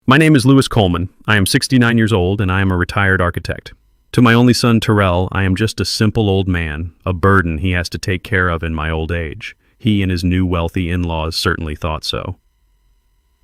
My name is Louis Coleman. I am 69 years old and I am a retired architect. To my only son, Terrell, I am just a simple old man, a burden he has to take care of in my old age. He and his new wealthy in-laws certainly thought so.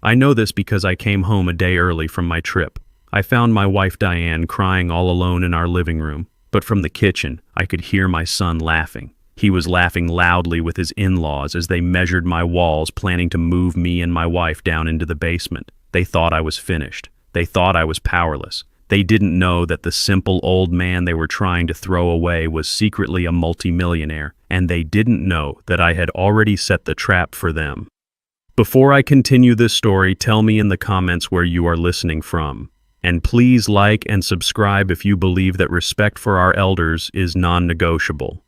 I know this because I came home a day early from my trip. I found my wife Diane crying all alone in our living room, but from the kitchen, I could hear my son laughing. He was laughing loudly with his in-laws as they measured my walls, planning to move me and my wife down into the basement. They thought I was finished. They thought I was powerless. They didn't know that the simple old man they were trying to throw away was secretly a multimillionaire, and they didn't know that I had already set the trap for them. Before I continue this story, tell me in the comments where you are listening from. And please like and subscribe if you believe that respect for our elders is non-negotiable.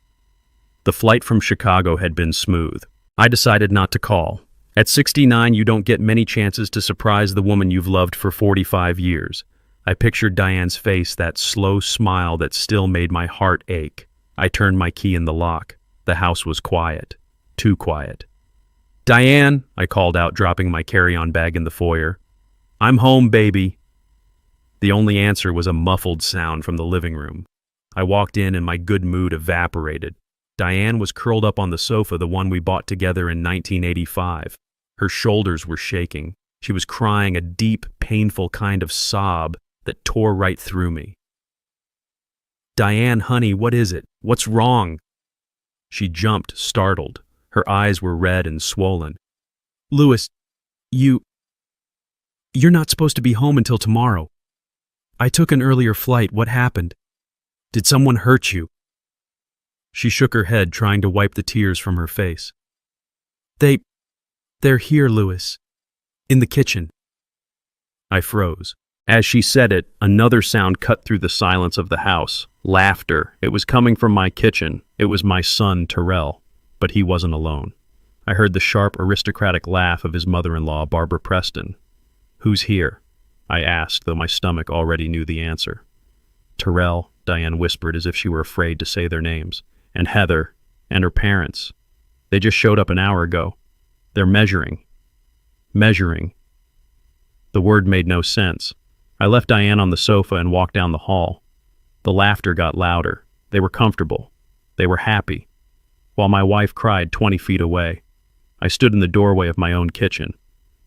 The flight from Chicago had been smooth. I decided not to call. At 69, you don't get many chances to surprise the woman you've loved for 45 years. I pictured Diane's face, that slow smile that still made my heart ache. I turned my key in the lock. The house was quiet. Too quiet. "Diane," I called out, dropping my carry-on bag in the foyer. "I'm home, baby." The only answer was a muffled sound from the living room. I walked in and my good mood evaporated. Diane was curled up on the sofa, the one we bought together in 1985. Her shoulders were shaking. She was crying a deep, painful kind of sob that tore right through me. "Diane, honey, what is it? What's wrong?" She jumped, startled. Her eyes were red and swollen. "Louis, you're not supposed to be home until tomorrow. I took an earlier flight. What happened? Did someone hurt you?" She shook her head, trying to wipe the tears from her face. They're here, Louis. In the kitchen." I froze. As she said it, another sound cut through the silence of the house. Laughter. It was coming from my kitchen. It was my son, Terrell. But he wasn't alone. I heard the sharp, aristocratic laugh of his mother-in-law, Barbara Preston. "Who's here?" I asked, though my stomach already knew the answer. "Terrell," Diane whispered as if she were afraid to say their names. "And Heather. And her parents. They just showed up an hour ago. They're measuring." Measuring. The word made no sense. I left Diane on the sofa and walked down the hall. The laughter got louder. They were comfortable. They were happy. While my wife cried 20 feet away. I stood in the doorway of my own kitchen.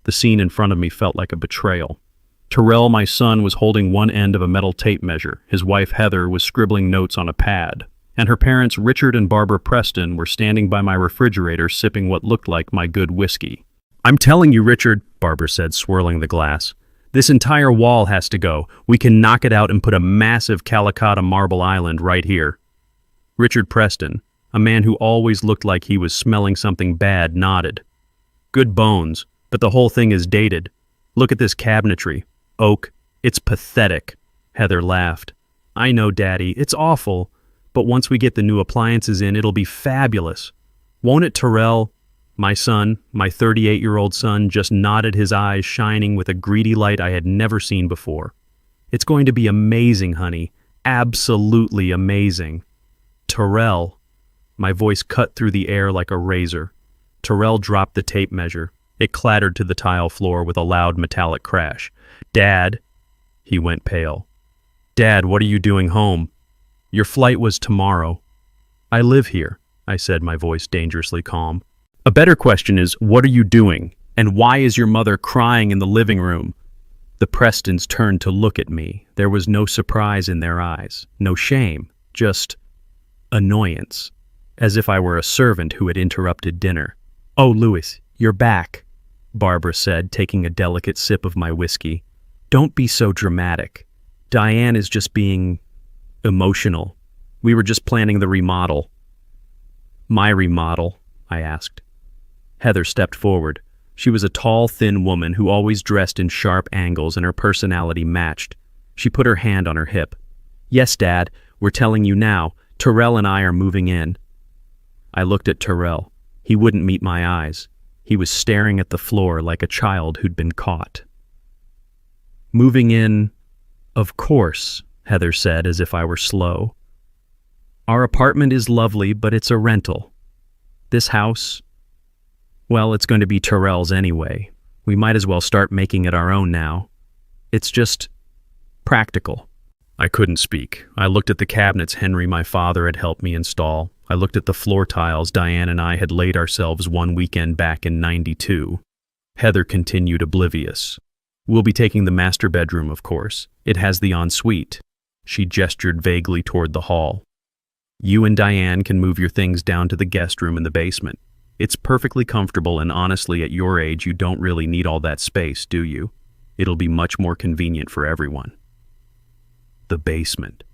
The scene in front of me felt like a betrayal. Terrell, my son, was holding one end of a metal tape measure. His wife, Heather, was scribbling notes on a pad. And her parents, Richard and Barbara Preston, were standing by my refrigerator sipping what looked like my good whiskey. "I'm telling you, Richard," Barbara said, swirling the glass. "This entire wall has to go. We can knock it out and put a massive Calicut marble island right here." Richard Preston, a man who always looked like he was smelling something bad, nodded. "Good bones, but the whole thing is dated. Look at this cabinetry. Oak. It's pathetic." Heather laughed. "I know, Daddy. It's awful. But once we get the new appliances in, it'll be fabulous. Won't it, Terrell?" My son, my 38-year-old son, just nodded, his eyes shining with a greedy light I had never seen before. "It's going to be amazing, honey. Absolutely amazing." "Terrell." My voice cut through the air like a razor. Terrell dropped the tape measure. It clattered to the tile floor with a loud metallic crash. "Dad." He went pale. "Dad, what are you doing home? Your flight was tomorrow." "I live here," I said, my voice dangerously calm. "A better question is, what are you doing? And why is your mother crying in the living room?" The Prestons turned to look at me. There was no surprise in their eyes, no shame, just annoyance, as if I were a servant who had interrupted dinner. "Oh, Louis, you're back," Barbara said, taking a delicate sip of my whiskey. "Don't be so dramatic. Diane is just being emotional. We were just planning the remodel." "My remodel?" I asked. Heather stepped forward. She was a tall, thin woman who always dressed in sharp angles, and her personality matched. She put her hand on her hip. "Yes, Dad, we're telling you now. Terrell and I are moving in." I looked at Terrell. He wouldn't meet my eyes. He was staring at the floor like a child who'd been caught. "Moving in, of course," Heather said, as if I were slow. "Our apartment is lovely, but it's a rental. This house, well, it's going to be Terrell's anyway. We might as well start making it our own now." It's just practical. I couldn't speak. I looked at the cabinets Henry, my father, had helped me install. I looked at the floor tiles Diane and I had laid ourselves one weekend back in '92. Heather continued oblivious. We'll be taking the master bedroom, of course. It has the ensuite. She gestured vaguely toward the hall. You and Diane can move your things down to the guest room in the basement. It's perfectly comfortable, and honestly, at your age, you don't really need all that space, do you? It'll be much more convenient for everyone. The basement.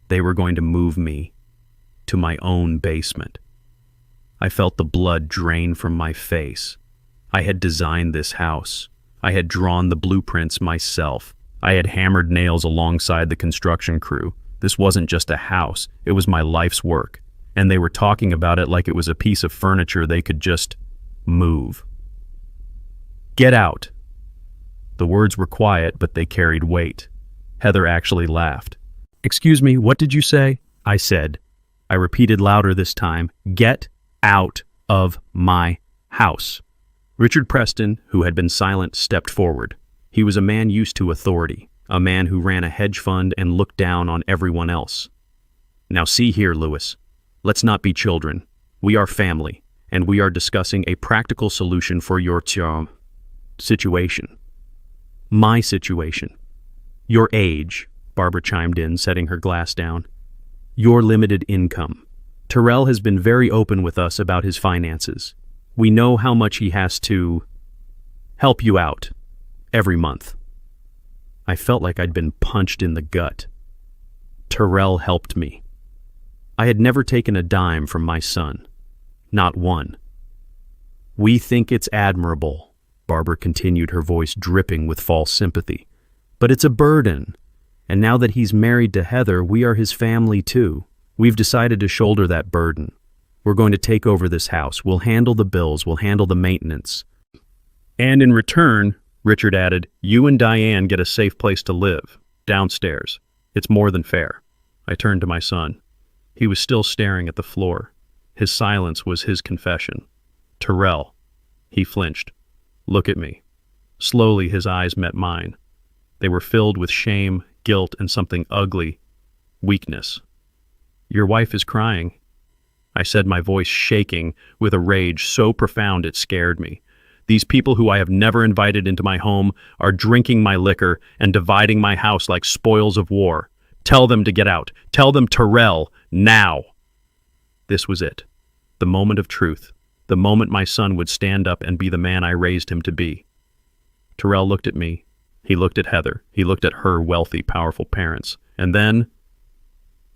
They were going to move me to my own basement. I felt the blood drain from my face. I had designed this house. I had drawn the blueprints myself. I had hammered nails alongside the construction crew. This wasn't just a house, it was my life's work. And they were talking about it like it was a piece of furniture they could just move. Get out. The words were quiet, but they carried weight. Heather actually laughed. Excuse me, what did you say? I said. I repeated louder this time. Get out of my house. Richard Preston, who had been silent, stepped forward. He was a man used to authority, a man who ran a hedge fund and looked down on everyone else. Now see here, Lewis. Let's not be children. We are family, and we are discussing a practical solution for your situation. My situation. Your age, Barbara chimed in, setting her glass down. Your limited income. Terrell has been very open with us about his finances. We know how much he has to help you out every month. I felt like I'd been punched in the gut. Terrell helped me. I had never taken a dime from my son. Not one. We think it's admirable, Barbara continued, her voice dripping with false sympathy. But it's a burden. And now that he's married to Heather, we are his family too. We've decided to shoulder that burden. We're going to take over this house. We'll handle the bills. We'll handle the maintenance. And in return, Richard added, you and Diane get a safe place to live, downstairs. It's more than fair. I turned to my son. He was still staring at the floor. His silence was his confession. Terrell. He flinched. Look at me. Slowly his eyes met mine. They were filled with shame, guilt, and something ugly. Weakness. Your wife is crying, I said, my voice shaking with a rage so profound it scared me. These people who I have never invited into my home are drinking my liquor and dividing my house like spoils of war. Tell them to get out. Tell them Terrell, now. This was it. The moment of truth. The moment my son would stand up and be the man I raised him to be. Terrell looked at me. He looked at Heather. He looked at her wealthy, powerful parents. And then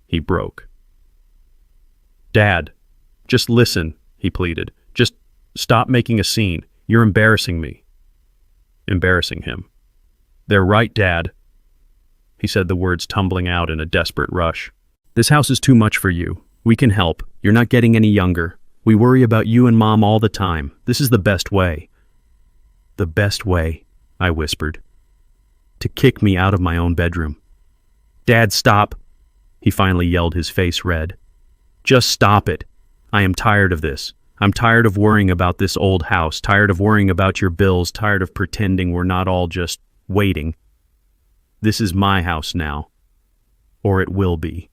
he broke. Dad, just listen, he pleaded. Just stop making a scene. You're embarrassing me. Embarrassing him. They're right, Dad. He said, the words tumbling out in a desperate rush. This house is too much for you. We can help. You're not getting any younger. We worry about you and Mom all the time. This is the best way. The best way, I whispered. To kick me out of my own bedroom. Dad, stop. He finally yelled, his face red. Just stop it. I am tired of this. I'm tired of worrying about this old house, tired of worrying about your bills, tired of pretending we're not all just waiting. This is my house now. Or it will be.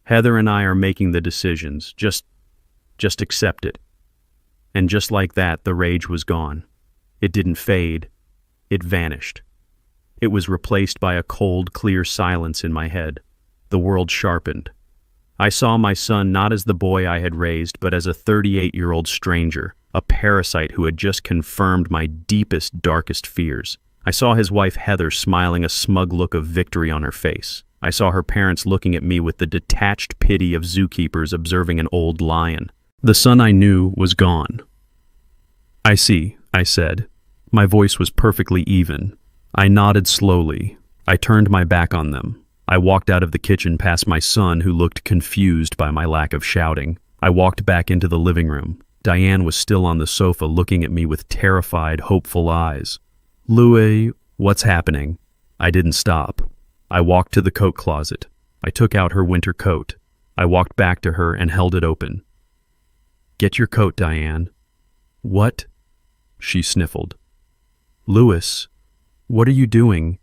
Heather and I are making the decisions. Just accept it. And just like that, the rage was gone. It didn't fade. It vanished. It was replaced by a cold, clear silence in my head. The world sharpened. I saw my son not as the boy I had raised, but as a 38-year-old stranger, a parasite who had just confirmed my deepest, darkest fears. I saw his wife Heather smiling a smug look of victory on her face. I saw her parents looking at me with the detached pity of zookeepers observing an old lion. The son I knew was gone. I see, I said. My voice was perfectly even. I nodded slowly. I turned my back on them. I walked out of the kitchen past my son, who looked confused by my lack of shouting. I walked back into the living room. Diane was still on the sofa looking at me with terrified, hopeful eyes. Louis, what's happening? I didn't stop. I walked to the coat closet. I took out her winter coat. I walked back to her and held it open. Get your coat, Diane. What? She sniffled. Louis, what are you doing?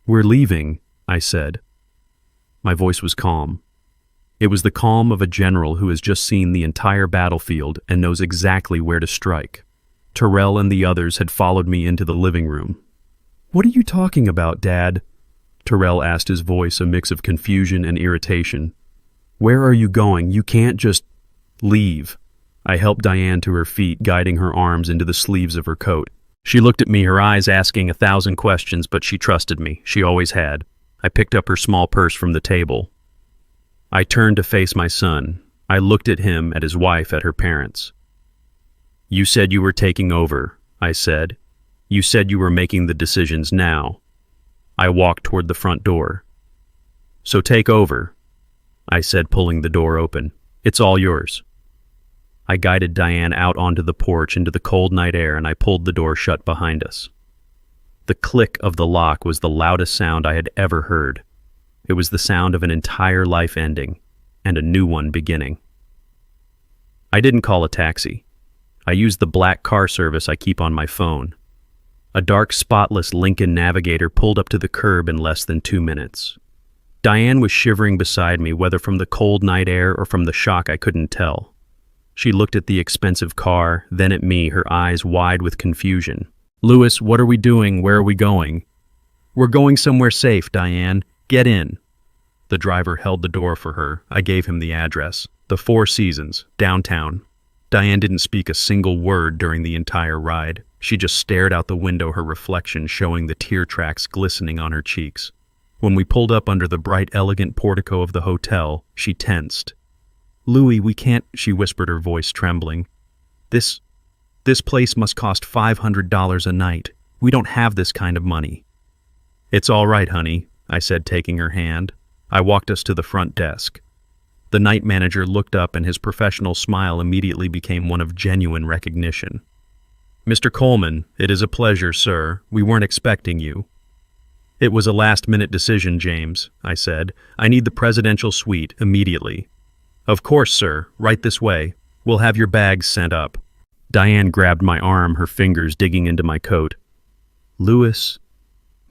We're leaving, I said. My voice was calm. It was the calm of a general who has just seen the entire battlefield and knows exactly where to strike. Terrell and the others had followed me into the living room. "What are you talking about, Dad?" Terrell asked, his voice a mix of confusion and irritation. "Where are you going? You can't just leave." I helped Diane to her feet, guiding her arms into the sleeves of her coat. She looked at me, her eyes asking 1,000 questions, but she trusted me. She always had. I picked up her small purse from the table. I turned to face my son. I looked at him, at his wife, at her parents. "You said you were taking over," I said. "You said you were making the decisions now." I walked toward the front door. "So take over," I said, pulling the door open. "It's all yours." I guided Diane out onto the porch into the cold night air, and I pulled the door shut behind us. The click of the lock was the loudest sound I had ever heard. It was the sound of an entire life ending and a new one beginning. I didn't call a taxi. I used the black car service I keep on my phone. A dark, spotless Lincoln Navigator pulled up to the curb in less than 2 minutes. Diane was shivering beside me, whether from the cold night air or from the shock I couldn't tell. She looked at the expensive car, then at me, her eyes wide with confusion. "Louis, what are we doing? Where are we going?" "We're going somewhere safe, Diane. Get in." The driver held the door for her. I gave him the address. The Four Seasons, downtown. Diane didn't speak a single word during the entire ride. She just stared out the window, her reflection showing the tear tracks glistening on her cheeks. When we pulled up under the bright, elegant portico of the hotel, she tensed. "Louis, we can't," she whispered, her voice trembling. This place must cost $500 a night. We don't have this kind of money." "It's all right, honey," I said, taking her hand. I walked us to the front desk. The night manager looked up, and his professional smile immediately became one of genuine recognition. "Mr. Coleman, it is a pleasure, sir. We weren't expecting you." "It was a last-minute decision, James," I said. "I need the presidential suite immediately." "Of course, sir. Right this way. We'll have your bags sent up." Diane grabbed my arm, her fingers digging into my coat. "Louis,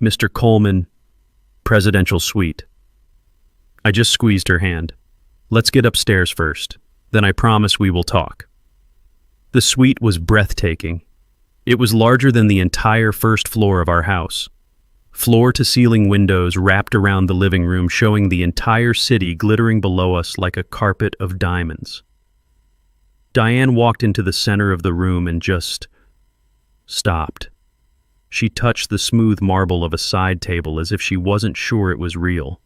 Mr. Coleman, presidential suite." I just squeezed her hand. "Let's get upstairs first. Then I promise we will talk." The suite was breathtaking. It was larger than the entire first floor of our house. Floor-to-ceiling windows wrapped around the living room, showing the entire city glittering below us like a carpet of diamonds. Diane walked into the center of the room and just stopped. She touched the smooth marble of a side table as if she wasn't sure it was real.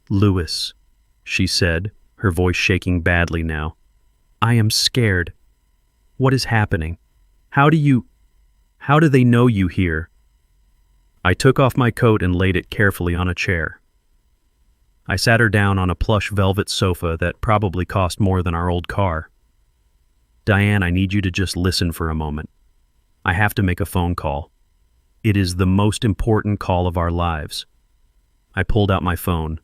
"Louis," she said, her voice shaking badly now. "I am scared. What is happening? How do they know you here?" I took off my coat and laid it carefully on a chair. I sat her down on a plush velvet sofa that probably cost more than our old car. "Diane, I need you to just listen for a moment. I have to make a phone call. It is the most important call of our lives." I pulled out my phone.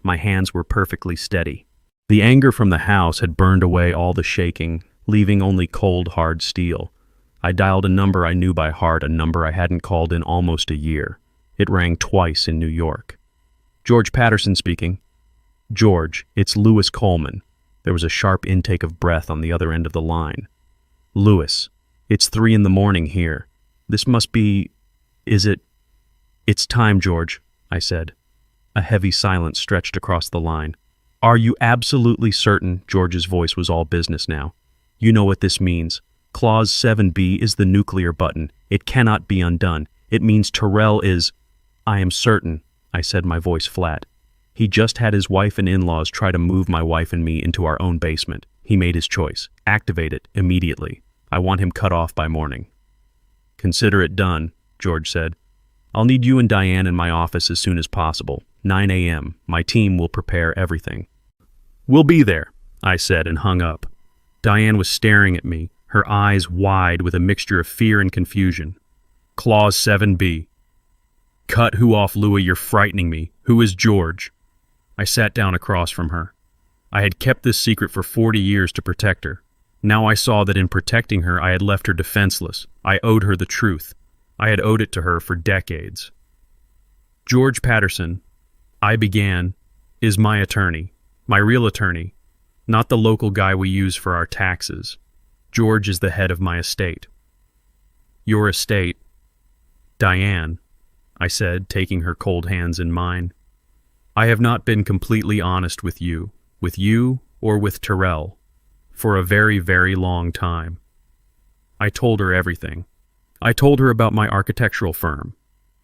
My hands were perfectly steady. The anger from the house had burned away all the shaking, leaving only cold, hard steel. I dialed a number I knew by heart, a number I hadn't called in almost a year. It rang twice in New York. "George Patterson speaking." "George, it's Louis Coleman." There was a sharp intake of breath on the other end of the line. "Louis, it's 3 a.m. here. This must be... Is it... It's time, George," I said. A heavy silence stretched across the line. "Are you absolutely certain?" George's voice was all business now. "You know what this means. Clause 7B is the nuclear button. It cannot be undone. It means Terrell is..." "I am certain," I said, my voice flat. "He just had his wife and in-laws try to move my wife and me into our own basement. He made his choice. Activate it immediately. I want him cut off by morning." "Consider it done," George said. "I'll need you and Diane in my office as soon as possible. 9 a.m. My team will prepare everything." "We'll be there," I said, and hung up. Diane was staring at me, her eyes wide with a mixture of fear and confusion. "Clause 7B. Cut who off, Louis? You're frightening me. Who is George?" I sat down across from her. I had kept this secret for 40 years to protect her. Now I saw that in protecting her, I had left her defenseless. I owed her the truth. I had owed it to her for decades. George Patterson, I began, is my attorney, my real attorney, not the local guy we use for our taxes. George is the head of my estate. Your estate, Diane, I said, taking her cold hands in mine. I have not been completely honest with you or with Terrell, for a very, very long time. I told her everything. I told her about my architectural firm,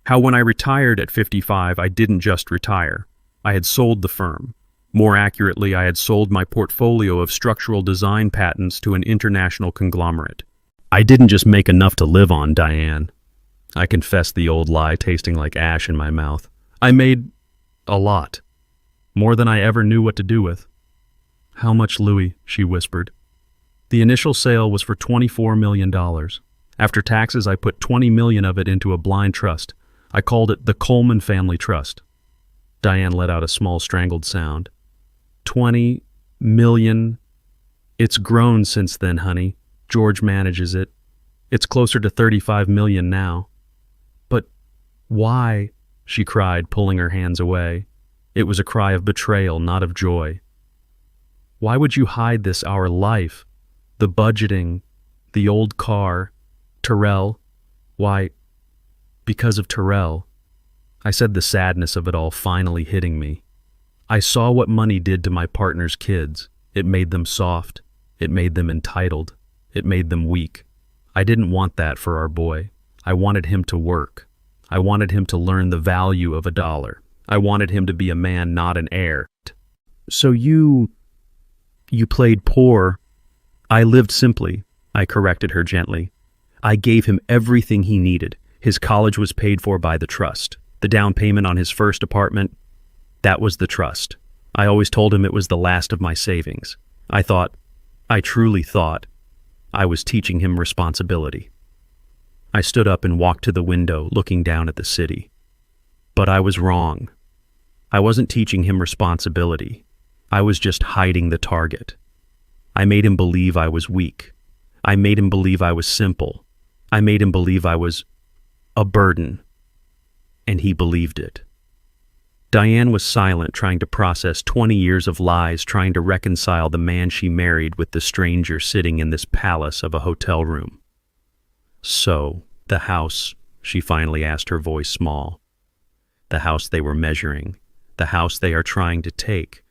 how when I retired at 55, I didn't just retire. I had sold the firm. More accurately, I had sold my portfolio of structural design patents to an international conglomerate. I didn't just make enough to live on, Diane. I confessed the old lie, tasting like ash in my mouth. I made a lot. More than I ever knew what to do with. How much, Louis? She whispered. The initial sale was for $24 million. After taxes, I put $20 million of it into a blind trust. I called it the Coleman Family Trust. Diane let out a small strangled sound. 20 million. It's grown since then, honey. George manages it. It's closer to 35 million now. But why? She cried, pulling her hands away. It was a cry of betrayal, not of joy. Why would you hide this, our life? The budgeting, the old car, Terrell. Why, because of Terrell. I said, the sadness of it all finally hitting me. I saw what money did to my partner's kids. It made them soft. It made them entitled. It made them weak. I didn't want that for our boy. I wanted him to work. I wanted him to learn the value of a dollar. I wanted him to be a man, not an heir. So you played poor. I lived simply, I corrected her gently. I gave him everything he needed. His college was paid for by the trust. The down payment on his first apartment, that was the trust. I always told him it was the last of my savings. I truly thought, I was teaching him responsibility. I stood up and walked to the window, looking down at the city. But I was wrong. I wasn't teaching him responsibility. I was just hiding the target. I made him believe I was weak. I made him believe I was simple. I made him believe I was a burden. And he believed it. Diane was silent, trying to process 20 years of lies, trying to reconcile the man she married with the stranger sitting in this palace of a hotel room. So, the house, she finally asked, her voice small. The house they were measuring. The house they are trying to take.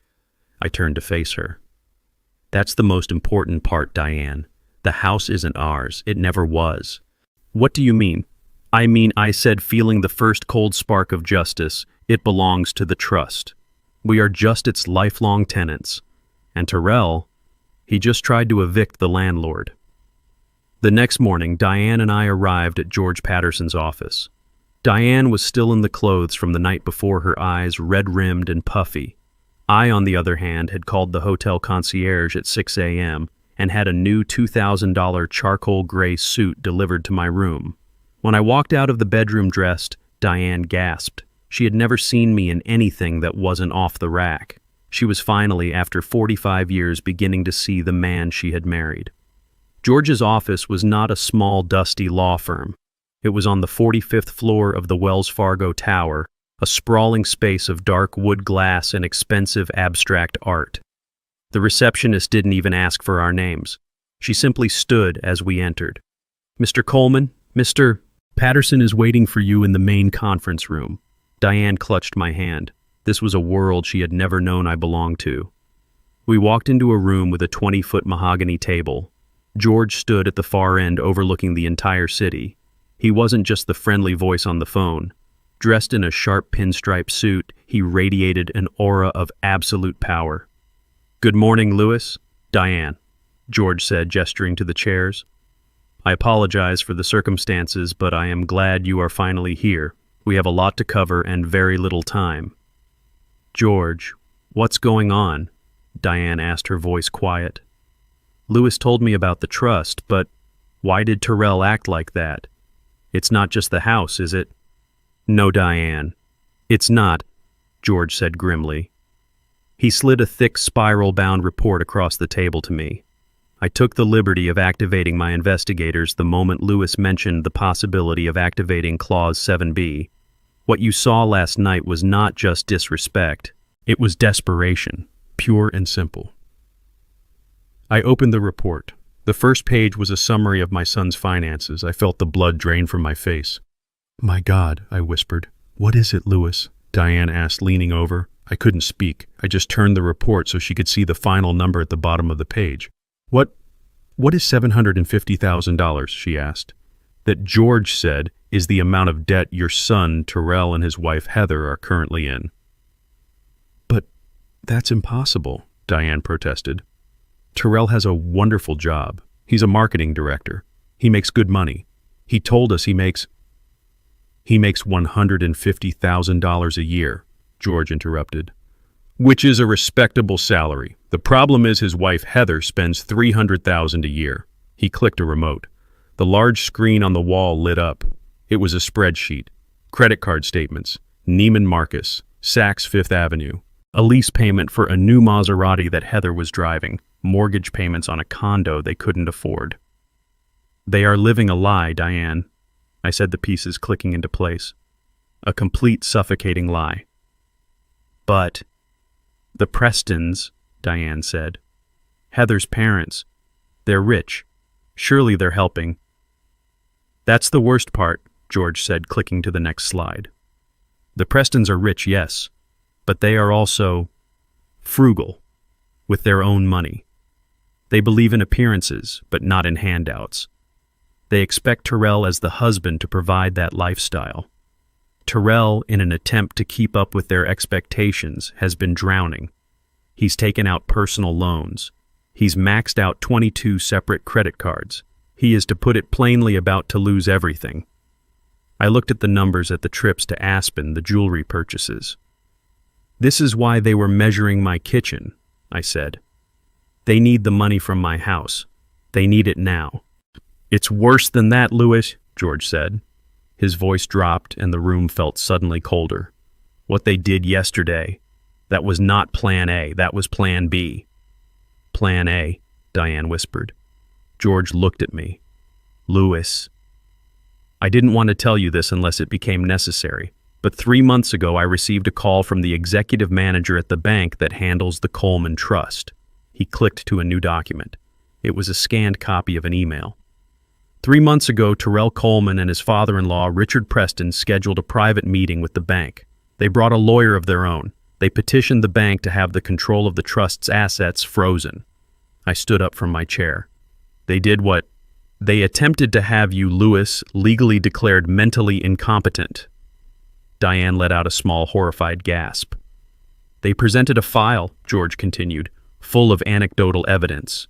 I turned to face her. That's the most important part, Diane. The house isn't ours. It never was. What do you mean? I said, feeling the first cold spark of justice. It belongs to the trust. We are just its lifelong tenants. And Terrell, he just tried to evict the landlord. The next morning, Diane and I arrived at George Patterson's office. Diane was still in the clothes from the night before, her eyes red-rimmed and puffy. I, on the other hand, had called the hotel concierge at 6 a.m. and had a new $2,000 charcoal gray suit delivered to my room. When I walked out of the bedroom dressed, Diane gasped. She had never seen me in anything that wasn't off the rack. She was finally, after 45 years, beginning to see the man she had married. George's office was not a small, dusty law firm. It was on the 45th floor of the Wells Fargo Tower, a sprawling space of dark wood glass and expensive abstract art. The receptionist didn't even ask for our names. She simply stood as we entered. Mr. Coleman, Mr. Patterson is waiting for you in the main conference room. Diane clutched my hand. This was a world she had never known I belonged to. We walked into a room with a 20-foot mahogany table. George stood at the far end overlooking the entire city. He wasn't just the friendly voice on the phone. Dressed in a sharp pinstripe suit, he radiated an aura of absolute power. "Good morning, Louis." "Diane," George said, gesturing to the chairs. "I apologize for the circumstances, but I am glad you are finally here. We have a lot to cover and very little time." "George, what's going on?" Diane asked, her voice quiet. "Louis told me about the trust, but why did Terrell act like that? It's not just the house, is it?" "No, Diane, it's not," George said grimly. He slid a thick spiral-bound report across the table to me. I took the liberty of activating my investigators the moment Louis mentioned the possibility of activating Clause 7B. What you saw last night was not just disrespect. It was desperation, pure and simple. I opened the report. The first page was a summary of my son's finances. I felt the blood drain from my face. "My God," I whispered. "What is it, Louis?" Diane asked, leaning over. I couldn't speak. I just turned the report so she could see the final number at the bottom of the page. What is $750,000, she asked. That George said is the amount of debt your son, Terrell, and his wife, Heather, are currently in. But that's impossible, Diane protested. Terrell has a wonderful job. He's a marketing director. He makes good money. He told us he makes $150,000 a year, George interrupted. Which is a respectable salary. The problem is his wife, Heather, spends $300,000 a year. He clicked a remote. The large screen on the wall lit up. It was a spreadsheet. Credit card statements. Neiman Marcus. Saks Fifth Avenue. A lease payment for a new Maserati that Heather was driving. Mortgage payments on a condo they couldn't afford. They are living a lie, Diane. I said, the pieces clicking into place. A complete suffocating lie. But the Prestons, Diane said. Heather's parents. They're rich. Surely they're helping. That's the worst part, George said, clicking to the next slide. The Prestons are rich, yes, but they are also frugal, with their own money. They believe in appearances, but not in handouts. They expect Terrell as the husband to provide that lifestyle. Terrell, in an attempt to keep up with their expectations, has been drowning. He's taken out personal loans. He's maxed out 22 separate credit cards. He is, to put it plainly, about to lose everything. I looked at the numbers at the trips to Aspen, the jewelry purchases. This is why they were measuring my kitchen, I said. They need the money from my house. They need it now. It's worse than that, Louis, George said. His voice dropped and the room felt suddenly colder. What they did yesterday, that was not Plan A, that was Plan B. Plan A, Diane whispered. George looked at me. Louis. I didn't want to tell you this unless it became necessary, but 3 months ago I received a call from the executive manager at the bank that handles the Coleman Trust. He clicked to a new document. It was a scanned copy of an email. 3 months ago, Terrell Coleman and his father-in-law, Richard Preston, scheduled a private meeting with the bank. They brought a lawyer of their own. They petitioned the bank to have the control of the trust's assets frozen. I stood up from my chair. They did what? They attempted to have you, Louis, legally declared mentally incompetent. Diane let out a small, horrified gasp. They presented a file, George continued, full of anecdotal evidence.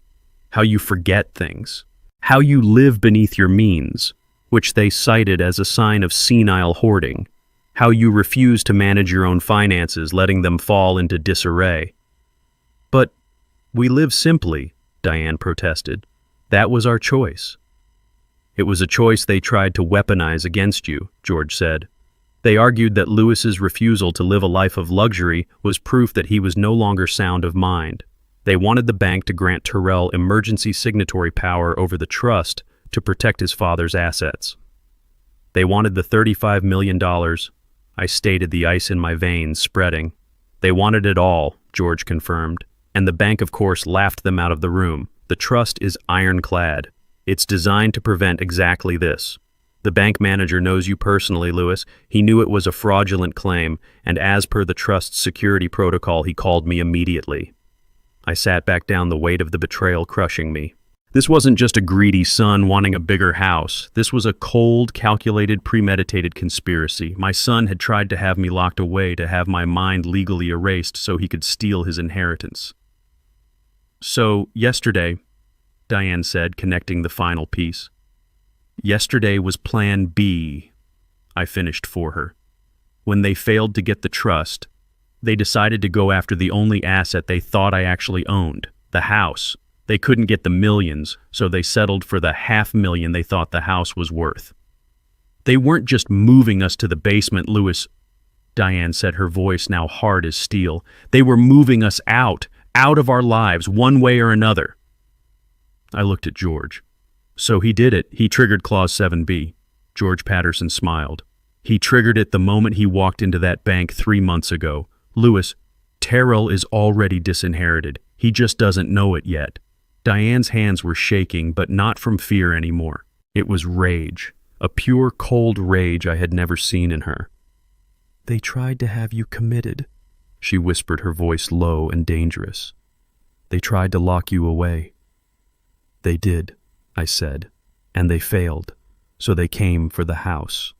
How you forget things. How you live beneath your means, which they cited as a sign of senile hoarding. How you refuse to manage your own finances, letting them fall into disarray. But we live simply, Diane protested. That was our choice. It was a choice they tried to weaponize against you, George said. They argued that Louis's refusal to live a life of luxury was proof that he was no longer sound of mind. They wanted the bank to grant Terrell emergency signatory power over the trust to protect his father's assets. They wanted the $35 million. I stated, the ice in my veins spreading. They wanted it all, George confirmed, and the bank, of course, laughed them out of the room. The trust is ironclad. It's designed to prevent exactly this. The bank manager knows you personally, Louis. He knew it was a fraudulent claim, and as per the trust's security protocol, he called me immediately. I sat back down, the weight of the betrayal crushing me. This wasn't just a greedy son wanting a bigger house. This was a cold, calculated, premeditated conspiracy. My son had tried to have me locked away, to have my mind legally erased so he could steal his inheritance. So, yesterday, Diane said, connecting the final piece. Yesterday was Plan B, I finished for her. When they failed to get the trust, they decided to go after the only asset they thought I actually owned, the house. They couldn't get the millions, so they settled for the $500,000 they thought the house was worth. They weren't just moving us to the basement, Louis, Diane said, her voice now hard as steel. They were moving us out of our lives, one way or another. I looked at George. So he did it. He triggered Clause 7B. George Patterson smiled. He triggered it the moment he walked into that bank 3 months ago. Lewis, Terrell is already disinherited. He just doesn't know it yet. Diane's hands were shaking, but not from fear anymore. It was rage, a pure, cold rage I had never seen in her. They tried to have you committed, she whispered, her voice low and dangerous. They tried to lock you away. They did, I said, and they failed, so they came for the house.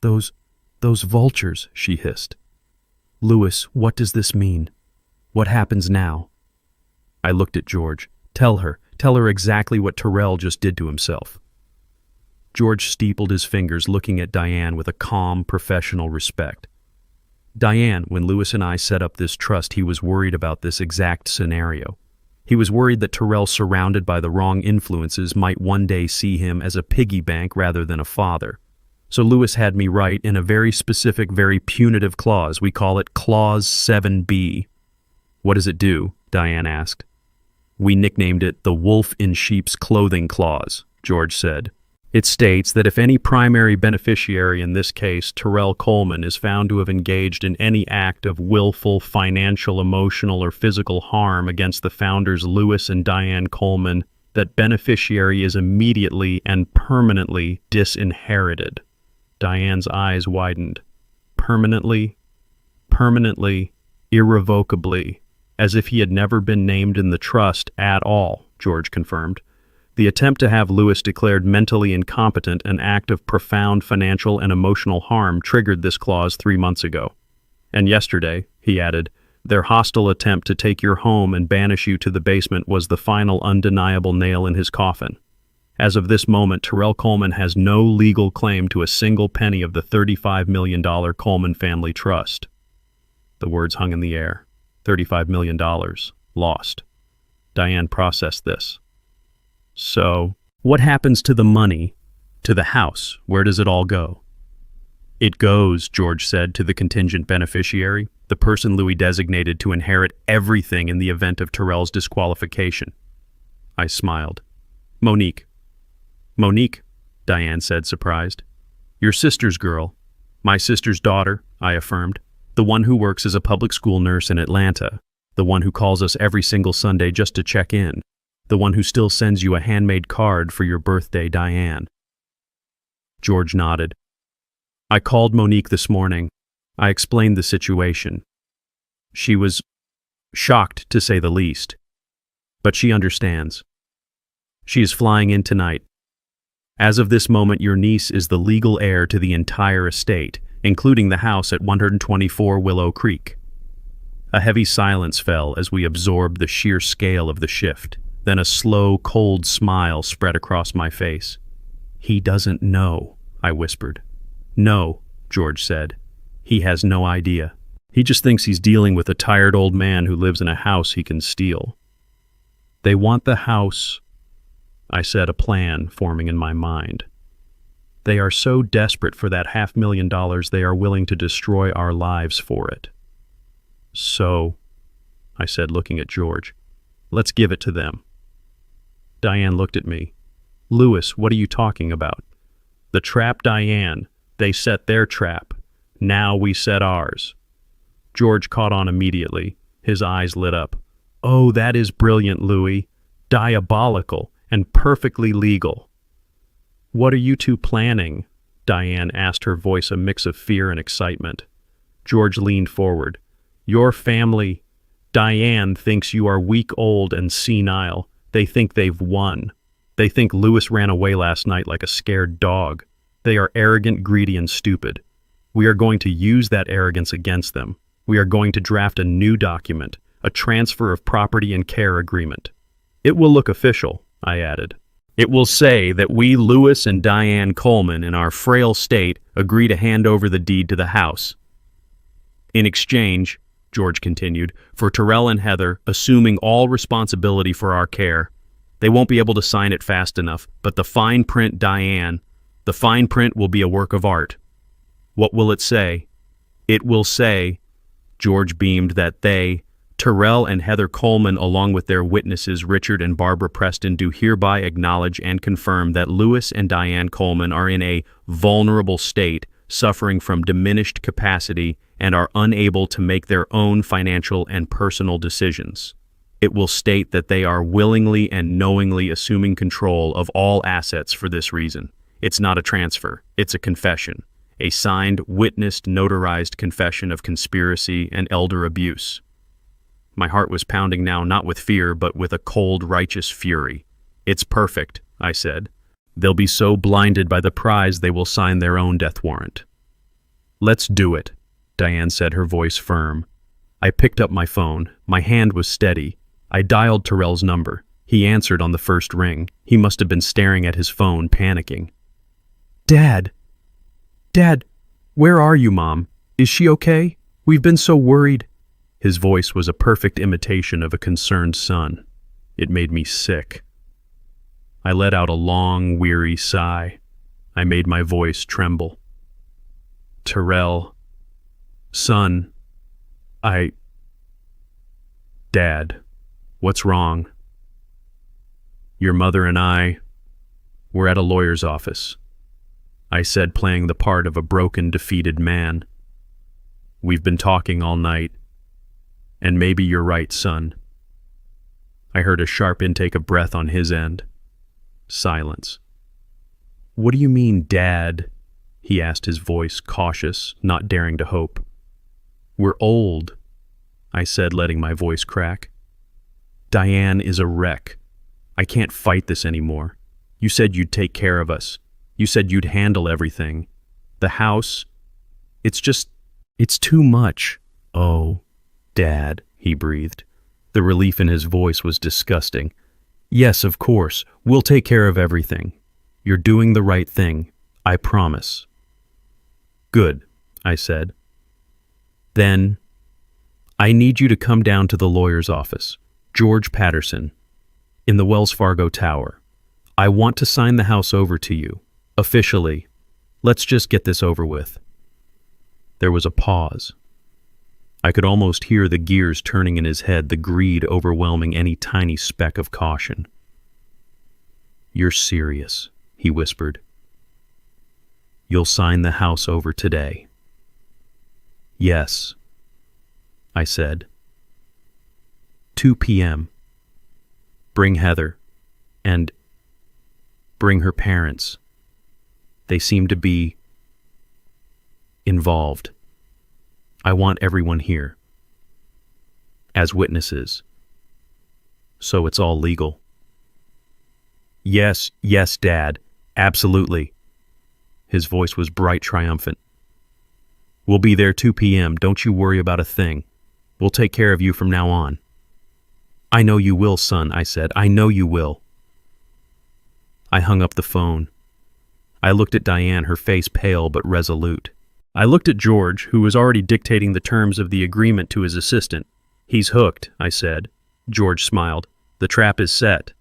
Those vultures, she hissed. Lewis, what does this mean? What happens now? I looked at George. Tell her exactly what Terrell just did to himself. George steepled his fingers, looking at Diane with a calm, professional respect. Diane, when Lewis and I set up this trust, he was worried about this exact scenario. He was worried that Terrell, surrounded by the wrong influences, might one day see him as a piggy bank rather than a father. So Lewis had me write in a very specific, very punitive clause. We call it Clause 7B. What does it do? Diane asked. We nicknamed it the wolf in sheep's clothing clause, George said. It states that if any primary beneficiary, in this case Terrell Coleman, is found to have engaged in any act of willful, financial, emotional, or physical harm against the founders Lewis and Diane Coleman, that beneficiary is immediately and permanently disinherited. Diane's eyes widened. Permanently, irrevocably, as if he had never been named in the trust at all, George confirmed. The attempt to have Lewis declared mentally incompetent, an act of profound financial and emotional harm, triggered this clause 3 months ago. And yesterday, he added, their hostile attempt to take your home and banish you to the basement was the final undeniable nail in his coffin. As of this moment, Terrell Coleman has no legal claim to a single penny of the $35 million Coleman family trust. The words hung in the air. $35 million. Lost. Diane processed this. So, what happens to the money? To the house? Where does it all go? It goes, George said, to the contingent beneficiary, the person Louis designated to inherit everything in the event of Terrell's disqualification. I smiled. Monique. Monique, Diane said, surprised. Your sister's girl. My sister's daughter, I affirmed. The one who works as a public school nurse in Atlanta. The one who calls us every single Sunday just to check in. The one who still sends you a handmade card for your birthday, Diane. George nodded. I called Monique this morning. I explained the situation. She was shocked, to say the least. But she understands. She is flying in tonight. As of this moment, your niece is the legal heir to the entire estate, including the house at 124 Willow Creek. A heavy silence fell as we absorbed the sheer scale of the shift. Then a slow, cold smile spread across my face. He doesn't know, I whispered. No, George said. He has no idea. He just thinks he's dealing with a tired old man who lives in a house he can steal. They want the house, I said, a plan forming in my mind. They are so desperate for that $500,000 they are willing to destroy our lives for it. So, I said, looking at George, let's give it to them. Diane looked at me. Lewis, what are you talking about? The trap, Diane. They set their trap. Now we set ours. George caught on immediately. His eyes lit up. Oh, that is brilliant, Louis. Diabolical and perfectly legal. What are you two planning? Diane asked, her voice a mix of fear and excitement. George leaned forward. Your family. Diane thinks you are weak, old, and senile. They think they've won. They think Lewis ran away last night like a scared dog. They are arrogant, greedy, and stupid. We are going to use that arrogance against them. We are going to draft a new document, a transfer of property and care agreement. It will look official, I added. It will say that we, Lewis and Diane Coleman, in our frail state, agree to hand over the deed to the house. In exchange, George continued, for Terrell and Heather assuming all responsibility for our care. They won't be able to sign it fast enough, but the fine print, Diane, the fine print will be a work of art. What will it say? It will say, George beamed, that they, Terrell and Heather Coleman, along with their witnesses Richard and Barbara Preston, do hereby acknowledge and confirm that Lewis and Diane Coleman are in a vulnerable state, suffering from diminished capacity, and are unable to make their own financial and personal decisions. It will state that they are willingly and knowingly assuming control of all assets for this reason. It's not a transfer, it's a confession. A signed, witnessed, notarized confession of conspiracy and elder abuse. My heart was pounding now, not with fear, but with a cold, righteous fury. "It's perfect," I said. "They'll be so blinded by the prize they will sign their own death warrant." "Let's do it," Diane said, her voice firm. I picked up my phone. My hand was steady. I dialed Terrell's number. He answered on the first ring. He must have been staring at his phone, panicking. "Dad! Dad! Where are you, Mom? Is she okay? We've been so worried." His voice was a perfect imitation of a concerned son. It made me sick. I let out a long, weary sigh. I made my voice tremble. "Terrell, son, Dad, what's wrong?" "Your mother and I, we're at a lawyer's office," I said, playing the part of a broken, defeated man. "We've been talking all night, and maybe you're right, son." I heard a sharp intake of breath on his end. Silence. "What do you mean, Dad?" he asked, his voice cautious, not daring to hope. "We're old," I said, letting my voice crack. "Diane is a wreck. I can't fight this anymore. You said you'd take care of us. You said you'd handle everything. The house, it's too much." "Oh, Dad," he breathed. The relief in his voice was disgusting. "Yes, of course, we'll take care of everything. You're doing the right thing, I promise." "Good," I said. "Then, I need you to come down to the lawyer's office, George Patterson, in the Wells Fargo Tower. I want to sign the house over to you, officially. Let's just get this over with." There was a pause. I could almost hear the gears turning in his head, the greed overwhelming any tiny speck of caution. "You're serious," he whispered. "You'll sign the house over today?" "Yes," I said. 2 p.m. Bring Heather, and bring her parents. They seem to be involved. I want everyone here as witnesses, so it's all legal." Yes, Dad, absolutely." His voice was bright, triumphant. "We'll be there 2 p.m. Don't you worry about a thing. We'll take care of you from now on." "I know you will, son," I said. "I know you will." I hung up the phone. I looked at Diane, her face pale but resolute. I looked at George, who was already dictating the terms of the agreement to his assistant. "He's hooked," I said. George smiled. "The trap is set."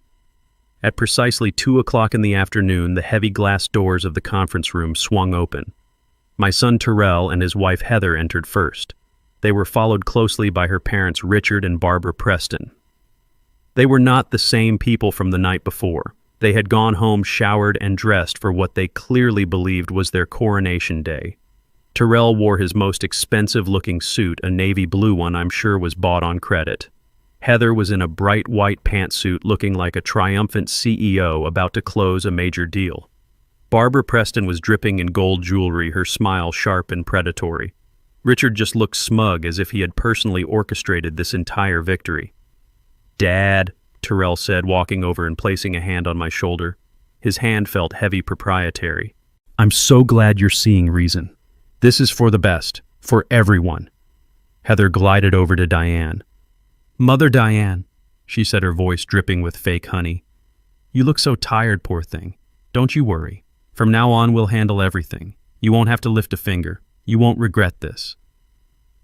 At precisely 2 o'clock in the afternoon, the heavy glass doors of the conference room swung open. My son Terrell and his wife Heather entered first. They were followed closely by her parents Richard and Barbara Preston. They were not the same people from the night before. They had gone home showered and dressed for what they clearly believed was their coronation day. Terrell wore his most expensive-looking suit, a navy blue one I'm sure was bought on credit. Heather was in a bright white pantsuit looking like a triumphant CEO about to close a major deal. Barbara Preston was dripping in gold jewelry, her smile sharp and predatory. Richard just looked smug, as if he had personally orchestrated this entire victory. "Dad," Terrell said, walking over and placing a hand on my shoulder. His hand felt heavy, proprietary. "I'm so glad you're seeing reason. This is for the best, for everyone." Heather glided over to Diane. "Mother Diane," she said, her voice dripping with fake honey. "You look so tired, poor thing. Don't you worry. From now on, we'll handle everything. You won't have to lift a finger. You won't regret this."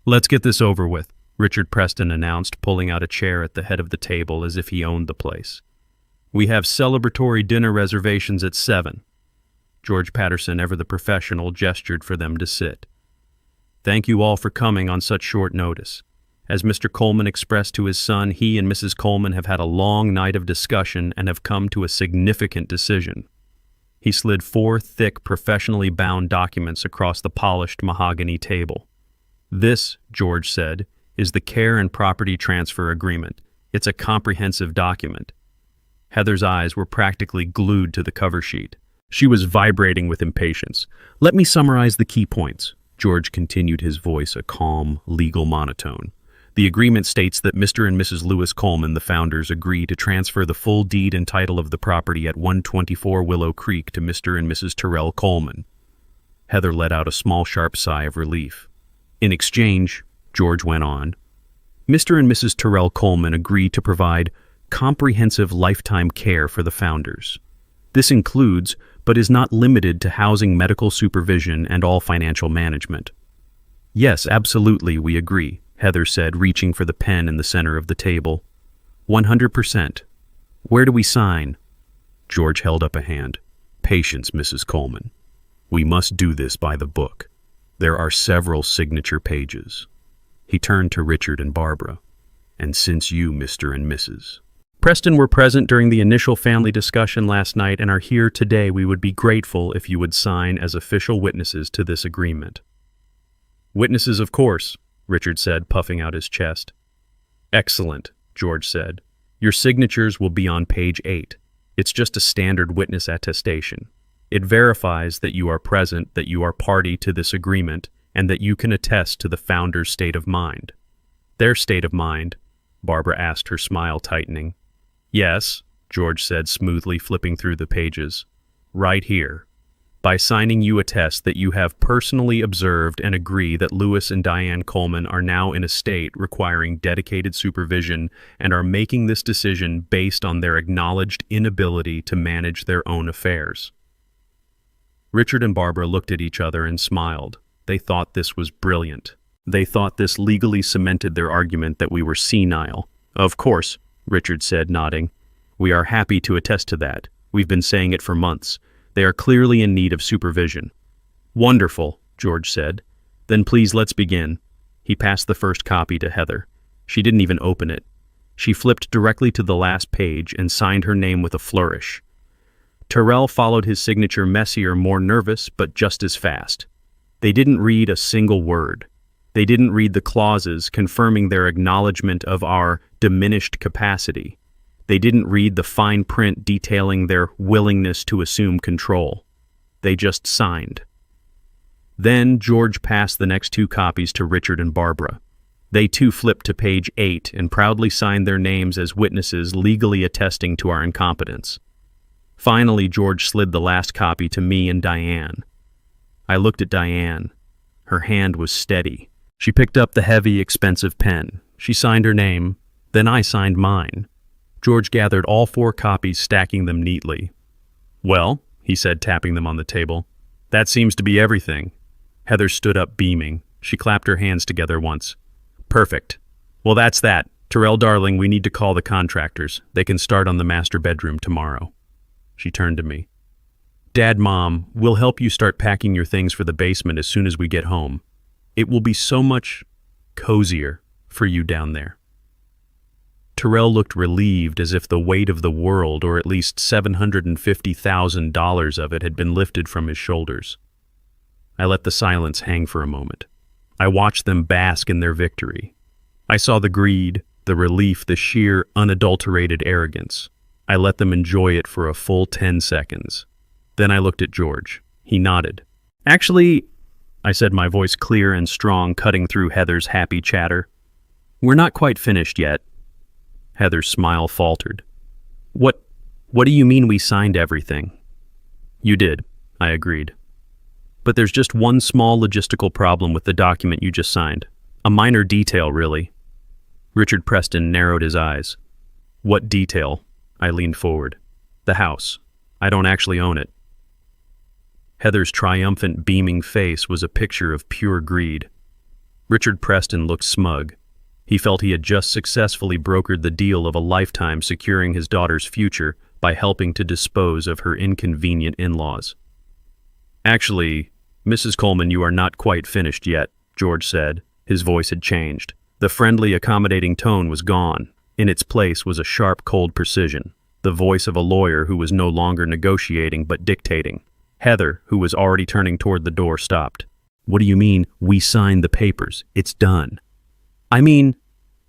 "Let's get this over with," Richard Preston announced, pulling out a chair at the head of the table as if he owned the place. "We have celebratory dinner reservations at 7. George Patterson, ever the professional, gestured for them to sit. "Thank you all for coming on such short notice. As Mr. Coleman expressed to his son, he and Mrs. Coleman have had a long night of discussion and have come to a significant decision." He slid 4 thick, professionally bound documents across the polished mahogany table. "This," George said, "is the care and property transfer agreement. It's a comprehensive document." Heather's eyes were practically glued to the cover sheet. She was vibrating with impatience. "Let me summarize the key points." George continued, his voice a calm, legal monotone. "The agreement states that Mr. and Mrs. Lewis Coleman, the founders, agree to transfer the full deed and title of the property at 124 Willow Creek to Mr. and Mrs. Terrell Coleman." Heather let out a small, sharp sigh of relief. "In exchange," George went on, "Mr. and Mrs. Terrell Coleman agree to provide comprehensive lifetime care for the founders. This includes, but is not limited to, housing, medical supervision, and all financial management." "Yes, absolutely, we agree," Heather said, reaching for the pen in the center of the table. 100%. "Where do we sign?" George held up a hand. "Patience, Mrs. Coleman. We must do this by the book. There are several signature pages." He turned to Richard and Barbara. "And since you, Mr. and Mrs. Preston, were present during the initial family discussion last night and are here today, we would be grateful if you would sign as official witnesses to this agreement." "Witnesses, of course," Richard said, puffing out his chest. "Excellent," George said. "Your signatures will be on page 8. It's just a standard witness attestation. It verifies that you are present, that you are party to this agreement, and that you can attest to the founder's state of mind." "Their state of mind?" Barbara asked, her smile tightening. "Yes," George said smoothly, flipping through the pages. "Right here. By signing, you attest that you have personally observed and agree that Lewis and Diane Coleman are now in a state requiring dedicated supervision and are making this decision based on their acknowledged inability to manage their own affairs." Richard and Barbara looked at each other and smiled. They thought this was brilliant. They thought this legally cemented their argument that we were senile. "Of course," Richard said, nodding. "We are happy to attest to that. We've been saying it for months. They are clearly in need of supervision." "Wonderful," George said. "Then please let's begin." He passed the first copy to Heather. She didn't even open it. She flipped directly to the last page and signed her name with a flourish. Terrell followed his signature, messier, more nervous, but just as fast. They didn't read a single word. They didn't read the clauses confirming their acknowledgement of our diminished capacity. They didn't read the fine print detailing their willingness to assume control. They just signed. Then George passed the next 2 copies to Richard and Barbara. They too flipped to page 8 and proudly signed their names as witnesses, legally attesting to our incompetence. Finally, George slid the last copy to me and Diane. I looked at Diane. Her hand was steady. She picked up the heavy, expensive pen. She signed her name. Then I signed mine. George gathered all 4 copies, stacking them neatly. "Well," he said, tapping them on the table, "that seems to be everything." Heather stood up, beaming. She clapped her hands together once. "Perfect. Well, that's that. Terrell, darling, we need to call the contractors. They can start on the master bedroom tomorrow." She turned to me. "Dad, Mom, we'll help you start packing your things for the basement as soon as we get home. It will be so much cozier for you down there." Terrell looked relieved, as if the weight of the world, or at least $750,000 of it, had been lifted from his shoulders. I let the silence hang for a moment. I watched them bask in their victory. I saw the greed, the relief, the sheer, unadulterated arrogance. I let them enjoy it for a full 10 seconds. Then I looked at George. He nodded. "Actually," I said, my voice clear and strong, cutting through Heather's happy chatter, "we're not quite finished yet." Heather's smile faltered. What do you mean we signed everything?" "You did," I agreed. "But there's just one small logistical problem with the document you just signed. A minor detail, really." Richard Preston narrowed his eyes. "What detail?" I leaned forward. "The house. I don't actually own it." Heather's triumphant, beaming face was a picture of pure greed. Richard Preston looked smug. He felt he had just successfully brokered the deal of a lifetime, securing his daughter's future by helping to dispose of her inconvenient in-laws. "Actually, Mrs. Coleman, you are not quite finished yet," George said. His voice had changed. The friendly, accommodating tone was gone. In its place was a sharp, cold precision. the voice of a lawyer who was no longer negotiating but dictating. Heather, who was already turning toward the door, stopped. "What do you mean, we signed the papers? It's done." "I mean,"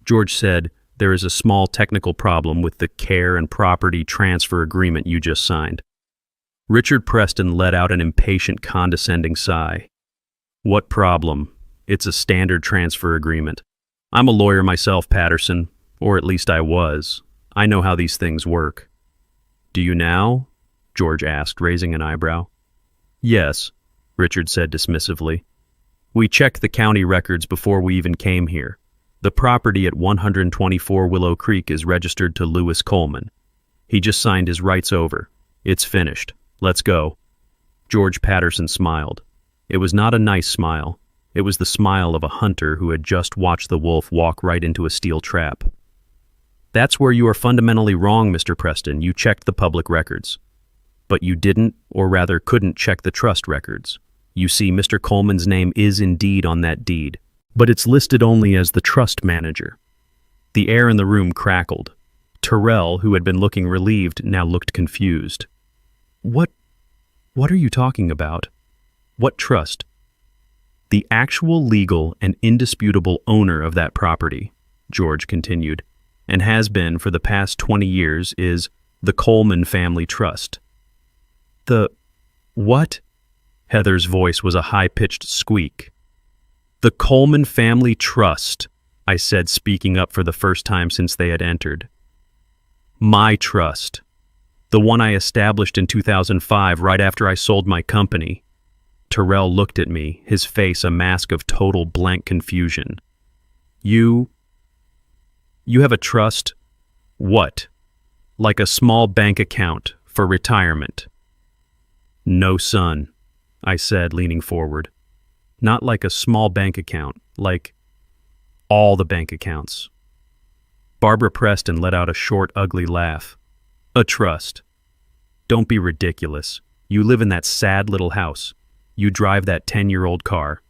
George said, "there is a small technical problem with the care and property transfer agreement you just signed." Richard Preston let out an impatient, condescending sigh. "What problem? It's a standard transfer agreement. I'm a lawyer myself, Patterson, or at least I was. I know how these things work." "Do you now?" George asked, raising an eyebrow. "Yes," Richard said dismissively. "We checked the county records before we even came here. The property at 124 Willow Creek is registered to Lewis Coleman. He just signed his rights over. It's finished. Let's go." George Patterson smiled. It was not a nice smile. It was the smile of a hunter who had just watched the wolf walk right into a steel trap. "That's where you are fundamentally wrong, Mr. Preston. You checked the public records. But you didn't, or rather couldn't, check the trust records. You see, Mr. Coleman's name is indeed on that deed, but it's listed only as the trust manager." The air in the room crackled. Terrell, who had been looking relieved, now looked confused. What are you talking about? What trust?" "The actual legal and indisputable owner of that property," George continued, "and has been for the past 20 years, is the Coleman Family Trust." "The what?" Heather's voice was a high-pitched squeak. "The Coleman Family Trust," I said, speaking up for the first time since they had entered. "My trust. The one I established in 2005, right after I sold my company." Terrell looked at me, his face a mask of total blank confusion. You have a trust? What? Like a small bank account for retirement?" "No, son," I said, leaning forward. "Not like a small bank account, like all the bank accounts." Barbara Preston let out a short, ugly laugh. "A trust? Don't be ridiculous. You live in that sad little house. You drive that 10-year-old car.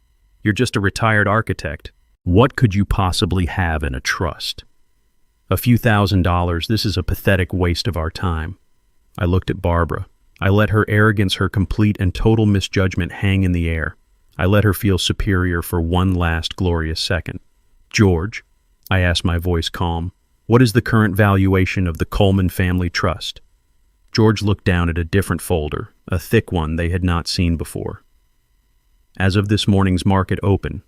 You're just a retired architect. What could you possibly have in a trust? A few $1,000s, this is a pathetic waste of our time." I looked at Barbara. I let her arrogance, her complete and total misjudgment hang in the air. I let her feel superior for one last glorious second. "George," I asked, my voice calm, "what is the current valuation of the Coleman Family Trust?" George looked down at a different folder, a thick one they had not seen before. "As of this morning's market open,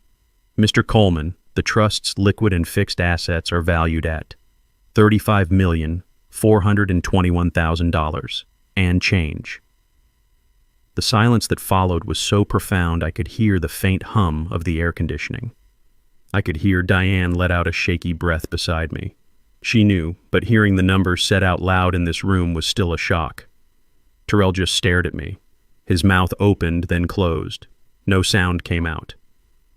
Mr. Coleman, the trust's liquid and fixed assets are valued at $35,421,000 and change." The silence that followed was so profound I could hear the faint hum of the air conditioning. I could hear Diane let out a shaky breath beside me. She knew, but hearing the numbers said out loud in this room was still a shock. Terrell just stared at me. His mouth opened, then closed. No sound came out.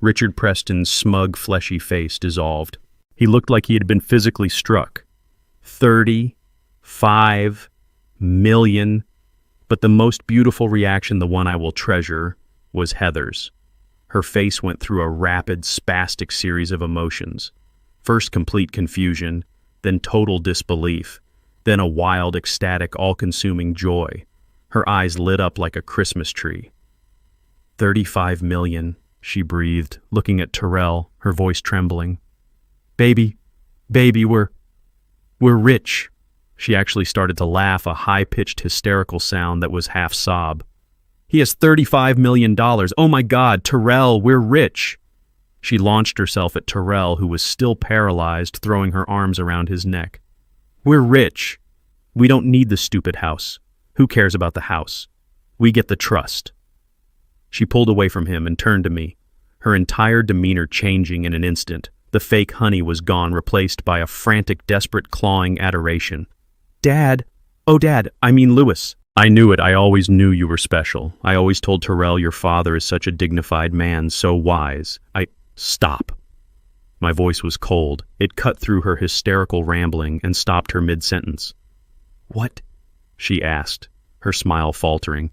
Richard Preston's smug, fleshy face dissolved. He looked like he had been physically struck. 35 million. But the most beautiful reaction, the one I will treasure, was Heather's. Her face went through a rapid, spastic series of emotions. First complete confusion, then total disbelief, then a wild, ecstatic, all-consuming joy. Her eyes lit up like a Christmas tree. 35 million, she breathed, looking at Terrell, her voice trembling. Baby, we're rich." She actually started to laugh, a high-pitched, hysterical sound that was half sob. "He has $35 million. Oh my God, Terrell, we're rich." She launched herself at Terrell, who was still paralyzed, throwing her arms around his neck. "We're rich. We don't need the stupid house. Who cares about the house? We get the trust." She pulled away from him and turned to me, her entire demeanor changing in an instant. The fake honey was gone, replaced by a frantic, desperate, clawing adoration. "Dad! Oh, Dad, I mean Lewis." "I knew it. I always knew you were special. I always told Terrell your father is such a dignified man, so wise. Stop." My voice was cold. It cut through her hysterical rambling and stopped her mid-sentence. "What?" she asked, her smile faltering.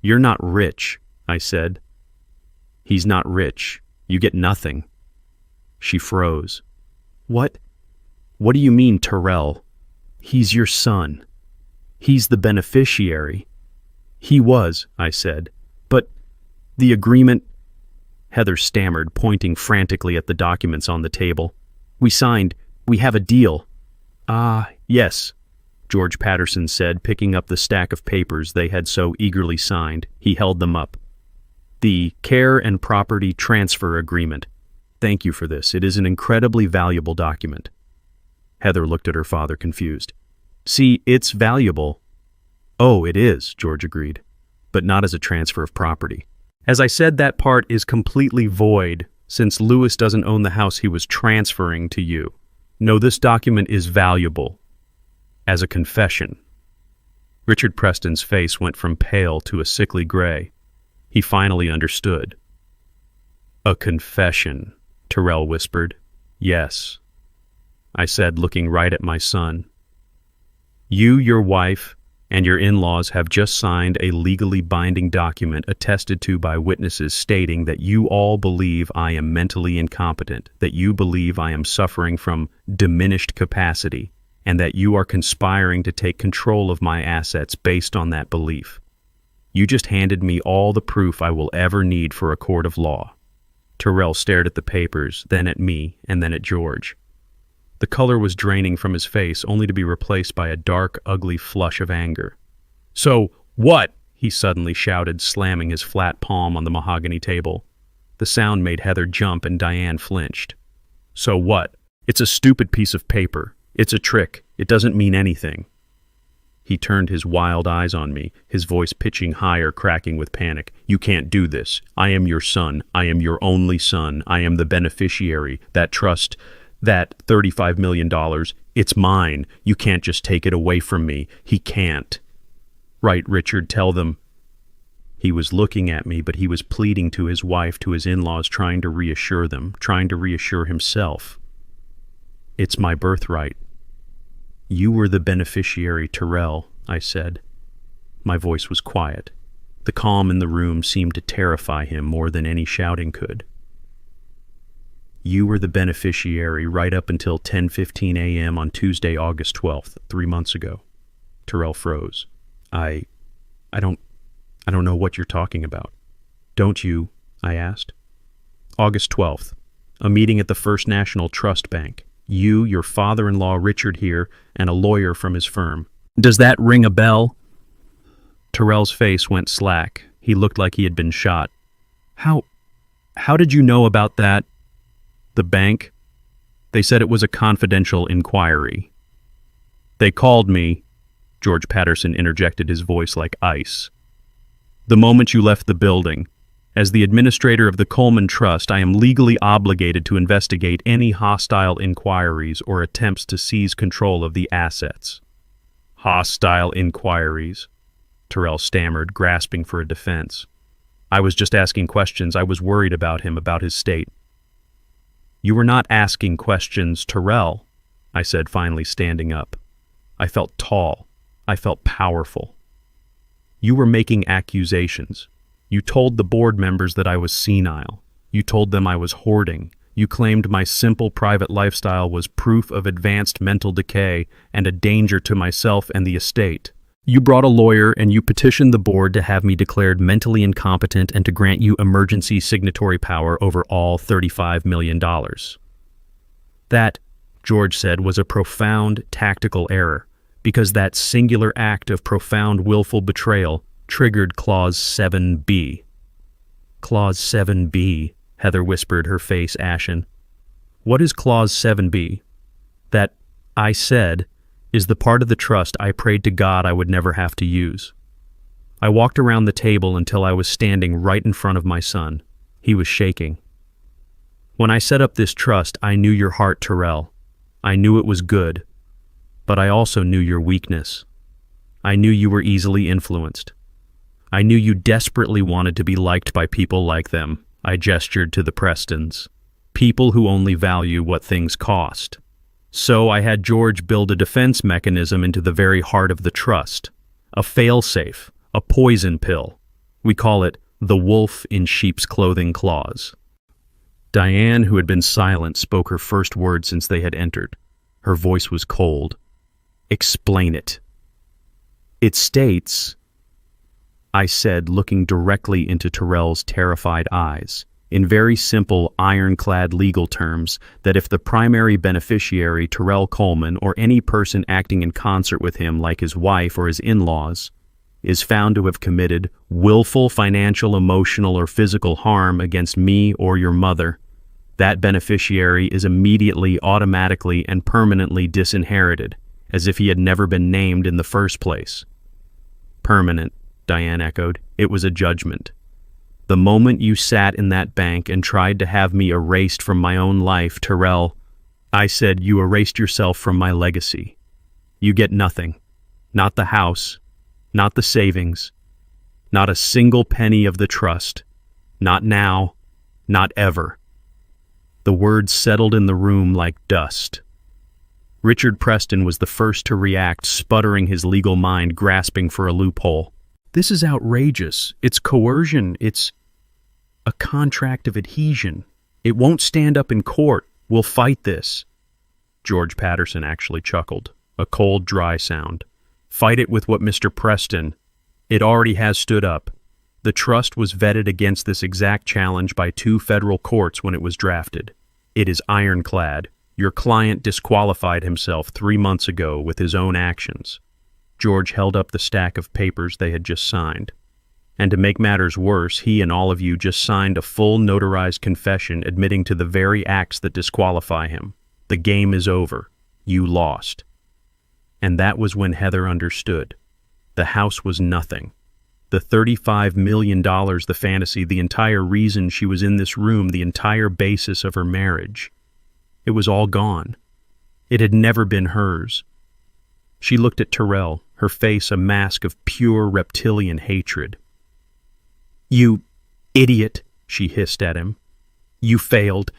"You're not rich," I said. "He's not rich. You get nothing." She froze. What do you mean, Terrell? He's your son. He's the beneficiary. He was, I said. But the agreement... Heather stammered, pointing frantically at the documents on the table. We signed. We have a deal. Ah, yes, George Patterson said, picking up the stack of papers they had so eagerly signed. He held them up. The Care and Property Transfer Agreement. Thank you for this. It is an incredibly valuable document. Heather looked at her father, confused. See, it's valuable. Oh, it is, George agreed, but not as a transfer of property. As I said, that part is completely void, since Lewis doesn't own the house he was transferring to you. No, this document is valuable. As a confession. Richard Preston's face went from pale to a sickly gray. He finally understood. A confession, Terrell whispered. Yes, I said, looking right at my son. You, your wife, and your in-laws have just signed a legally binding document attested to by witnesses stating that you all believe I am mentally incompetent, that you believe I am suffering from diminished capacity, and that you are conspiring to take control of my assets based on that belief. You just handed me all the proof I will ever need for a court of law. Terrell stared at the papers, then at me, and then at George. The color was draining from his face, only to be replaced by a dark, ugly flush of anger. So, what? He suddenly shouted, slamming his flat palm on the mahogany table. The sound made Heather jump and Diane flinched. So what? It's a stupid piece of paper. It's a trick. It doesn't mean anything. He turned his wild eyes on me, his voice pitching higher, cracking with panic. You can't do this. I am your son. I am your only son. I am the beneficiary. That trust... That $35 million, it's mine. You can't just take it away from me. He can't. Right, Richard, tell them. He was looking at me, but he was pleading to his wife, to his in-laws, trying to reassure them, trying to reassure himself. It's my birthright. You were the beneficiary, Terrell, I said. My voice was quiet. The calm in the room seemed to terrify him more than any shouting could. You were the beneficiary right up until 10:15 a.m. on Tuesday, August 12th, 3 months ago. Terrell froze. I don't know what you're talking about. Don't you? I asked. August 12th, a meeting at the First National Trust Bank. You, your father-in-law Richard here, and a lawyer from his firm. Does that ring a bell? Terrell's face went slack. He looked like he had been shot. How did you know about that? The bank? They said it was a confidential inquiry. They called me, George Patterson interjected, his voice like ice. The moment you left the building. As the administrator of the Coleman Trust, I am legally obligated to investigate any hostile inquiries or attempts to seize control of the assets. Hostile inquiries, Terrell stammered, grasping for a defense. I was just asking questions. I was worried about him, about his state. You were not asking questions, Terrell, I said, finally standing up. I felt tall. I felt powerful. You were making accusations. You told the board members that I was senile. You told them I was hoarding. You claimed my simple private lifestyle was proof of advanced mental decay and a danger to myself and the estate. You brought a lawyer and you petitioned the board to have me declared mentally incompetent and to grant you emergency signatory power over all $35 million. That, George said, was a profound tactical error, because that singular act of profound willful betrayal triggered Clause 7B. Clause 7B, Heather whispered, her face ashen. What is Clause 7B? That, I said, is the part of the trust I prayed to God I would never have to use. I walked around the table until I was standing right in front of my son. He was shaking. When I set up this trust, I knew your heart, Terrell. I knew it was good. But I also knew your weakness. I knew you were easily influenced. I knew you desperately wanted to be liked by people like them. I gestured to the Prestons. People who only value what things cost. So I had George build a defense mechanism into the very heart of the trust. A fail-safe, a poison pill. We call it the wolf in sheep's clothing clause. Diane, who had been silent, spoke her first word since they had entered. Her voice was cold. Explain it. It states, I said, looking directly into Terrell's terrified eyes, in very simple, ironclad legal terms, that if the primary beneficiary, Terrell Coleman, or any person acting in concert with him, like his wife or his in-laws, is found to have committed willful financial, emotional, or physical harm against me or your mother, that beneficiary is immediately, automatically, and permanently disinherited, as if he had never been named in the first place. Permanent, Diane echoed. It was a judgment. The moment you sat in that bank and tried to have me erased from my own life, Terrell, I said, you erased yourself from my legacy. You get nothing. Not the house, not the savings, not a single penny of the trust. Not now, not ever. The words settled in the room like dust. Richard Preston was the first to react, sputtering, his legal mind grasping for a loophole. This is outrageous. It's coercion. It's a contract of adhesion. It won't stand up in court. We'll fight this. George Patterson actually chuckled, a cold, dry sound. Fight it with what Mr. Preston. It already has stood up. The trust was vetted against this exact challenge by 2 federal courts when it was drafted. It is ironclad. Your client disqualified himself 3 months ago with his own actions. George held up the stack of papers they had just signed. And to make matters worse, he and all of you just signed a full notarized confession admitting to the very acts that disqualify him. The game is over. You lost. And that was when Heather understood. The house was nothing. The $35 million, the fantasy, the entire reason she was in this room, the entire basis of her marriage. It was all gone. It had never been hers. She looked at Terrell, her face a mask of pure reptilian hatred. You idiot, she hissed at him. You failed.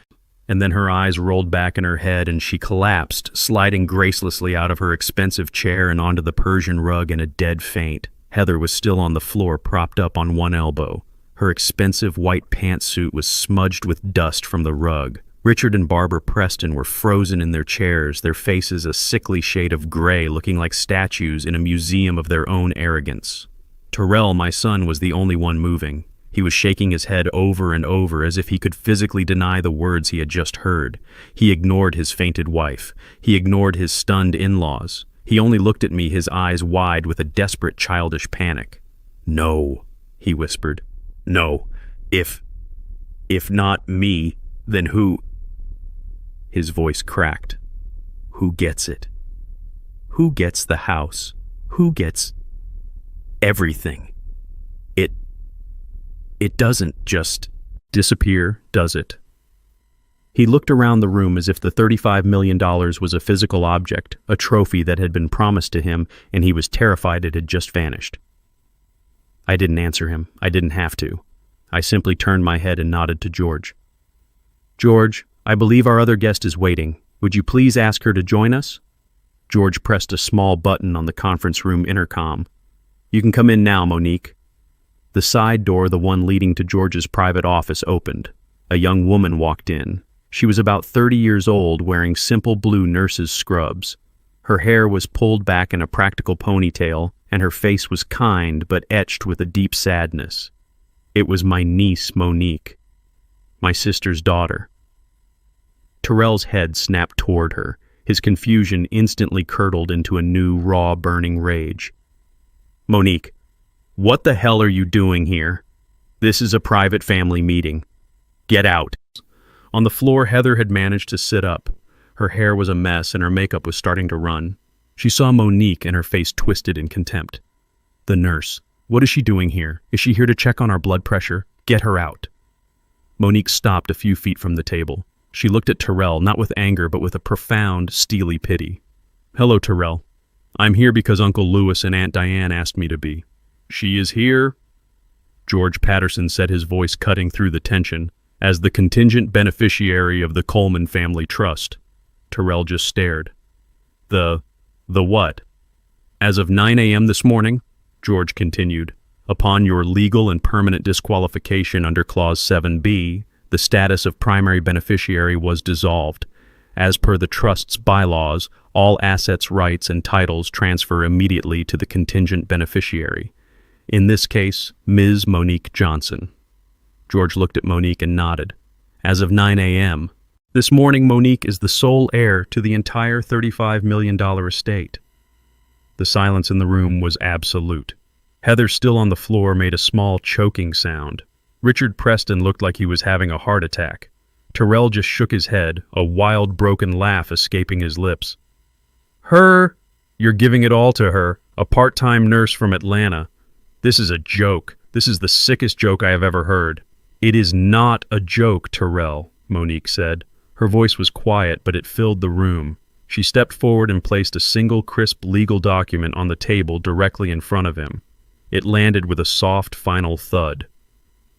And then her eyes rolled back in her head and she collapsed, sliding gracelessly out of her expensive chair and onto the Persian rug in a dead faint. Heather was still on the floor, propped up on one elbow. Her expensive white pantsuit was smudged with dust from the rug. Richard and Barbara Preston were frozen in their chairs, their faces a sickly shade of gray, looking like statues in a museum of their own arrogance. Terrell, my son, was the only one moving. He was shaking his head over and over as if he could physically deny the words he had just heard. He ignored his fainted wife. He ignored his stunned in-laws. He only looked at me, his eyes wide with a desperate childish panic. No, he whispered. No. If not me, then who? His voice cracked. Who gets it? Who gets the house? Who gets everything? It doesn't just disappear, does it? He looked around the room as if the $35 million was a physical object, a trophy that had been promised to him, and he was terrified it had just vanished. I didn't answer him. I didn't have to. I simply turned my head and nodded to George. George, I believe our other guest is waiting. Would you please ask her to join us? George pressed a small button on the conference room intercom. You can come in now, Monique. The side door, the one leading to George's private office, opened. A young woman walked in. She was about 30 years old, wearing simple blue nurse's scrubs. Her hair was pulled back in a practical ponytail, and her face was kind but etched with a deep sadness. It was my niece, Monique, my sister's daughter. Terrell's head snapped toward her. His confusion instantly curdled into a new, raw, burning rage. Monique, what the hell are you doing here? This is a private family meeting. Get out. On the floor, Heather had managed to sit up. Her hair was a mess and her makeup was starting to run. She saw Monique and her face twisted in contempt. The nurse. What is she doing here? Is she here to check on our blood pressure? Get her out. Monique stopped a few feet from the table. She looked at Terrell, not with anger, but with a profound, steely pity. Hello, Terrell. I'm here because Uncle Louis and Aunt Diane asked me to be. She is here, George Patterson said, his voice cutting through the tension, as the contingent beneficiary of the Coleman family trust. Terrell just stared. The what? As of 9 a.m. this morning, George continued, upon your legal and permanent disqualification under Clause 7B, the status of primary beneficiary was dissolved. As per the trust's bylaws, all assets, rights, and titles transfer immediately to the contingent beneficiary. In this case, Ms. Monique Johnson. George looked at Monique and nodded. As of 9 a.m., this morning Monique is the sole heir to the entire $35 million estate. The silence in the room was absolute. Heather, still on the floor, made a small choking sound. Richard Preston looked like he was having a heart attack. Terrell just shook his head, a wild, broken laugh escaping his lips. Her? You're giving it all to her, a part-time nurse from Atlanta. This is a joke. This is the sickest joke I have ever heard. It is not a joke, Terrell, Monique said. Her voice was quiet, but it filled the room. She stepped forward and placed a single crisp legal document on the table directly in front of him. It landed with a soft, final thud.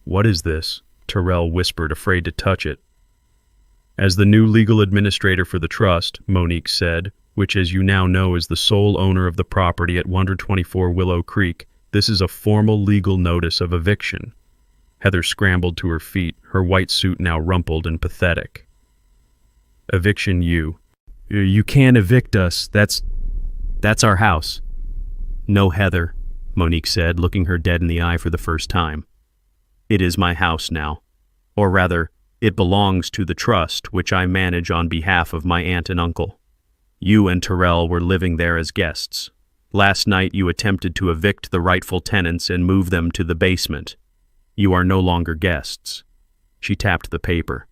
What is this? Terrell whispered, afraid to touch it. As the new legal administrator for the trust, Monique said, which as you now know is the sole owner of the property at 124 Willow Creek, this is a formal legal notice of eviction. Heather scrambled to her feet, her white suit now rumpled and pathetic. Eviction you. You can't evict us. That's our house. No, Heather, Monique said, looking her dead in the eye for the first time. It is my house now. Or rather, it belongs to the trust, which I manage on behalf of my aunt and uncle. You and Terrell were living there as guests. Last night you attempted to evict the rightful tenants and move them to the basement. You are no longer guests. She tapped the paper.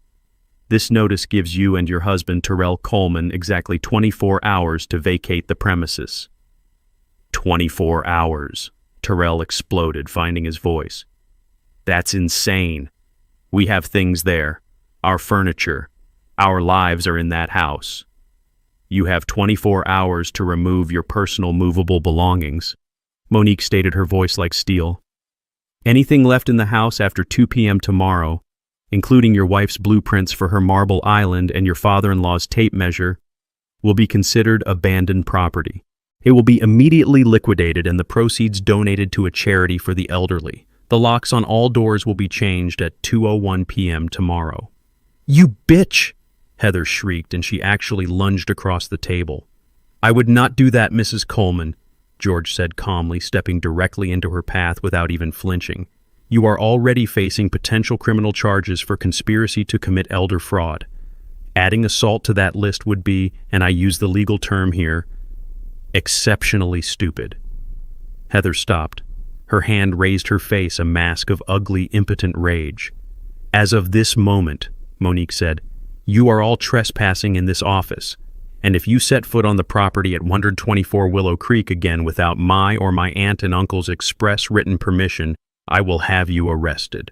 This notice gives you and your husband, Terrell Coleman, exactly 24 hours to vacate the premises. 24 hours, Terrell exploded, finding his voice. That's insane. We have things there. Our furniture. Our lives are in that house. You have 24 hours to remove your personal movable belongings. Monique stated, her voice like steel. Anything left in the house after 2 p.m. tomorrow, including your wife's blueprints for her marble island and your father-in-law's tape measure, will be considered abandoned property. It will be immediately liquidated and the proceeds donated to a charity for the elderly. The locks on all doors will be changed at 2:01 p.m. tomorrow. You bitch! Heather shrieked, and she actually lunged across the table. I would not do that, Mrs. Coleman, George said calmly, stepping directly into her path without even flinching. You are already facing potential criminal charges for conspiracy to commit elder fraud. Adding assault to that list would be, and I use the legal term here, exceptionally stupid. Heather stopped. Her hand raised her face, a mask of ugly, impotent rage. As of this moment, Monique said, you are all trespassing in this office, and if you set foot on the property at 124 Willow Creek again without my or my aunt and uncle's express written permission, I will have you arrested.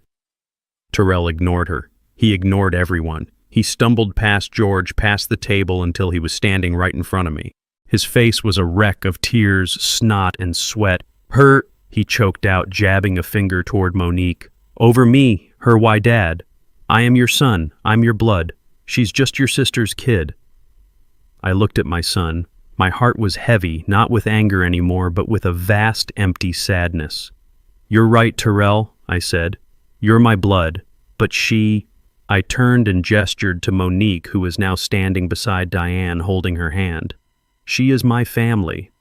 Terrell ignored her. He ignored everyone. He stumbled past George, past the table until he was standing right in front of me. His face was a wreck of tears, snot, and sweat. Her, he choked out, jabbing a finger toward Monique. Over me, her, why, Dad? I am your son. I'm your blood. She's just your sister's kid. I looked at my son. My heart was heavy, not with anger anymore, but with a vast, empty sadness. You're right, Terrell, I said. You're my blood. But she... I turned and gestured to Monique, who was now standing beside Diane, holding her hand. She is my family.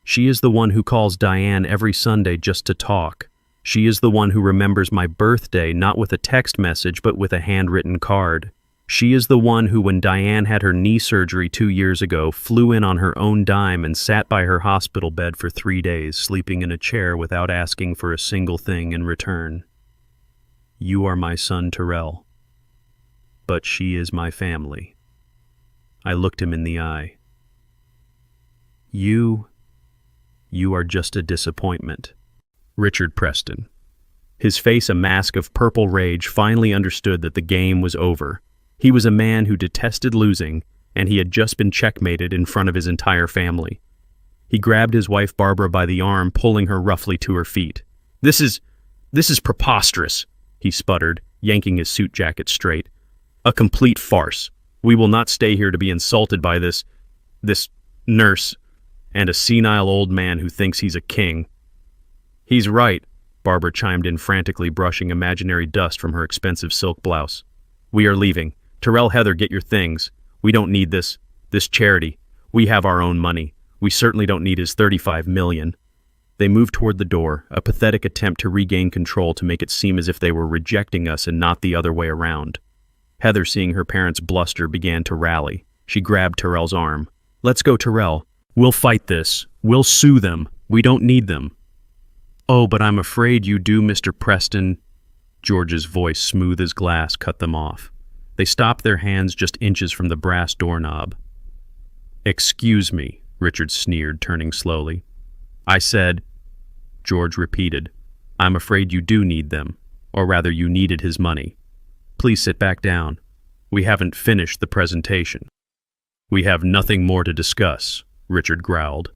She is the one who calls Diane every Sunday just to talk. She is the one who remembers my birthday, not with a text message, but with a handwritten card. She is the one who, when Diane had her knee surgery 2 years ago, flew in on her own dime and sat by her hospital bed for 3 days, sleeping in a chair without asking for a single thing in return. You are my son, Terrell. But she is my family. I looked him in the eye. You are just a disappointment. Richard Preston. His face a mask of purple rage, finally understood that the game was over. He was a man who detested losing, and he had just been checkmated in front of his entire family. He grabbed his wife Barbara by the arm, pulling her roughly to her feet. This is preposterous, he sputtered, yanking his suit jacket straight. A complete farce. We will not stay here to be insulted by this nurse and a senile old man who thinks he's a king. He's right, Barbara chimed in, frantically brushing imaginary dust from her expensive silk blouse. We are leaving. Terrell, Heather, get your things. We don't need this charity. We have our own money. We certainly don't need his 35 million. They moved toward the door, a pathetic attempt to regain control to make it seem as if they were rejecting us and not the other way around. Heather, seeing her parents bluster, began to rally. She grabbed Terrell's arm. "Let's go, Terrell. We'll fight this. We'll sue them. We don't need them." "Oh, but I'm afraid you do, Mr. Preston." George's voice, smooth as glass, cut them off. They stopped, their hands just inches from the brass doorknob. "Excuse me," Richard sneered, turning slowly. "I said," George repeated, "I'm afraid you do need them, or rather you needed his money. Please sit back down. We haven't finished the presentation." "We have nothing more to discuss," Richard growled.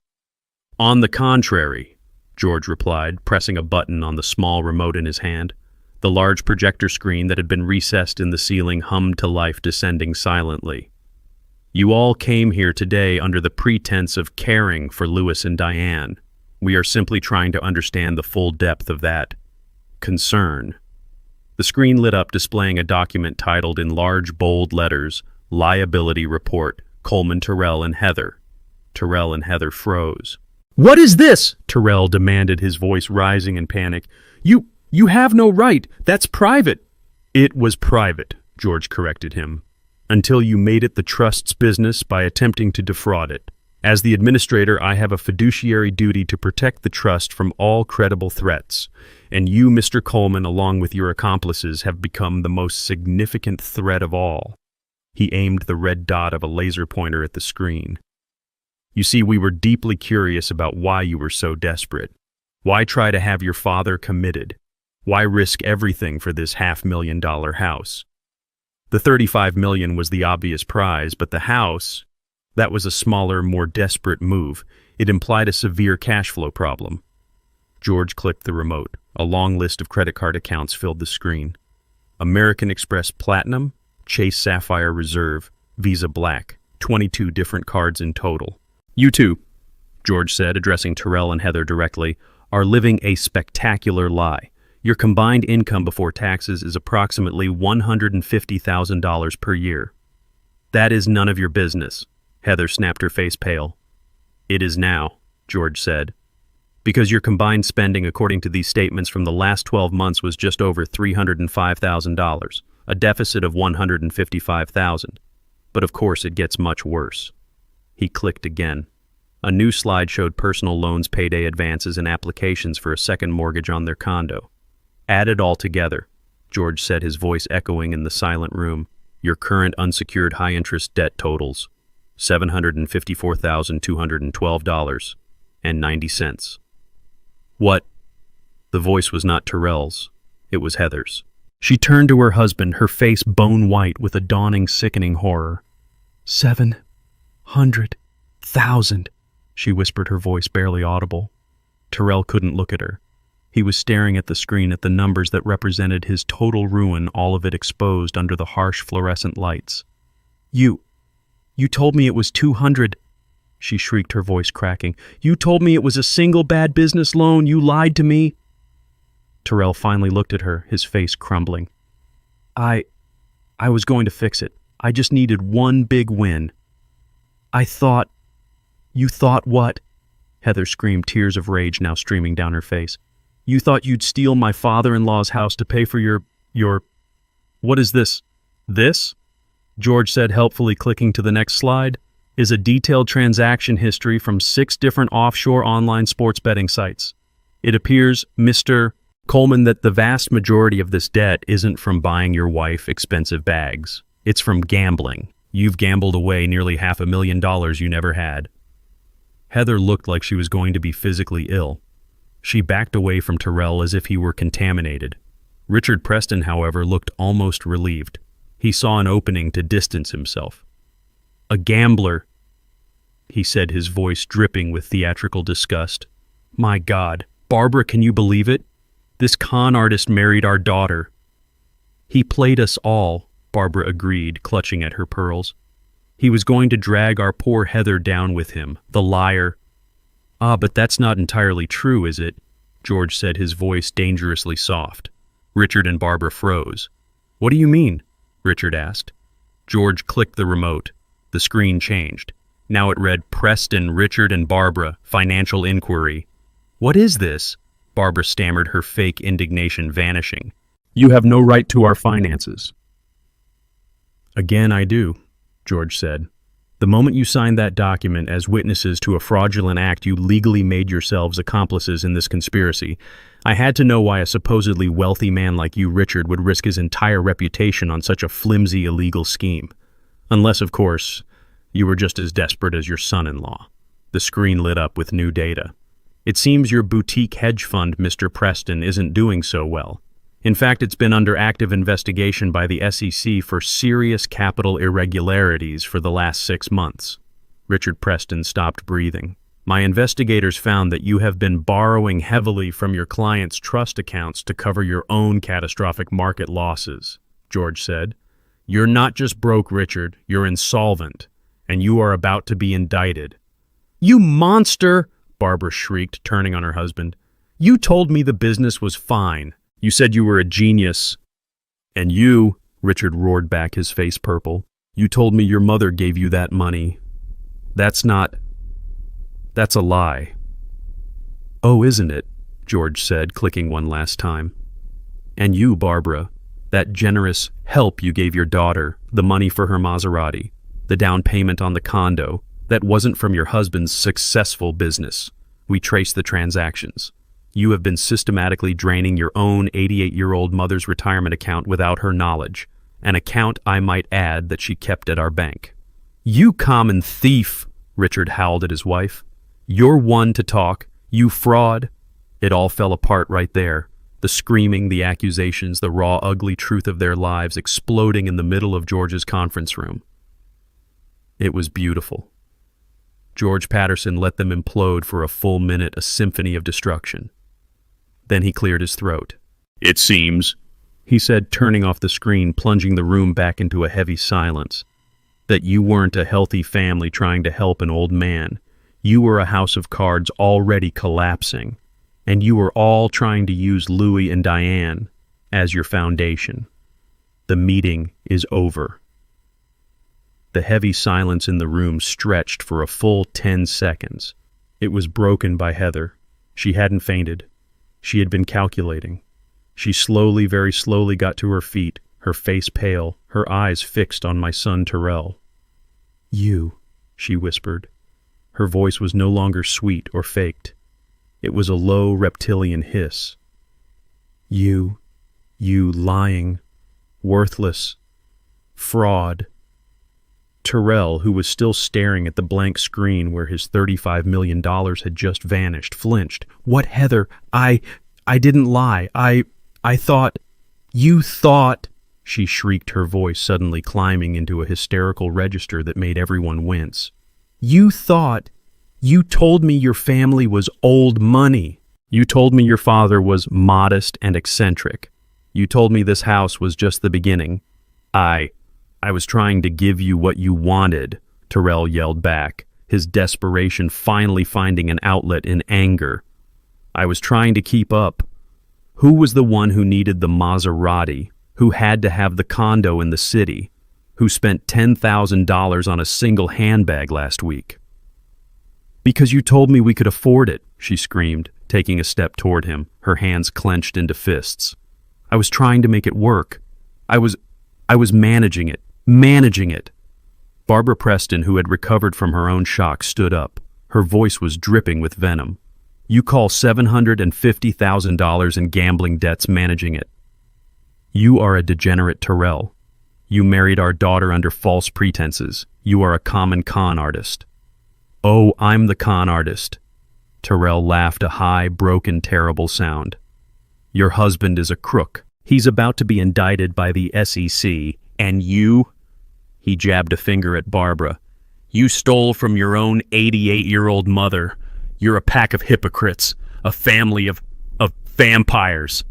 "On the contrary," George replied, pressing a button on the small remote in his hand. The large projector screen that had been recessed in the ceiling hummed to life, descending silently. "You all came here today under the pretense of caring for Louis and Diane. We are simply trying to understand the full depth of that concern." The screen lit up, displaying a document titled in large, bold letters, "Liability Report, Coleman, Terrell, and Heather." Terrell and Heather froze. "What is this?" Terrell demanded, his voice rising in panic. You have no right. That's private." "It was private," George corrected him, "until you made it the trust's business by attempting to defraud it. As the administrator, I have a fiduciary duty to protect the trust from all credible threats, and you, Mr. Coleman, along with your accomplices, have become the most significant threat of all." He aimed the red dot of a laser pointer at the screen. "You see, we were deeply curious about why you were so desperate. Why try to have your father committed? Why risk everything for this $500,000 house? The 35 million was the obvious prize, but the house, that was a smaller, more desperate move. It implied a severe cash flow problem." George clicked the remote. A long list of credit card accounts filled the screen. American Express Platinum, Chase Sapphire Reserve, Visa Black, 22 different cards in total. "You two," George said, addressing Terrell and Heather directly, "are living a spectacular lie. Your combined income before taxes is approximately $150,000 per year." "That is none of your business." Heather snapped, her face pale. "It is now," George said, "because your combined spending according to these statements from the last 12 months was just over $305,000, a deficit of $155,000. But of course it gets much worse." He clicked again. A new slide showed personal loans, payday advances, and applications for a second mortgage on their condo. "Add it all together," George said, his voice echoing in the silent room. "Your current unsecured high-interest debt totals $754,212.90. "What?" The voice was not Terrell's. It was Heather's. She turned to her husband, her face bone-white with a dawning, sickening horror. $700,000, she whispered, her voice barely audible. Terrell couldn't look at her. He was staring at the screen, at the numbers that represented his total ruin, all of it exposed under the harsh fluorescent lights. You told me it was 200, she shrieked, her voice cracking. "You told me it was a single bad business loan. You lied to me." Terrell finally looked at her, his face crumbling. I was going to fix it. I just needed one big win." You thought what?" Heather screamed, tears of rage now streaming down her face. "You thought you'd steal my father-in-law's house to pay for your... What is this?" "This," George said, helpfully clicking to the next slide, "is a detailed transaction history from 6 different offshore online sports betting sites. It appears, Mr. Coleman, that the vast majority of this debt isn't from buying your wife expensive bags. It's from gambling. You've gambled away nearly $500,000 you never had." Heather looked like she was going to be physically ill. She backed away from Terrell as if he were contaminated. Richard Preston, however, looked almost relieved. He saw an opening to distance himself. "A gambler," he said, his voice dripping with theatrical disgust. "My God, Barbara, can you believe it? This con artist married our daughter." "He played us all," Barbara agreed, clutching at her pearls. "He was going to drag our poor Heather down with him, the liar." "Ah, but that's not entirely true, is it?" George said, his voice dangerously soft. Richard and Barbara froze. "What do you mean?" Richard asked. George clicked the remote. The screen changed. Now it read Preston, Richard, and Barbara, financial inquiry. "What is this?" Barbara stammered, her fake indignation vanishing. "You have no right to our finances." "Again, I do," George said. "The moment you signed that document as witnesses to a fraudulent act, you legally made yourselves accomplices in this conspiracy. I had to know why a supposedly wealthy man like you, Richard, would risk his entire reputation on such a flimsy, illegal scheme. Unless, of course, you were just as desperate as your son-in-law." The screen lit up with new data. "It seems your boutique hedge fund, Mr. Preston, isn't doing so well. In fact, it's been under active investigation by the SEC for serious capital irregularities for the last 6 months." Richard Preston stopped breathing. "My investigators found that you have been borrowing heavily from your clients' trust accounts to cover your own catastrophic market losses," George said. "You're not just broke, Richard, you're insolvent, and you are about to be indicted." "You monster!" Barbara shrieked, turning on her husband. "You told me the business was fine. You said you were a genius." "And you," Richard roared back, his face purple, "you told me your mother gave you that money. That's a lie." "Oh, isn't it?" George said, clicking one last time. "And you, Barbara, that generous help you gave your daughter, the money for her Maserati, the down payment on the condo, that wasn't from your husband's successful business. We traced the transactions. You have been systematically draining your own 88-year-old mother's retirement account without her knowledge, an account, I might add, that she kept at our bank." "You common thief!" Richard howled at his wife. "You're one to talk, you fraud." It all fell apart right there. The screaming, the accusations, the raw, ugly truth of their lives exploding in the middle of George's conference room. It was beautiful. George Patterson let them implode for a full minute, a symphony of destruction. Then he cleared his throat. "It seems," he said, turning off the screen, plunging the room back into a heavy silence, "that you weren't a healthy family trying to help an old man. You were a house of cards already collapsing, and you were all trying to use Louis and Diane as your foundation. The meeting is over." The heavy silence in the room stretched for a full 10 seconds. It was broken by Heather. She hadn't fainted. She had been calculating. She slowly, very slowly got to her feet, her face pale, her eyes fixed on my son Terrell. "You," she whispered. Her voice was no longer sweet or faked. It was a low reptilian hiss. You lying, worthless, fraud." Terrell, who was still staring at the blank screen where his $35 million had just vanished, flinched. "What, Heather? I didn't lie. I thought—" "You thought," she shrieked, her voice suddenly climbing into a hysterical register that made everyone wince. "You thought. You told me your family was old money. You told me your father was modest and eccentric. You told me this house was just the beginning. I was trying to give you what you wanted," Terrell yelled back, his desperation finally finding an outlet in anger. "I was trying to keep up. Who was the one who needed the Maserati, who had to have the condo in the city, who spent $10,000 on a single handbag last week?" "Because you told me we could afford it," she screamed, taking a step toward him, her hands clenched into fists. "I was trying to make it work. I was managing it. Barbara Preston, who had recovered from her own shock, stood up. Her voice was dripping with venom. "You call $750,000 in gambling debts managing it. You are a degenerate, Terrell. You married our daughter under false pretenses. You are a common con artist." "Oh, I'm the con artist." Terrell laughed, a high, broken, terrible sound. "Your husband is a crook. He's about to be indicted by the SEC, and you—" He jabbed a finger at Barbara. "You stole from your own 88-year-old mother. You're a pack of hypocrites, a family of vampires."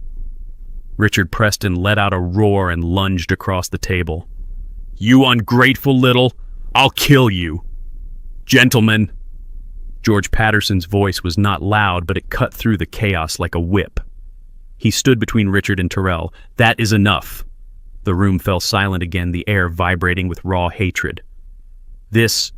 Richard Preston let out a roar and lunged across the table. "You ungrateful little, I'll kill you. Gentlemen." George Patterson's voice was not loud, but it cut through the chaos like a whip. He stood between Richard and Terrell. "That is enough." The room fell silent again, the air vibrating with raw hatred. This,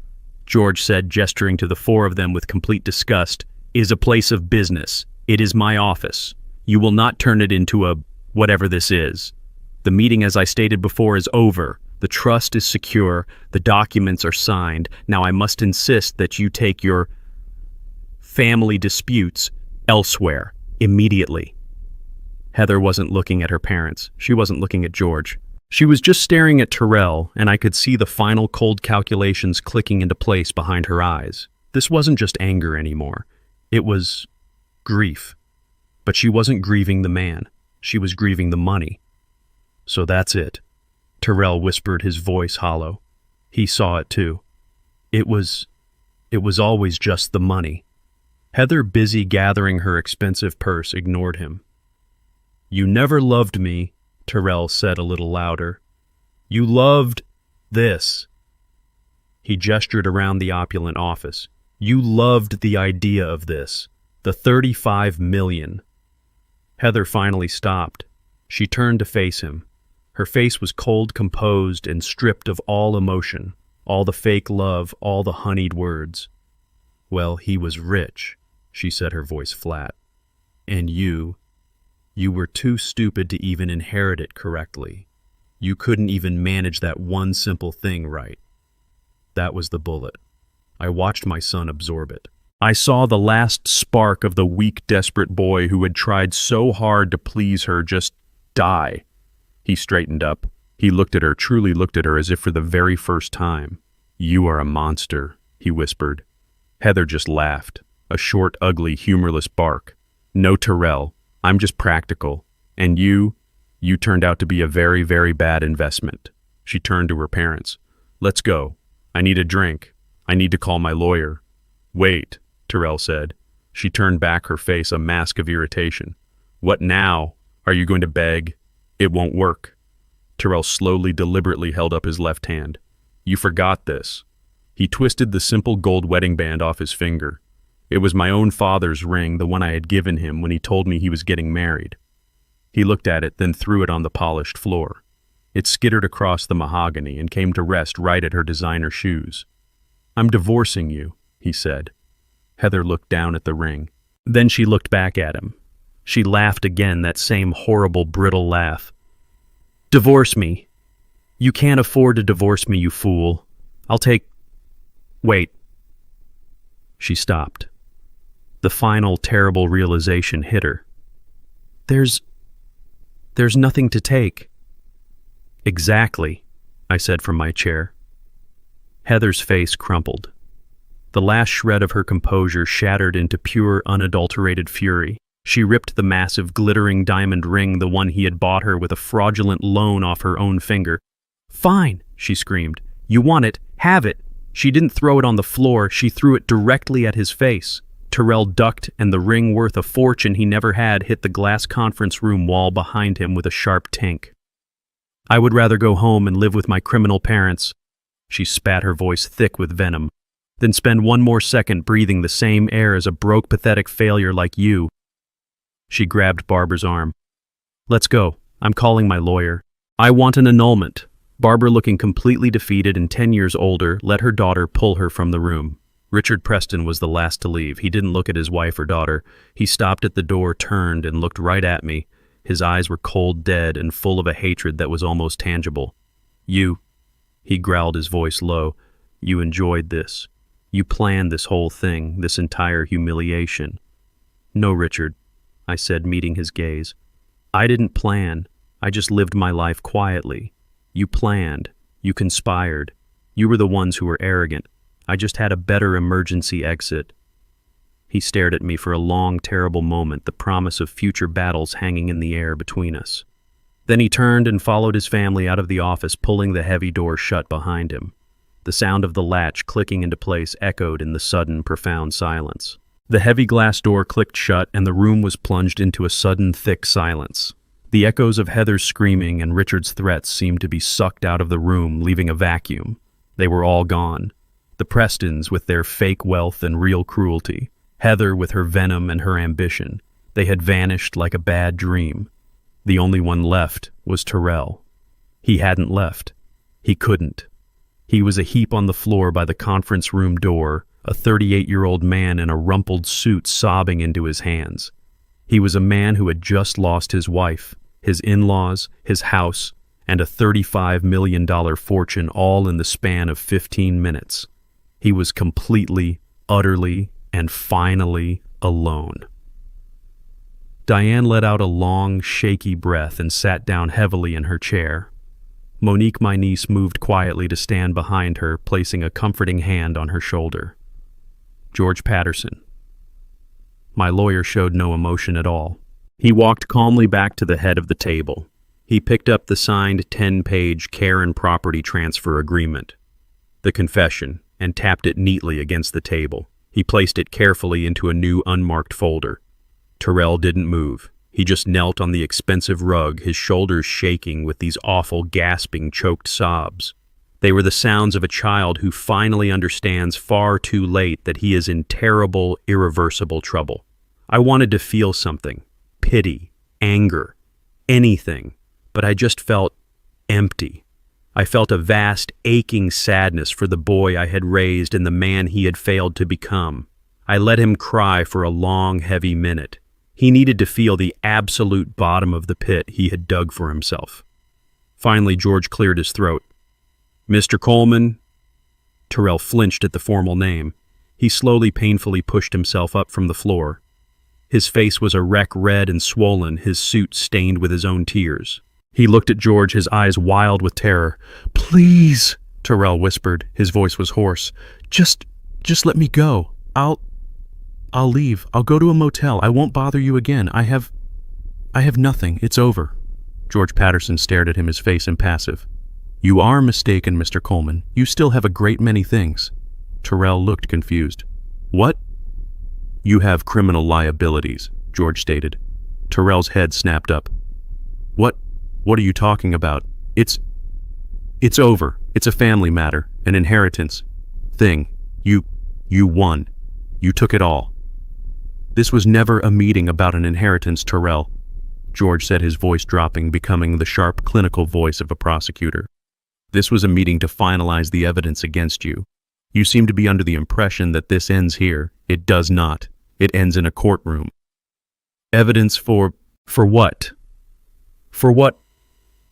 George said, gesturing to the four of them with complete disgust, is a place of business. It is my office. You will not turn it into a whatever this is. The meeting, as I stated before, is over. The trust is secure. The documents are signed. Now I must insist that you take your family disputes elsewhere, immediately. Heather wasn't looking at her parents. She wasn't looking at George. She was just staring at Terrell, and I could see the final cold calculations clicking into place behind her eyes. This wasn't just anger anymore. It was grief. But she wasn't grieving the man. She was grieving the money. So that's it. Terrell whispered, his voice hollow. He saw it too. It was always just the money. Heather, busy gathering her expensive purse, ignored him. You never loved me, Terrell said a little louder. You loved this. He gestured around the opulent office. You loved the idea of this. The 35 million. Heather finally stopped. She turned to face him. Her face was cold, composed, and stripped of all emotion, all the fake love, all the honeyed words. Well, he was rich, she said, her voice flat. And you were too stupid to even inherit it correctly. You couldn't even manage that one simple thing right. That was the bullet. I watched my son absorb it. I saw the last spark of the weak, desperate boy who had tried so hard to please her just die. He straightened up. He looked at her, truly looked at her as if for the very first time. You are a monster, he whispered. Heather just laughed. A short, ugly, humorless bark. No, Terrell. I'm just practical. And you turned out to be a very, very bad investment. She turned to her parents. Let's go. I need a drink. I need to call my lawyer. Wait, Terrell said. She turned back, her face a mask of irritation. What now? Are you going to beg? It won't work. Terrell slowly, deliberately held up his left hand. You forgot this. He twisted the simple gold wedding band off his finger. It was my own father's ring, the one I had given him when he told me he was getting married. He looked at it, then threw it on the polished floor. It skittered across the mahogany and came to rest right at her designer shoes. I'm divorcing you, he said. Heather looked down at the ring. Then she looked back at him. She laughed again, that same horrible, brittle laugh. Divorce me. You can't afford to divorce me, you fool. I'll take... Wait. She stopped. The final, terrible realization hit her. There's nothing to take. Exactly, I said from my chair. Heather's face crumpled. The last shred of her composure shattered into pure, unadulterated fury. She ripped the massive, glittering diamond ring, the one he had bought her with a fraudulent loan, off her own finger. Fine, she screamed. You want it? Have it. She didn't throw it on the floor. She threw it directly at his face. Terrell ducked, and the ring, worth a fortune he never had, hit the glass conference room wall behind him with a sharp tink. I would rather go home and live with my criminal parents. She spat, her voice thick with venom. Than spend one more second breathing the same air as a broke, pathetic failure like you. She grabbed Barbara's arm. Let's go. I'm calling my lawyer. I want an annulment. Barbara, looking completely defeated and 10 years older, let her daughter pull her from the room. Richard Preston was the last to leave. He didn't look at his wife or daughter. He stopped at the door, turned, and looked right at me. His eyes were cold, dead, and full of a hatred that was almost tangible. You, he growled, his voice low, you enjoyed this. You planned this whole thing, this entire humiliation. No, Richard, I said, meeting his gaze. I didn't plan. I just lived my life quietly. You planned. You conspired. You were the ones who were arrogant. I just had a better emergency exit. He stared at me for a long, terrible moment, the promise of future battles hanging in the air between us. Then he turned and followed his family out of the office, pulling the heavy door shut behind him. The sound of the latch clicking into place echoed in the sudden, profound silence. The heavy glass door clicked shut, and the room was plunged into a sudden, thick silence. The echoes of Heather's screaming and Richard's threats seemed to be sucked out of the room, leaving a vacuum. They were all gone. The Prestons with their fake wealth and real cruelty. Heather with her venom and her ambition. They had vanished like a bad dream. The only one left was Terrell. He hadn't left. He couldn't. He was a heap on the floor by the conference room door, a 38-year-old man in a rumpled suit sobbing into his hands. He was a man who had just lost his wife, his in-laws, his house, and a $35 million fortune all in the span of 15 minutes. He was completely, utterly, and finally alone. Diane let out a long, shaky breath and sat down heavily in her chair. Monique, my niece, moved quietly to stand behind her, placing a comforting hand on her shoulder. George Patterson. My lawyer showed no emotion at all. He walked calmly back to the head of the table. He picked up the signed 10-page care and property transfer agreement, the confession, and tapped it neatly against the table. He placed it carefully into a new unmarked folder. Terrell didn't move. He just knelt on the expensive rug, his shoulders shaking with these awful, gasping, choked sobs. They were the sounds of a child who finally understands far too late that he is in terrible, irreversible trouble. I wanted to feel something. Pity, anger, anything. But I just felt empty. I felt a vast, aching sadness for the boy I had raised and the man he had failed to become. I let him cry for a long, heavy minute. He needed to feel the absolute bottom of the pit he had dug for himself. Finally, George cleared his throat. "Mr. Coleman?" Terrell flinched at the formal name. He slowly, painfully pushed himself up from the floor. His face was a wreck red and swollen, his suit stained with his own tears. He looked at George, his eyes wild with terror. "Please," Terrell whispered. His voice was hoarse. Just let me go. I'll leave. I'll go to a motel. I won't bother you again. I have nothing. It's over." George Patterson stared at him, his face impassive. "You are mistaken, Mr. Coleman. You still have a great many things." Terrell looked confused. "What?" "You have criminal liabilities," George stated. Terrell's head snapped up. What are you talking about? It's over. It's a family matter, an inheritance thing. You won. You took it all." "This was never a meeting about an inheritance, Terrell," George said, his voice dropping, becoming the sharp, clinical voice of a prosecutor. "This was a meeting to finalize the evidence against you. You seem to be under the impression that this ends here. It does not. It ends in a courtroom." "Evidence for what? For what?"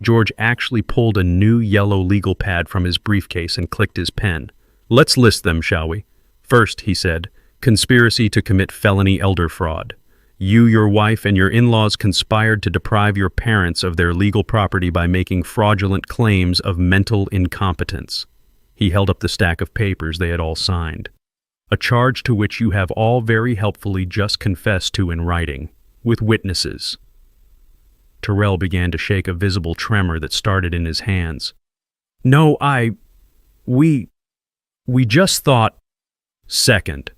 George actually pulled a new yellow legal pad from his briefcase and clicked his pen. "Let's list them, shall we? First," he said, "conspiracy to commit felony elder fraud. You, your wife, and your in-laws conspired to deprive your parents of their legal property by making fraudulent claims of mental incompetence." He held up the stack of papers they had all signed. "A charge to which you have all very helpfully just confessed to in writing, with witnesses." Terrell began to shake a visible tremor that started in his hands. "No, we just thought—" "Second,"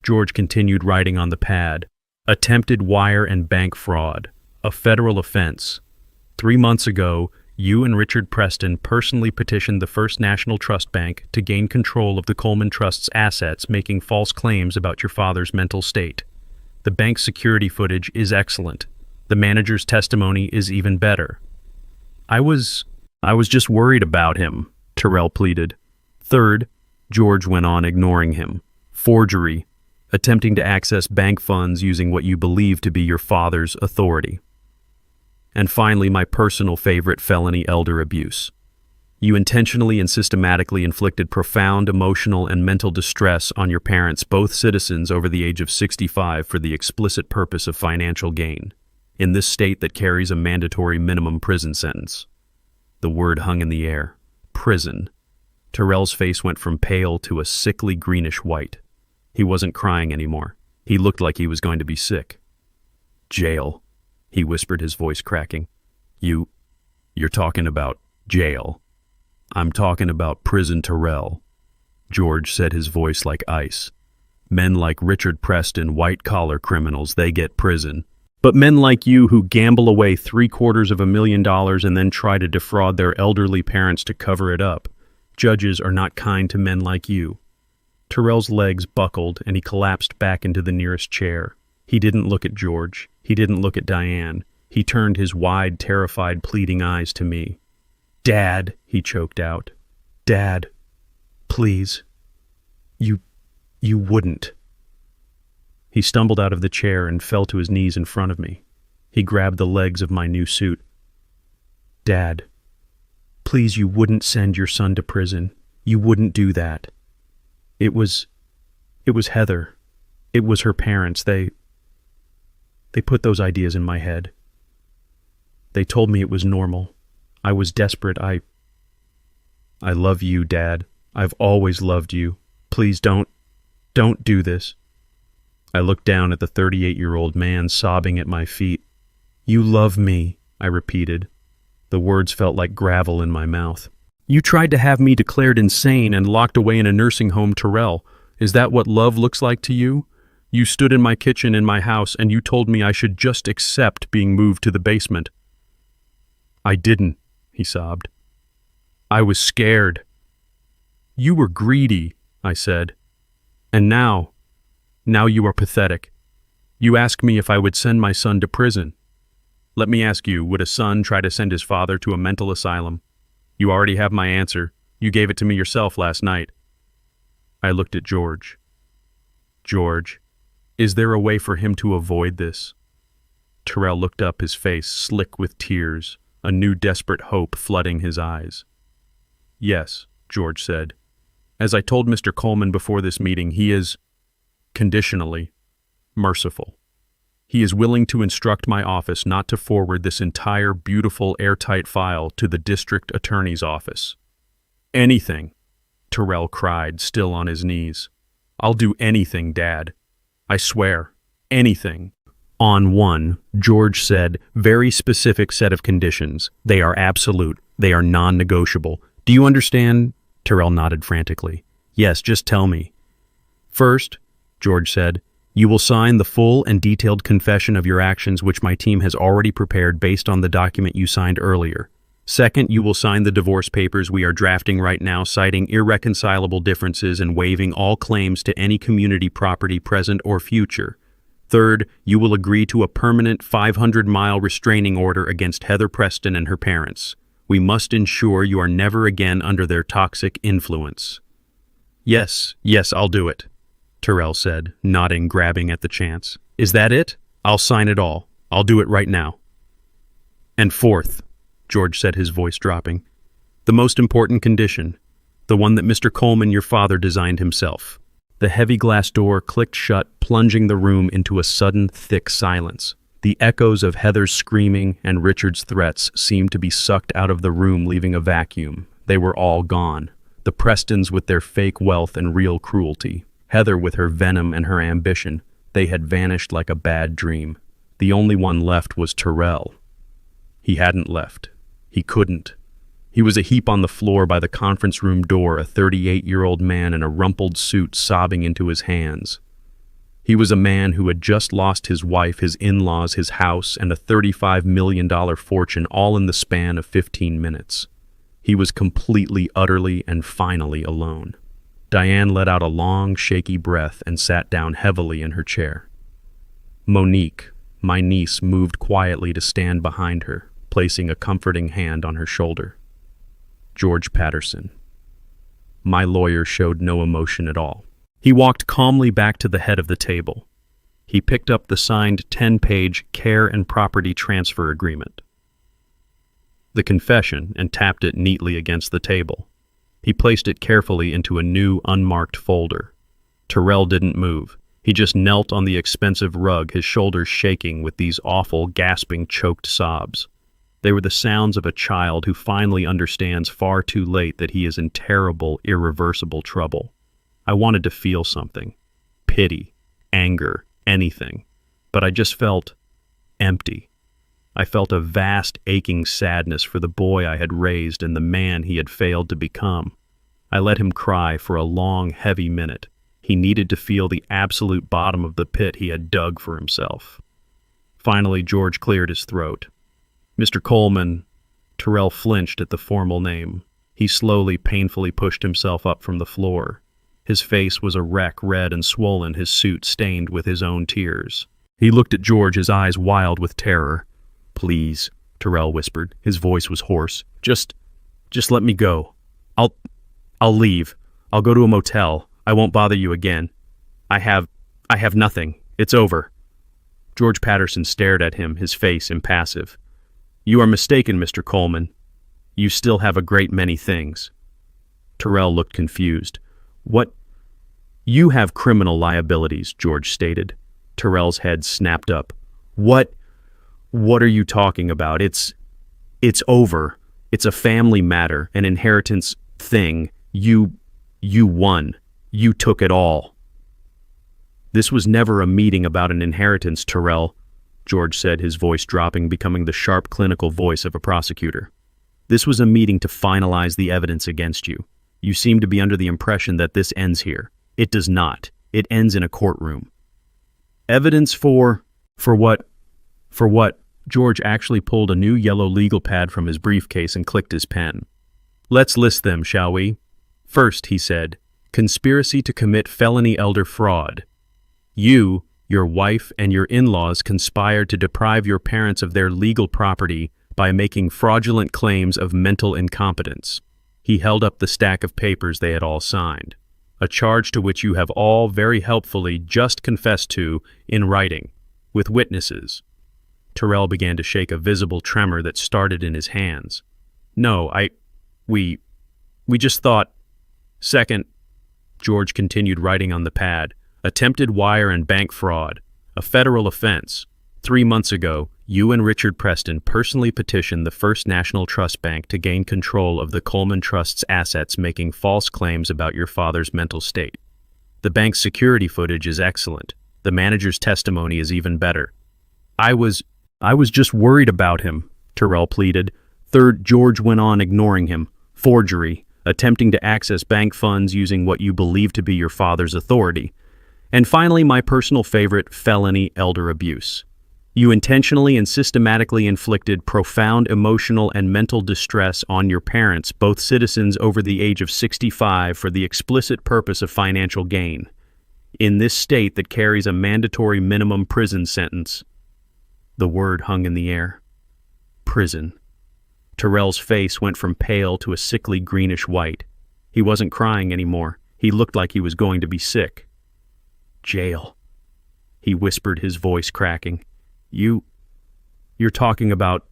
George continued writing on the pad, "attempted wire and bank fraud, a federal offense. 3 months ago, you and Richard Preston personally petitioned the First National Trust Bank to gain control of the Coleman Trust's assets, making false claims about your father's mental state. The bank's security footage is excellent. The manager's testimony is even better." I was just worried about him," Terrell pleaded. "Third," George went on, ignoring him, "forgery, attempting to access bank funds using what you believe to be your father's authority. And finally, my personal favorite, felony elder abuse. You intentionally and systematically inflicted profound emotional and mental distress on your parents, both citizens over the age of 65, for the explicit purpose of financial gain, in this state that carries a mandatory minimum prison sentence." The word hung in the air. Prison. Terrell's face went from pale to a sickly greenish white. He wasn't crying anymore. He looked like he was going to be sick. "Jail," he whispered, his voice cracking. You're talking about jail." "I'm talking about prison, Terrell," George said, his voice like ice. "Men like Richard Preston, white-collar criminals, they get prison. But men like you who gamble away $750,000 and then try to defraud their elderly parents to cover it up, judges are not kind to men like you." Terrell's legs buckled and he collapsed back into the nearest chair. He didn't look at George. He didn't look at Diane. He turned his wide, terrified, pleading eyes to me. "Dad," he choked out. Dad, please. You wouldn't. He stumbled out of the chair and fell to his knees in front of me. He grabbed the legs of my new suit. Dad, please, you wouldn't send your son to prison. You wouldn't do that. It was Heather. It was her parents. They put those ideas in my head. They told me it was normal. I was desperate. I love you, Dad. I've always loved you. Please don't do this. I looked down at the 38-year-old man sobbing at my feet. You love me, I repeated. The words felt like gravel in my mouth. You tried to have me declared insane and locked away in a nursing home, Terrell. Is that what love looks like to you? You stood in my kitchen in my house and you told me I should just accept being moved to the basement. I didn't, he sobbed. I was scared. You were greedy, I said. And now you are pathetic. You ask me if I would send my son to prison. Let me ask you, would a son try to send his father to a mental asylum? You already have my answer. You gave it to me yourself last night. I looked at George. George, is there a way for him to avoid this? Terrell looked up, his face slick with tears, a new desperate hope flooding his eyes. Yes, George said. As I told Mr. Coleman before this meeting, he is, conditionally, merciful. He is willing to instruct my office not to forward this entire beautiful airtight file to the district attorney's office. Anything, Terrell cried, still on his knees. I'll do anything, Dad. I swear, anything. On one, George said, very specific set of conditions. They are absolute. They are non-negotiable. Do you understand? Terrell nodded frantically. Yes, just tell me. First, George said, you will sign the full and detailed confession of your actions which my team has already prepared based on the document you signed earlier. Second, you will sign the divorce papers we are drafting right now, citing irreconcilable differences and waiving all claims to any community property present or future. Third, you will agree to a permanent 500-mile restraining order against Heather Preston and her parents. We must ensure you are never again under their toxic influence. Yes, I'll do it, Terrell said, nodding, grabbing at the chance. Is that it? I'll sign it all. I'll do it right now. And fourth, George said, his voice dropping, the most important condition, the one that Mr. Coleman, your father, designed himself. The heavy glass door clicked shut, plunging the room into a sudden, thick silence. The echoes of Heather's screaming and Richard's threats seemed to be sucked out of the room, leaving a vacuum. They were all gone. The Prestons with their fake wealth and real cruelty. Heather with her venom and her ambition. They had vanished like a bad dream. The only one left was Terrell. He hadn't left. He couldn't. He was a heap on the floor by the conference room door, a 38-year-old man in a rumpled suit sobbing into his hands. He was a man who had just lost his wife, his in-laws, his house, and a $35 million fortune, all in the span of 15 minutes. He was completely, utterly, and finally alone. Diane let out a long, shaky breath and sat down heavily in her chair. Monique, my niece, moved quietly to stand behind her, placing a comforting hand on her shoulder. George Patterson. My lawyer showed no emotion at all. He walked calmly back to the head of the table. He picked up the signed 10-page care and property transfer agreement, the confession, and tapped it neatly against the table. He placed it carefully into a new, unmarked folder. Terrell didn't move. He just knelt on the expensive rug, his shoulders shaking with these awful, gasping, choked sobs. They were the sounds of a child who finally understands far too late that he is in terrible, irreversible trouble. I wanted to feel something. Pity, anger, anything. But I just felt empty. I felt a vast, aching sadness for the boy I had raised and the man he had failed to become. I let him cry for a long, heavy minute. He needed to feel the absolute bottom of the pit he had dug for himself. Finally, George cleared his throat. Mr. Coleman. Terrell flinched at the formal name. He slowly, painfully pushed himself up from the floor. His face was a wreck, red and swollen, his suit stained with his own tears. He looked at George, his eyes wild with terror. Please, Terrell whispered. His voice was hoarse. Just let me go. I'll leave. I'll go to a motel. I won't bother you again. I have nothing. It's over. George Patterson stared at him, his face impassive. You are mistaken, Mr. Coleman. You still have a great many things. Terrell looked confused. What? You have criminal liabilities, George stated. Terrell's head snapped up. What are you talking about? It's over. It's a family matter, an inheritance thing. You won. You took it all. This was never a meeting about an inheritance, Terrell, George said, his voice dropping, becoming the sharp clinical voice of a prosecutor. This was a meeting to finalize the evidence against you. You seem to be under the impression that this ends here. It does not. It ends in a courtroom. Evidence for what? For what? George actually pulled a new yellow legal pad from his briefcase and clicked his pen. Let's list them, shall we? First, he said, conspiracy to commit felony elder fraud. You, your wife, and your in-laws conspired to deprive your parents of their legal property by making fraudulent claims of mental incompetence. He held up the stack of papers they had all signed, a charge to which you have all very helpfully just confessed to in writing, with witnesses. Terrell began to shake a visible tremor that started in his hands. No, we just thought. Second, George continued writing on the pad, attempted wire and bank fraud, a federal offense. 3 months ago, you and Richard Preston personally petitioned the First National Trust Bank to gain control of the Coleman Trust's assets, making false claims about your father's mental state. The bank's security footage is excellent. The manager's testimony is even better. I was just worried about him, Terrell pleaded. Third, George went on, ignoring him. Forgery, attempting to access bank funds using what you believe to be your father's authority. And finally, my personal favorite, felony elder abuse. You intentionally and systematically inflicted profound emotional and mental distress on your parents, both citizens over the age of 65, for the explicit purpose of financial gain. In this state that carries a mandatory minimum prison sentence. The word hung in the air. Prison. Terrell's face went from pale to a sickly greenish white. He wasn't crying anymore. He looked like he was going to be sick. Jail, he whispered, his voice cracking. You're talking about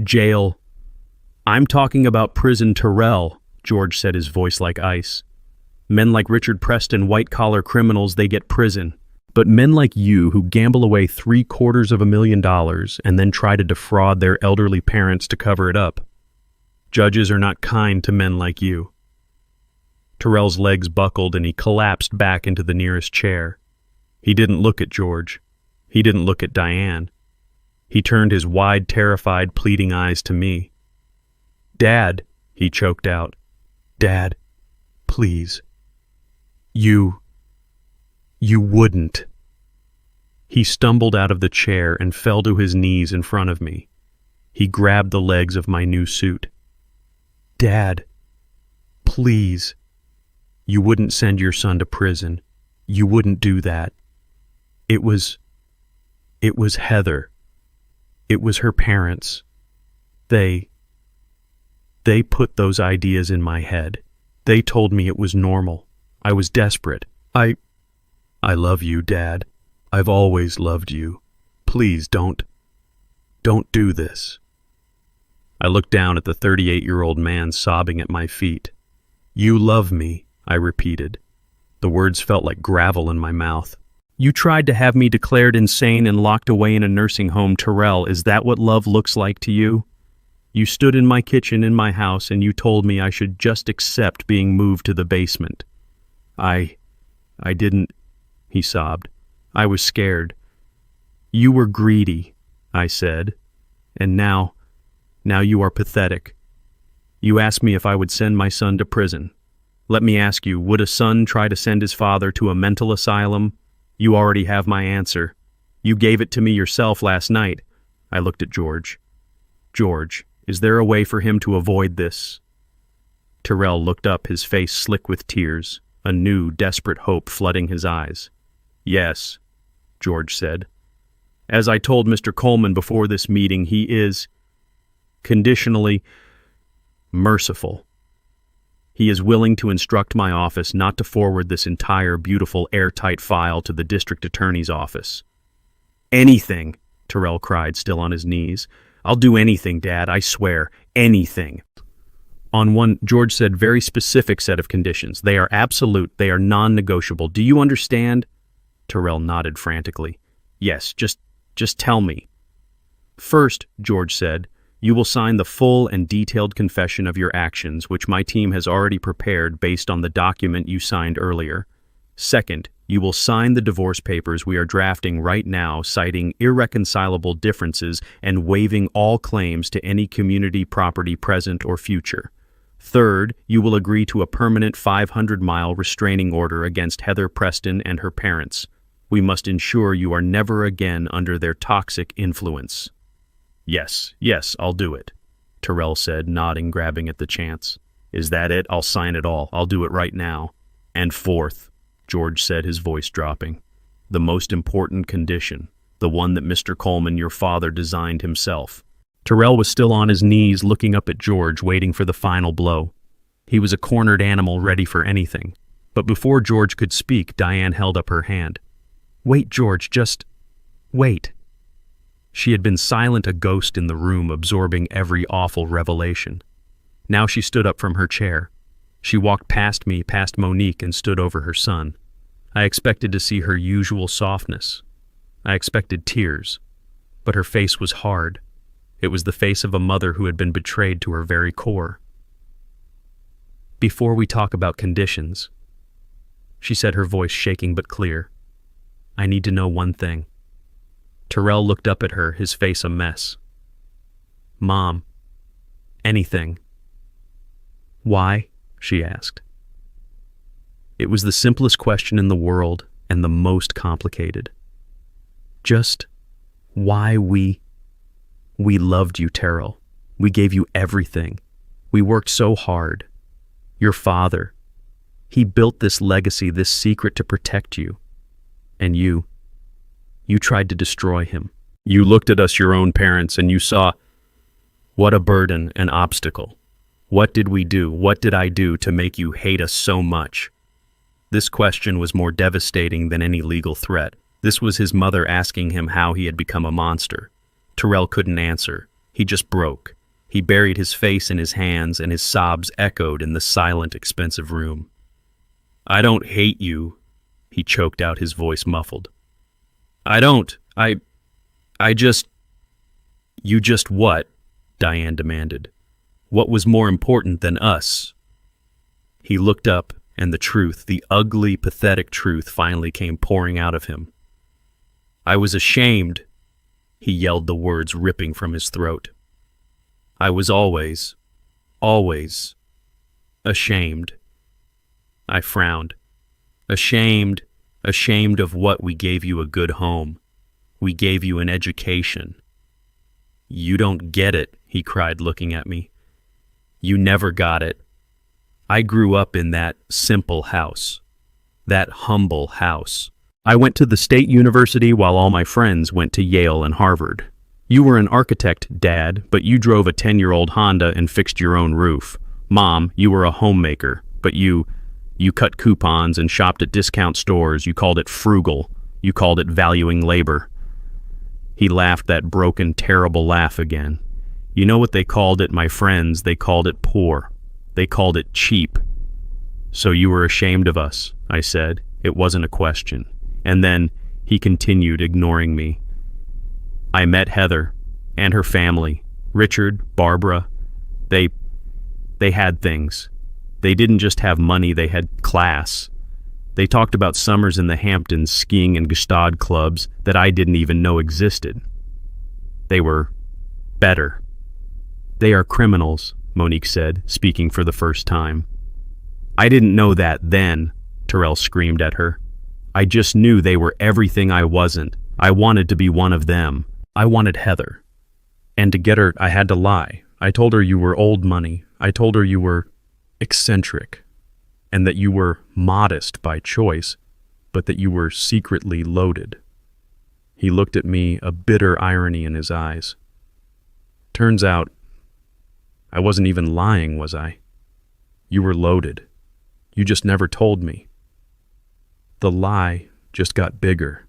jail. I'm talking about prison, Terrell, George said, his voice like ice. Men like Richard Preston, white-collar criminals, they get prison. But men like you who gamble away $750,000 and then try to defraud their elderly parents to cover it up. Judges are not kind to men like you. Terrell's legs buckled and he collapsed back into the nearest chair. He didn't look at George. He didn't look at Diane. He turned his wide, terrified, pleading eyes to me. Dad, he choked out. Dad, please. You wouldn't. He stumbled out of the chair and fell to his knees in front of me. He grabbed the legs of my new suit. Dad, please. You wouldn't send your son to prison. You wouldn't do that. It was Heather. It was her parents. They put those ideas in my head. They told me it was normal. I was desperate. I love you, Dad. I've always loved you. Please don't do this. I looked down at the 38-year-old man sobbing at my feet. You love me, I repeated. The words felt like gravel in my mouth. You tried to have me declared insane and locked away in a nursing home, Terrell. Is that what love looks like to you? You stood in my kitchen in my house and you told me I should just accept being moved to the basement. I didn't, he sobbed. I was scared. You were greedy, I said. And now you are pathetic. You asked me if I would send my son to prison. Let me ask you, would a son try to send his father to a mental asylum? You already have my answer. You gave it to me yourself last night. I looked at George. George, is there a way for him to avoid this? Terrell looked up, his face slick with tears, a new, desperate hope flooding his eyes. Yes, George said. As I told Mr. Coleman before this meeting, he is conditionally merciful. He is willing to instruct my office not to forward this entire beautiful airtight file to the district attorney's office. Anything, Terrell cried, still on his knees. I'll do anything, Dad, I swear, anything. On one, George said, very specific set of conditions. They are absolute, they are non-negotiable. Do you understand? Terrell nodded frantically. Yes, just tell me. First, George said, you will sign the full and detailed confession of your actions, which my team has already prepared based on the document you signed earlier. Second, you will sign the divorce papers we are drafting right now, citing irreconcilable differences and waiving all claims to any community property present or future. Third, you will agree to a permanent 500-mile restraining order against Heather Preston and her parents. We must ensure you are never again under their toxic influence. Yes, I'll do it, Terrell said, nodding, grabbing at the chance. Is that it? I'll sign it all. I'll do it right now. And fourth, George said, his voice dropping, the most important condition, the one that Mr. Coleman, your father, designed himself. Terrell was still on his knees, looking up at George, waiting for the final blow. He was a cornered animal ready for anything. But before George could speak, Diane held up her hand. Wait, George, just wait. She had been silent, a ghost in the room, absorbing every awful revelation. Now she stood up from her chair. She walked past me, past Monique, and stood over her son. I expected to see her usual softness. I expected tears. But her face was hard. It was the face of a mother who had been betrayed to her very core. Before we talk about conditions, she said, her voice shaking but clear, I need to know one thing. Terrell looked up at her, his face a mess. Mom, anything. Why? She asked. It was the simplest question in the world and the most complicated. Just why we loved you, Terrell. We gave you everything. We worked so hard. Your father, he built this legacy, this secret to protect you. And you tried to destroy him. You looked at us, your own parents, and you saw what a burden, an obstacle. What did we do? What did I do to make you hate us so much? This question was more devastating than any legal threat. This was his mother asking him how he had become a monster. Terrell couldn't answer. He just broke. He buried his face in his hands, and his sobs echoed in the silent, expensive room. I don't hate you, he choked out, his voice muffled. I don't. You just what? Diane demanded. What was more important than us? He looked up, and the truth, the ugly, pathetic truth, finally came pouring out of him. I was ashamed, he yelled, the words ripping from his throat. I was always ashamed. I frowned. Ashamed of what? We gave you a good home. We gave you an education. You don't get it, he cried, looking at me. You never got it. I grew up in that simple house, that humble house. I went to the state university while all my friends went to Yale and Harvard. You were an architect, Dad, but you drove a 10-year-old Honda and fixed your own roof. Mom, you were a homemaker, but you cut coupons and shopped at discount stores. You called it frugal. You called it valuing labor. He laughed, that broken, terrible laugh again. You know what they called it, my friends? They called it poor. They called it cheap. So you were ashamed of us, I said. It wasn't a question. And then he continued, ignoring me. I met Heather and her family, Richard, Barbara. They had things. They didn't just have money, they had class. They talked about summers in the Hamptons, skiing in Gestad clubs that I didn't even know existed. They were better. They are criminals, Monique said, speaking for the first time. I didn't know that then, Terrell screamed at her. I just knew they were everything I wasn't. I wanted to be one of them. I wanted Heather. And to get her, I had to lie. I told her you were old money. I told her you were eccentric, and that you were modest by choice, but that you were secretly loaded. He looked at me, a bitter irony in his eyes. Turns out, I wasn't even lying, was I? You were loaded. You just never told me. The lie just got bigger.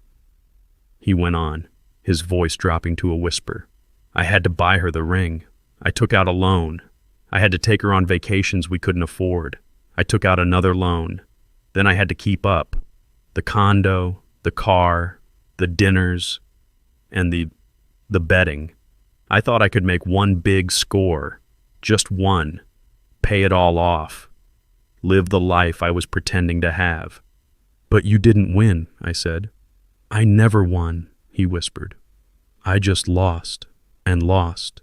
He went on, his voice dropping to a whisper. I had to buy her the ring. I took out a loan. I had to take her on vacations we couldn't afford. I took out another loan. Then I had to keep up. The condo, the car, the dinners, and the betting. I thought I could make one big score. Just one. Pay it all off. Live the life I was pretending to have. But you didn't win, I said. I never won, he whispered. I just lost, and lost,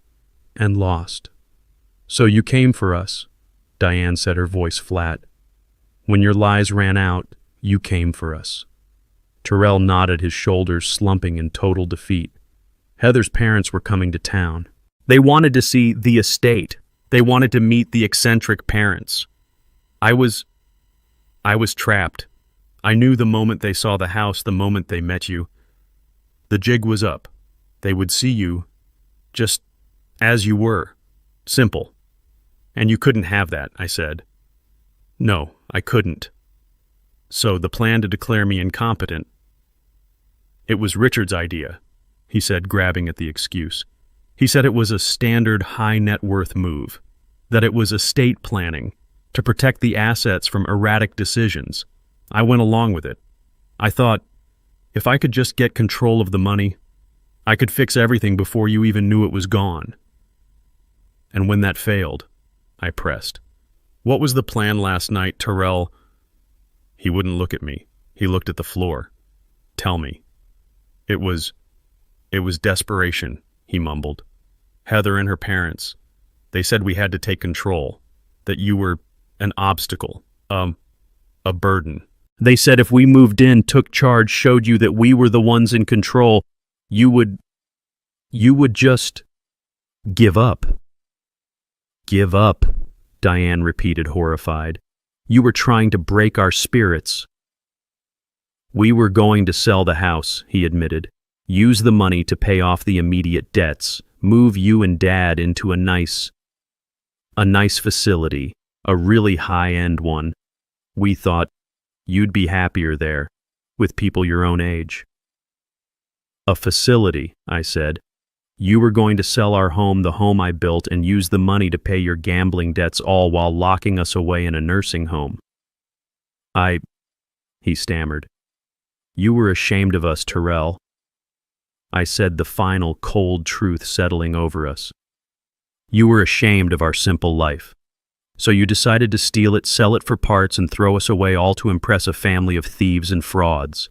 and lost. So you came for us, Diane said, her voice flat. When your lies ran out, you came for us. Terrell nodded, his shoulders slumping in total defeat. Heather's parents were coming to town. They wanted to see the estate. They wanted to meet the eccentric parents. I was trapped. I knew the moment they saw the house, the moment they met you. The jig was up. They would see you just as you were. Simple. And you couldn't have that, I said. No, I couldn't. So the plan to declare me incompetent. It was Richard's idea, he said, grabbing at the excuse. He said it was a standard high net worth move, that it was estate planning to protect the assets from erratic decisions. I went along with it. I thought, if I could just get control of the money, I could fix everything before you even knew it was gone. And when that failed, I pressed. What was the plan last night, Terrell? He wouldn't look at me. He looked at the floor. Tell me. It was desperation, he mumbled. Heather and her parents. They said we had to take control, that you were an obstacle, a burden. They said if we moved in, took charge, showed you that we were the ones in control, you would just give up. Give up, Diane repeated, horrified. You were trying to break our spirits. We were going to sell the house, he admitted. Use the money to pay off the immediate debts. Move you and Dad into a nice facility, a really high-end one. We thought you'd be happier there, with people your own age. A facility, I said. You were going to sell our home, the home I built, and use the money to pay your gambling debts, all while locking us away in a nursing home. He stammered. You were ashamed of us, Terrell. I said, the final cold truth settling over us. You were ashamed of our simple life. So you decided to steal it, sell it for parts, and throw us away, all to impress a family of thieves and frauds.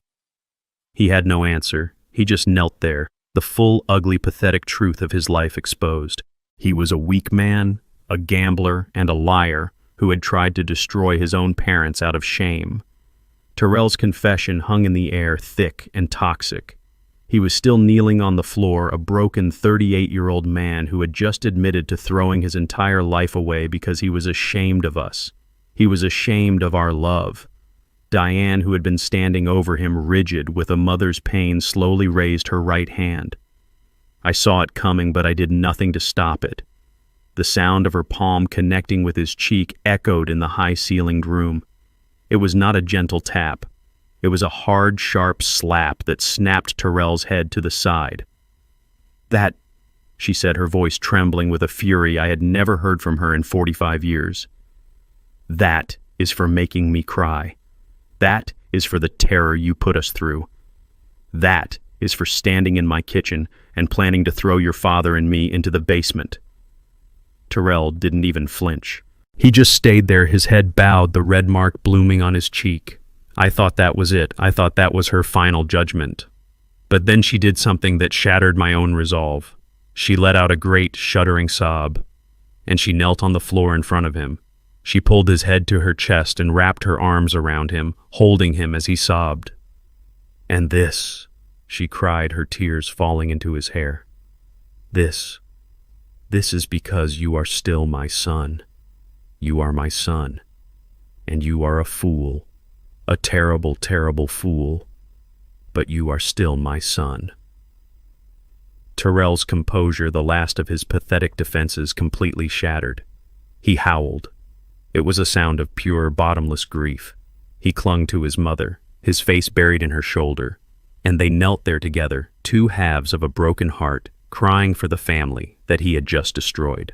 He had no answer. He just knelt there, the full, ugly, pathetic truth of his life exposed. He was a weak man, a gambler, and a liar who had tried to destroy his own parents out of shame. Terrell's confession hung in the air, thick and toxic. He was still kneeling on the floor, a broken 38-year-old man who had just admitted to throwing his entire life away because he was ashamed of us. He was ashamed of our love. Diane, who had been standing over him rigid with a mother's pain, slowly raised her right hand. I saw it coming, but I did nothing to stop it. The sound of her palm connecting with his cheek echoed in the high-ceilinged room. It was not a gentle tap. It was a hard, sharp slap that snapped Terrell's head to the side. That, she said, her voice trembling with a fury I had never heard from her in 45 years. That is for making me cry. That is for the terror you put us through. That is for standing in my kitchen and planning to throw your father and me into the basement. Terrell didn't even flinch. He just stayed there, his head bowed, the red mark blooming on his cheek. I thought that was it. I thought that was her final judgment. But then she did something that shattered my own resolve. She let out a great, shuddering sob, and she knelt on the floor in front of him. She pulled his head to her chest and wrapped her arms around him, holding him as he sobbed. And this, she cried, her tears falling into his hair. This is because you are still my son. You are my son, and you are a fool. A terrible, terrible fool, but you are still my son. Terrell's composure, the last of his pathetic defenses, completely shattered. He howled. It was a sound of pure, bottomless grief. He clung to his mother, his face buried in her shoulder, and they knelt there together, two halves of a broken heart, crying for the family that he had just destroyed.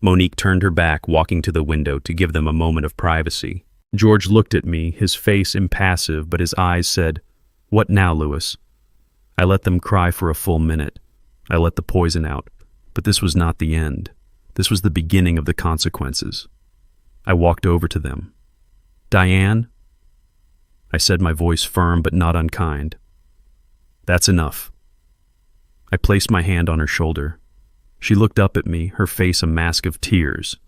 Monique turned her back, walking to the window to give them a moment of privacy. George looked at me, his face impassive, but his eyes said, "What now, Louis?" I let them cry for a full minute. I let the poison out, but this was not the end. This was the beginning of the consequences. I walked over to them. "Diane?" I said, my voice firm but not unkind. "That's enough." I placed my hand on her shoulder. She looked up at me, her face a mask of tears.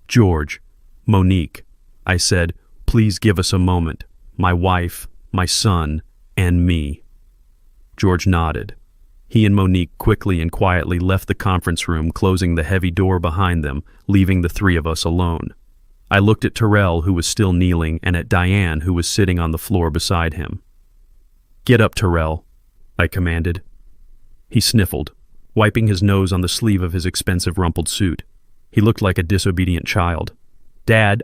"George, Monique," I said, "please give us a moment. My wife, my son, and me." George nodded. He and Monique quickly and quietly left the conference room, closing the heavy door behind them, leaving the three of us alone. I looked at Terrell, who was still kneeling, and at Diane, who was sitting on the floor beside him. "Get up, Terrell," I commanded. He sniffled, wiping his nose on the sleeve of his expensive rumpled suit. He looked like a disobedient child. "Dad,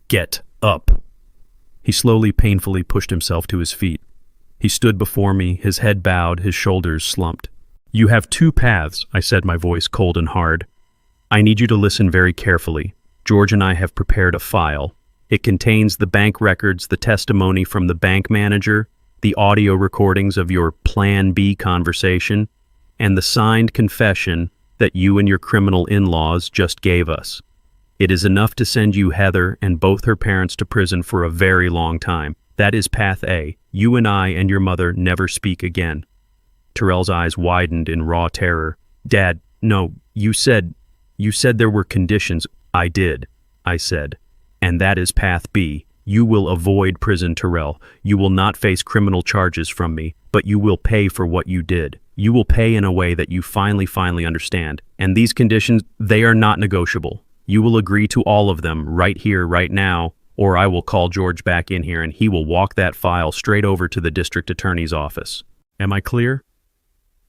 Get up." He slowly, painfully pushed himself to his feet. He stood before me, his head bowed, his shoulders slumped. "You have two paths," I said, my voice cold and hard. "I need you to listen very carefully. George and I have prepared a file. It contains the bank records, the testimony from the bank manager, the audio recordings of your Plan B conversation, and the signed confession that you and your criminal in-laws just gave us. It is enough to send you, Heather, and both her parents to prison for a very long time. That is path A. You and I and your mother never speak again." Terrell's eyes widened in raw terror. "Dad, no, you said there were conditions." "I did," I said. "And that is path B. You will avoid prison, Terrell. You will not face criminal charges from me, but you will pay for what you did. You will pay in a way that you finally understand. And these conditions, they are not negotiable. You will agree to all of them right here, right now, or I will call George back in here and he will walk that file straight over to the district attorney's office. Am I clear?"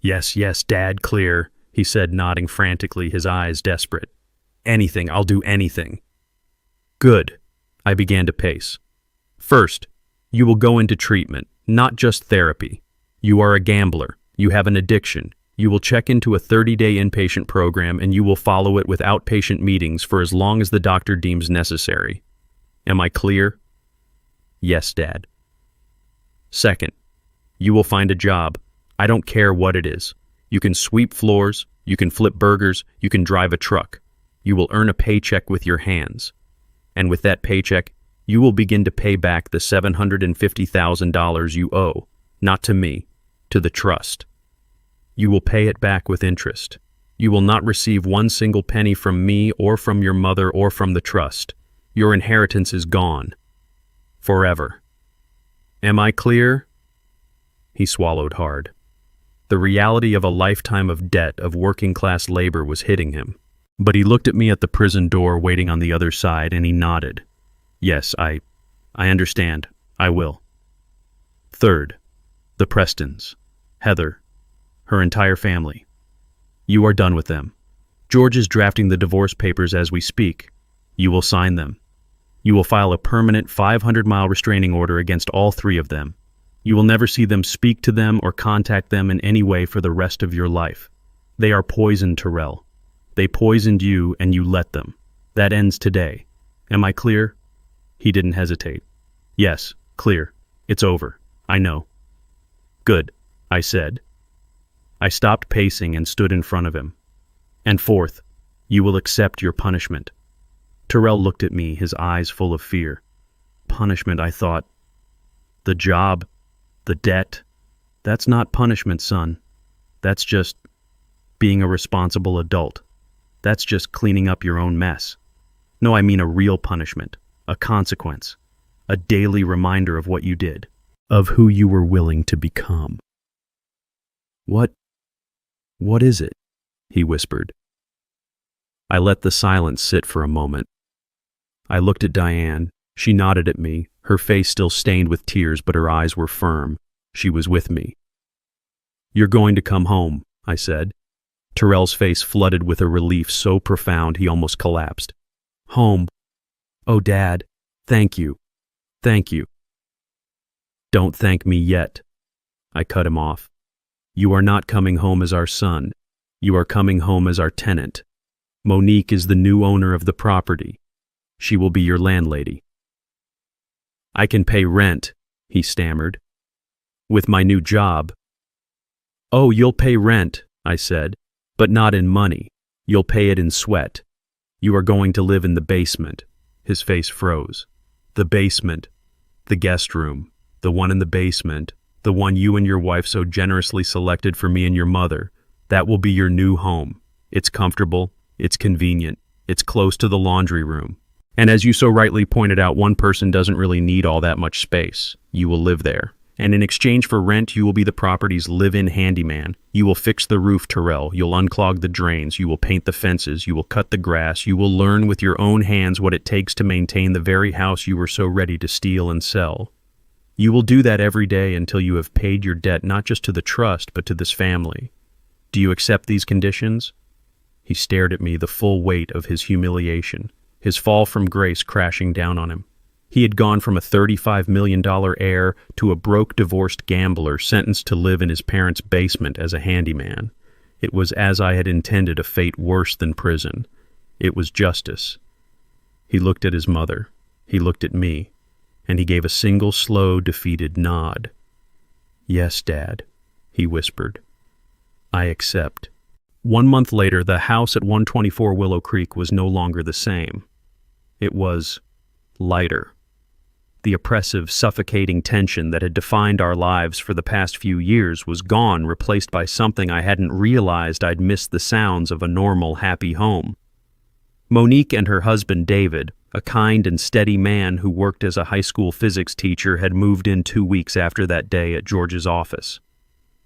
Yes, Dad, clear," he said, nodding frantically, his eyes desperate. "Anything, I'll do anything." "Good." I began to pace. "First, you will go into treatment, not just therapy. You are a gambler. You have an addiction. You will check into a 30-day inpatient program and you will follow it with outpatient meetings for as long as the doctor deems necessary. Am I clear?" "Yes, Dad." "Second, you will find a job. I don't care what it is. You can sweep floors, you can flip burgers, you can drive a truck. You will earn a paycheck with your hands. And with that paycheck, you will begin to pay back the $750,000 you owe, not to me, to the trust. You will pay it back with interest. You will not receive one single penny from me or from your mother or from the trust. Your inheritance is gone. Forever. Am I clear?" He swallowed hard. The reality of a lifetime of debt, of working-class labor was hitting him. But he looked at me at the prison door waiting on the other side, and he nodded. "Yes, I understand. I will." Third, the Prestons, Heather, her entire family. You are done with them. George is drafting the divorce papers as we speak. You will sign them. You will file a permanent 500-mile restraining order against all three of them. You will never see them, speak to them, or contact them in any way for the rest of your life. They are poisoned, Terrell. They poisoned you and you let them. That ends today. Am I clear? He didn't hesitate. Yes, clear. It's over. I know. Good, I said. I stopped pacing and stood in front of him. And fourth, you will accept your punishment. Terrell looked at me, his eyes full of fear. Punishment, I thought. The job, the debt, that's not punishment, son. That's just being a responsible adult. That's just cleaning up your own mess. No, I mean a real punishment, a consequence, a daily reminder of what you did, of who you were willing to become. What is it? He whispered. I let the silence sit for a moment. I looked at Diane. She nodded at me, her face still stained with tears, but her eyes were firm. She was with me. You're going to come home, I said. Terrell's face flooded with a relief so profound he almost collapsed. Home. "Oh, Dad, thank you. Thank you." "Don't thank me yet." I cut him off. "You are not coming home as our son. You are coming home as our tenant. Monique is the new owner of the property. She will be your landlady." "I can pay rent," he stammered. "With my new job." "Oh, you'll pay rent," I said, "but not in money. You'll pay it in sweat. You are going to live in the basement." His face froze. "The basement. The guest room. The one in the basement. The one you and your wife so generously selected for me and your mother. That will be your new home. It's comfortable. It's convenient. It's close to the laundry room. And as you so rightly pointed out, one person doesn't really need all that much space. You will live there. And in exchange for rent, you will be the property's live-in handyman. You will fix the roof, Terrell. You'll unclog the drains. You will paint the fences. You will cut the grass. You will learn with your own hands what it takes to maintain the very house you were so ready to steal and sell. You will do that every day until you have paid your debt not just to the trust, but to this family. Do you accept these conditions?" He stared at me, the full weight of his humiliation, his fall from grace crashing down on him. He had gone from a $35 million heir to a broke, divorced gambler sentenced to live in his parents' basement as a handyman. It was as I had intended, a fate worse than prison. It was justice. He looked at his mother. He looked at me. And he gave a single slow, defeated nod. "Yes, Dad," he whispered. "I accept." 1 month later, the house at 124 Willow Creek was no longer the same. It was lighter. The oppressive, suffocating tension that had defined our lives for the past few years was gone, replaced by something I hadn't realized I'd missed the sounds of a normal, happy home. Monique and her husband, David, a kind and steady man who worked as a high school physics teacher, had moved in 2 weeks after that day at George's office.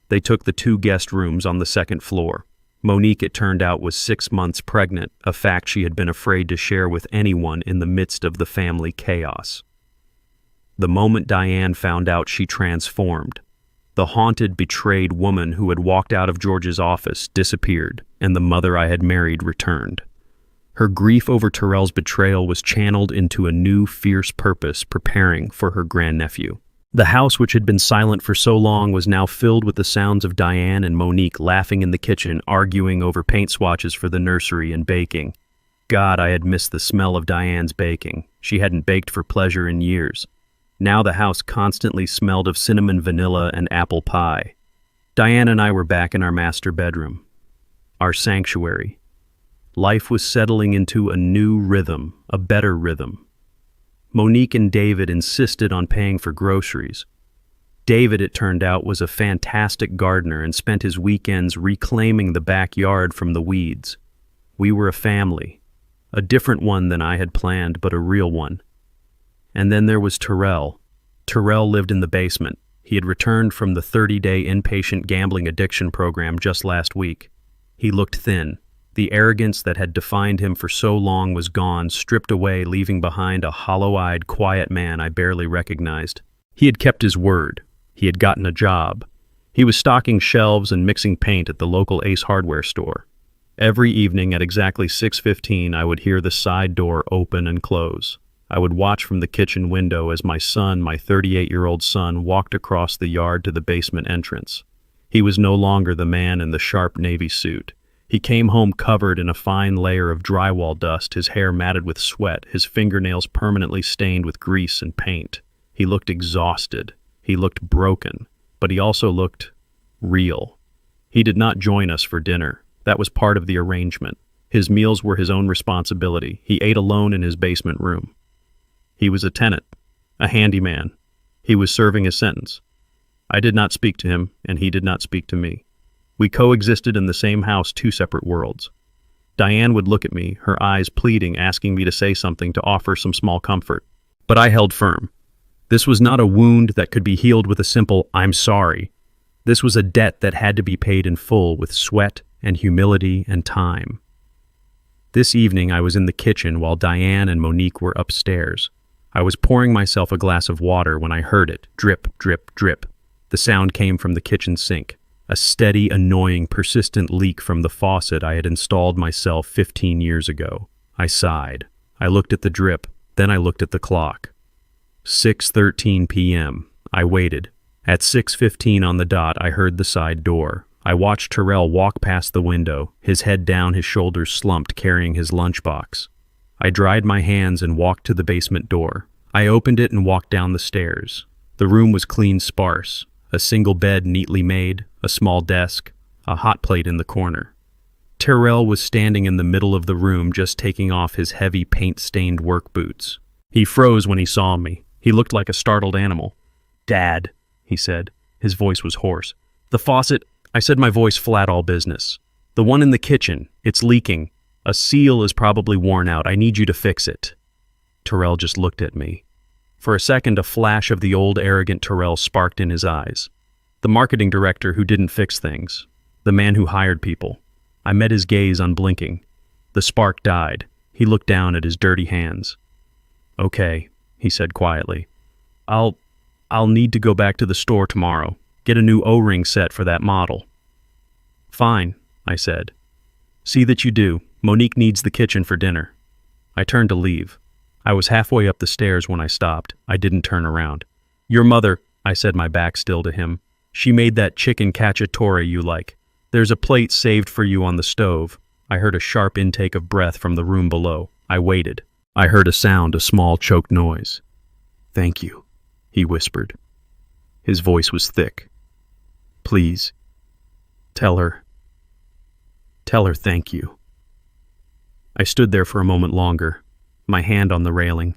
They took the 2 guest rooms on the 2nd floor. Monique, it turned out, was 6 months pregnant, a fact she had been afraid to share with anyone in the midst of the family chaos. The moment Diane found out, she transformed. The haunted, betrayed woman who had walked out of George's office disappeared, and the mother I had married returned. Her grief over Terrell's betrayal was channeled into a new, fierce purpose, preparing for her grandnephew. The house, which had been silent for so long, was now filled with the sounds of Diane and Monique laughing in the kitchen, arguing over paint swatches for the nursery, and baking. God, I had missed the smell of Diane's baking. She hadn't baked for pleasure in years. Now the house constantly smelled of cinnamon, vanilla, and apple pie. Diane and I were back in our master bedroom, our sanctuary. Life was settling into a new rhythm, a better rhythm. Monique and David insisted on paying for groceries. David, it turned out, was a fantastic gardener and spent his weekends reclaiming the backyard from the weeds. We were a family, a different one than I had planned, but a real one. And then there was Terrell. Terrell lived in the basement. He had returned from the 30-day inpatient gambling addiction program just last week. He looked thin. The arrogance that had defined him for so long was gone, stripped away, leaving behind a hollow-eyed, quiet man I barely recognized. He had kept his word. He had gotten a job. He was stocking shelves and mixing paint at the local Ace Hardware store. Every evening at exactly 6:15, I would hear the side door open and close. I would watch from the kitchen window as my son, my 38-year-old son, walked across the yard to the basement entrance. He was no longer the man in the sharp navy suit. He came home covered in a fine layer of drywall dust, his hair matted with sweat, his fingernails permanently stained with grease and paint. He looked exhausted. He looked broken, but he also looked real. He did not join us for dinner. That was part of the arrangement. His meals were his own responsibility. He ate alone in his basement room. He was a tenant, a handyman. He was serving his sentence. I did not speak to him, and he did not speak to me. We coexisted in the same house, 2 separate worlds. Diane would look at me, her eyes pleading, asking me to say something, to offer some small comfort. But I held firm. This was not a wound that could be healed with a simple, "I'm sorry." This was a debt that had to be paid in full, with sweat and humility and time. This evening I was in the kitchen while Diane and Monique were upstairs. I was pouring myself a glass of water when I heard it, drip, drip, drip. The sound came from the kitchen sink. A steady, annoying, persistent leak from the faucet I had installed myself 15 years ago. I sighed. I looked at the drip. Then I looked at the clock. 6:13 p.m. I waited. At 6:15 on the dot, I heard the side door. I watched Terrell walk past the window, his head down, his shoulders slumped, carrying his lunchbox. I dried my hands and walked to the basement door. I opened it and walked down the stairs. The room was clean, sparse. A single bed neatly made, a small desk, a hot plate in the corner. Terrell was standing in the middle of the room, just taking off his heavy paint-stained work boots. He froze when he saw me. He looked like a startled animal. "Dad," he said. His voice was hoarse. "The faucet," I said, my voice flat, all business. "The one in the kitchen, it's leaking. A seal is probably worn out. I need you to fix it." Terrell just looked at me. For a second, a flash of the old arrogant Terrell sparked in his eyes. The marketing director who didn't fix things. The man who hired people. I met his gaze unblinking. The spark died. He looked down at his dirty hands. "Okay," he said quietly. I'll need to go back to the store tomorrow. Get a new O-ring set for that model." "Fine," I said. "See that you do. Monique needs the kitchen for dinner." I turned to leave. I was halfway up the stairs when I stopped. I didn't turn around. "Your mother," I said, my back still to him. "She made that chicken cacciatore you like. There's a plate saved for you on the stove." I heard a sharp intake of breath from the room below. I waited. I heard a sound, a small choked noise. "Thank you," he whispered. His voice was thick. "Please, tell her thank you." I stood there for a moment longer, my hand on the railing.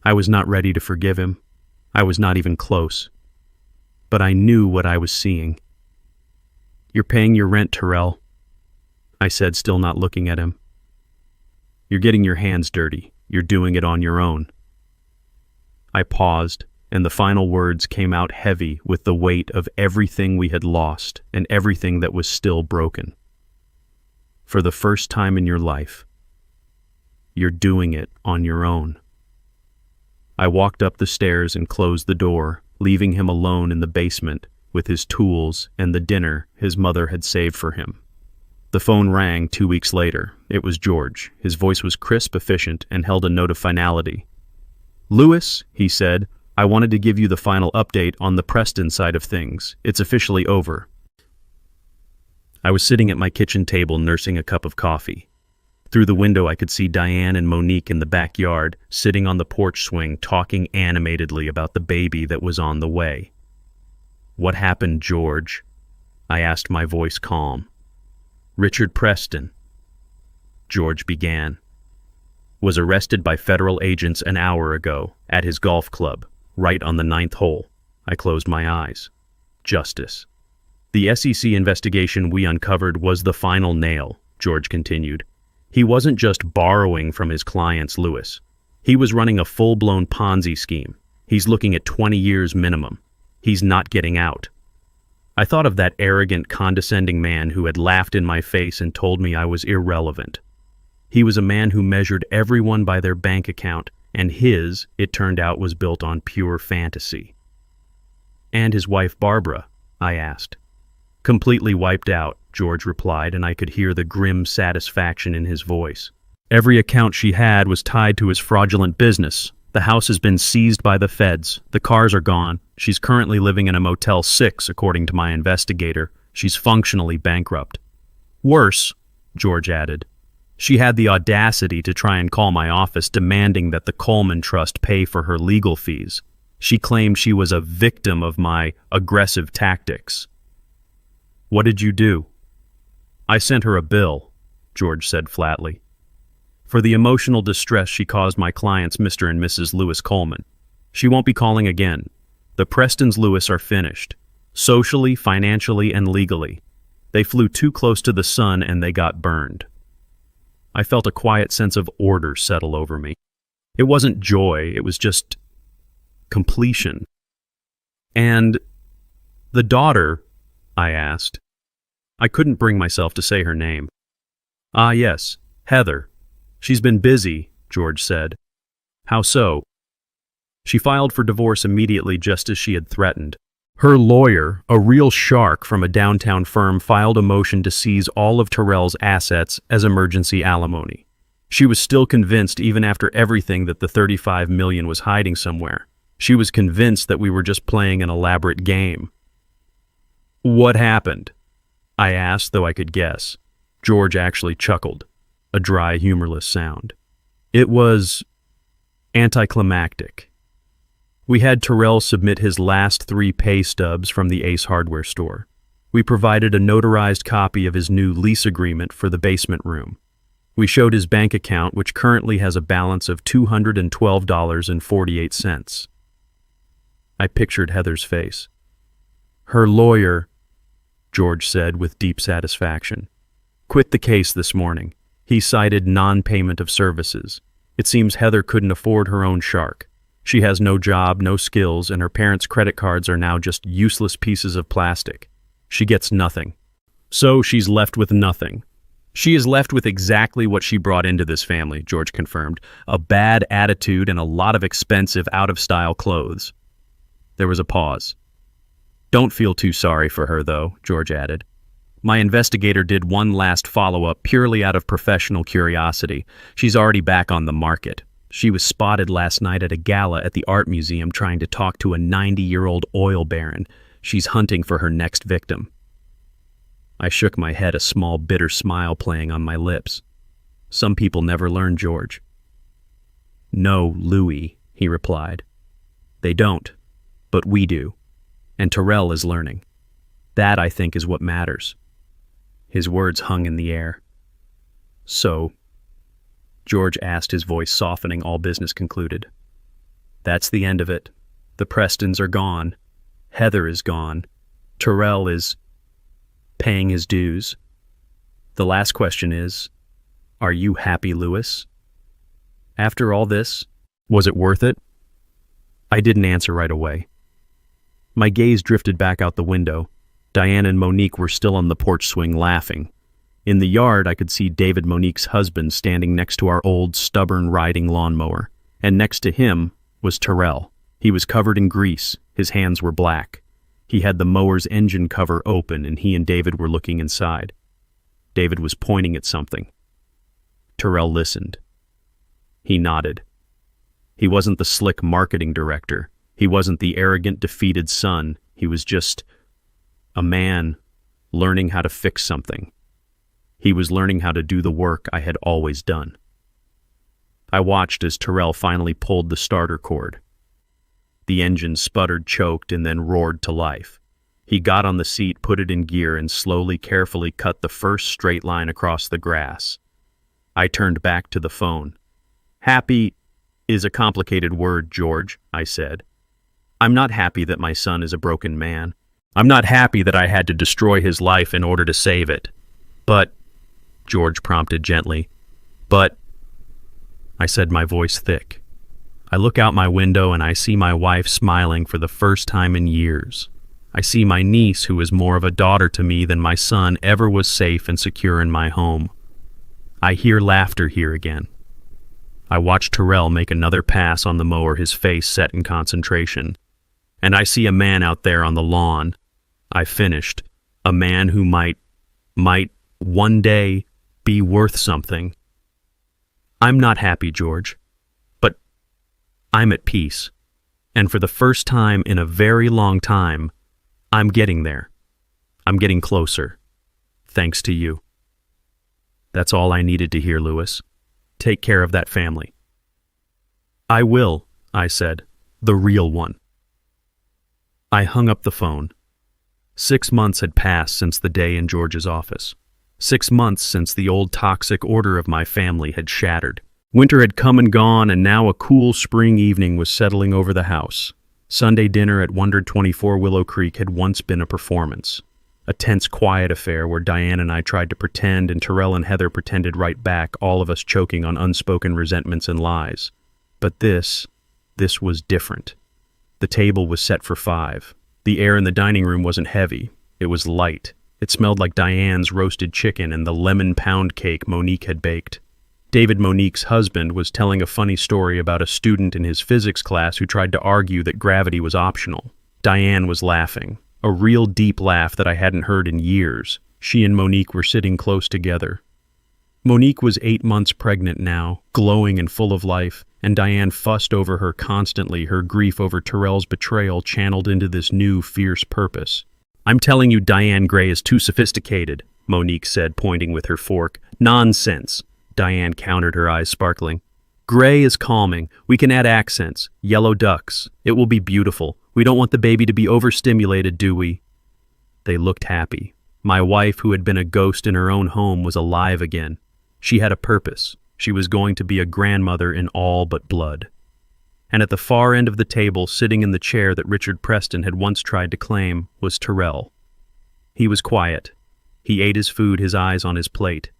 I was not ready to forgive him. I was not even close. But I knew what I was seeing. "You're paying your rent, Terrell," I said, still not looking at him. "You're getting your hands dirty. You're doing it on your own." I paused, and the final words came out heavy with the weight of everything we had lost and everything that was still broken. "For the first time in your life, you're doing it on your own." I walked up the stairs and closed the door, leaving him alone in the basement with his tools and the dinner his mother had saved for him. The phone rang 2 weeks later. It was George. His voice was crisp, efficient, and held a note of finality. "Louis," he said, "I wanted to give you the final update on the Preston side of things. It's officially over." I was sitting at my kitchen table nursing a cup of coffee. Through the window I could see Diane and Monique in the backyard, sitting on the porch swing, talking animatedly about the baby that was on the way. "What happened, George?" I asked, my voice calm. "Richard Preston," George began, "was arrested by federal agents an hour ago at his golf club, right on the 9th hole." I closed my eyes. "Justice. The SEC investigation we uncovered was the final nail," George continued. "He wasn't just borrowing from his clients, Louis. He was running a full-blown Ponzi scheme. He's looking at 20 years minimum. He's not getting out." I thought of that arrogant, condescending man who had laughed in my face and told me I was irrelevant. He was a man who measured everyone by their bank account, and his, it turned out, was built on pure fantasy. "And his wife Barbara?" I asked. "Completely wiped out," George replied, and I could hear the grim satisfaction in his voice. "Every account she had was tied to his fraudulent business. The house has been seized by the feds. The cars are gone. She's currently living in a Motel 6, according to my investigator. She's functionally bankrupt. Worse," George added, "she had the audacity to try and call my office demanding that the Coleman Trust pay for her legal fees. She claimed she was a victim of my aggressive tactics." "What did you do?" "I sent her a bill," George said flatly, "for the emotional distress she caused my clients, Mr. and Mrs. Louis Coleman. She won't be calling again. The Prestons Louis are finished, socially, financially, and legally. They flew too close to the sun and they got burned." I felt a quiet sense of order settle over me. It wasn't joy, it was just completion. "And the daughter?" I asked. I couldn't bring myself to say her name. "Ah, yes, Heather. She's been busy," George said. "How so?" "She filed for divorce immediately, just as she had threatened. Her lawyer, a real shark from a downtown firm, filed a motion to seize all of Terrell's assets as emergency alimony. She was still convinced, even after everything, that the 35 million was hiding somewhere. She was convinced that we were just playing an elaborate game. "What happened?" I asked, though I could guess. George actually chuckled, a dry, humorless sound. "It was anticlimactic. We had Terrell submit his last 3 pay stubs from the Ace Hardware store. We provided a notarized copy of his new lease agreement for the basement room. We showed his bank account, which currently has a balance of $212.48. I pictured Heather's face. "Her lawyer," George said with deep satisfaction, "quit the case this morning. He cited non-payment of services. It seems Heather couldn't afford her own shark. She has no job, no skills, and her parents' credit cards are now just useless pieces of plastic. She gets nothing. So she's left with nothing. She is left with exactly what she brought into this family," George confirmed. "A bad attitude and a lot of expensive, out-of-style clothes." There was a pause. "Don't feel too sorry for her, though," George added. "My investigator did one last follow-up purely out of professional curiosity. She's already back on the market. She was spotted last night at a gala at the art museum trying to talk to a 90-year-old oil baron. She's hunting for her next victim." I shook my head, a small, bitter smile playing on my lips. "Some people never learn, George." "No, Louis," he replied. "They don't, but we do. And Terrell is learning. That, I think, is what matters." His words hung in the air. "So," George asked, his voice softening, all business concluded. "That's the end of it. The Prestons are gone. Heather is gone. Terrell is paying his dues. The last question is, are you happy, Louis? After all this, was it worth it?" I didn't answer right away. My gaze drifted back out the window. Diane and Monique were still on the porch swing laughing. In the yard, I could see David, Monique's husband, standing next to our old, stubborn riding lawnmower. And next to him was Terrell. He was covered in grease. His hands were black. He had the mower's engine cover open, and he and David were looking inside. David was pointing at something. Terrell listened. He nodded. He wasn't the slick marketing director. He wasn't the arrogant, defeated son. He was just a man learning how to fix something. He was learning how to do the work I had always done. I watched as Terrell finally pulled the starter cord. The engine sputtered, choked, and then roared to life. He got on the seat, put it in gear, and slowly, carefully cut the first straight line across the grass. I turned back to the phone. "Happy is a complicated word, George," I said. "I'm not happy that my son is a broken man. I'm not happy that I had to destroy his life in order to save it. But," George prompted gently, "but," I said, my voice thick. I look out my window and I see my wife smiling for the first time in years. I see my niece, who is more of a daughter to me than my son ever was, safe and secure in my home. I hear laughter here again. I watch Terrell make another pass on the mower, his face set in concentration. And I see a man out there on the lawn. I finished. A man who might one day be worth something. I'm not happy, George, but I'm at peace. And for the first time in a very long time, I'm getting there. I'm getting closer. Thanks to you. That's all I needed to hear, Louis. Take care of that family. I will, I said. The real one. I hung up the phone. 6 months had passed since the day in George's office. 6 months since the old toxic order of my family had shattered. Winter had come and gone, and now a cool spring evening was settling over the house. Sunday dinner at 124 Willow Creek had once been a performance. A tense, quiet affair where Diane and I tried to pretend and Terrell and Heather pretended right back, all of us choking on unspoken resentments and lies. But this was different. The table was set for 5. The air in the dining room wasn't heavy. It was light. It smelled like Diane's roasted chicken and the lemon pound cake Monique had baked. David, Monique's husband, was telling a funny story about a student in his physics class who tried to argue that gravity was optional. Diane was laughing, a real deep laugh that I hadn't heard in years. She and Monique were sitting close together. Monique was 8 months pregnant now, glowing and full of life, and Diane fussed over her constantly, her grief over Terrell's betrayal channeled into this new, fierce purpose. "I'm telling you Diane Gray is too sophisticated," Monique said, pointing with her fork. "Nonsense," Diane countered, her eyes sparkling. "Gray is calming. We can add accents. Yellow ducks. It will be beautiful. We don't want the baby to be overstimulated, do we?" They looked happy. My wife, who had been a ghost in her own home, was alive again. She had a purpose. She was going to be a grandmother in all but blood. And at the far end of the table, sitting in the chair that Richard Preston had once tried to claim, was Terrell. He was quiet. He ate his food, his eyes on his plate.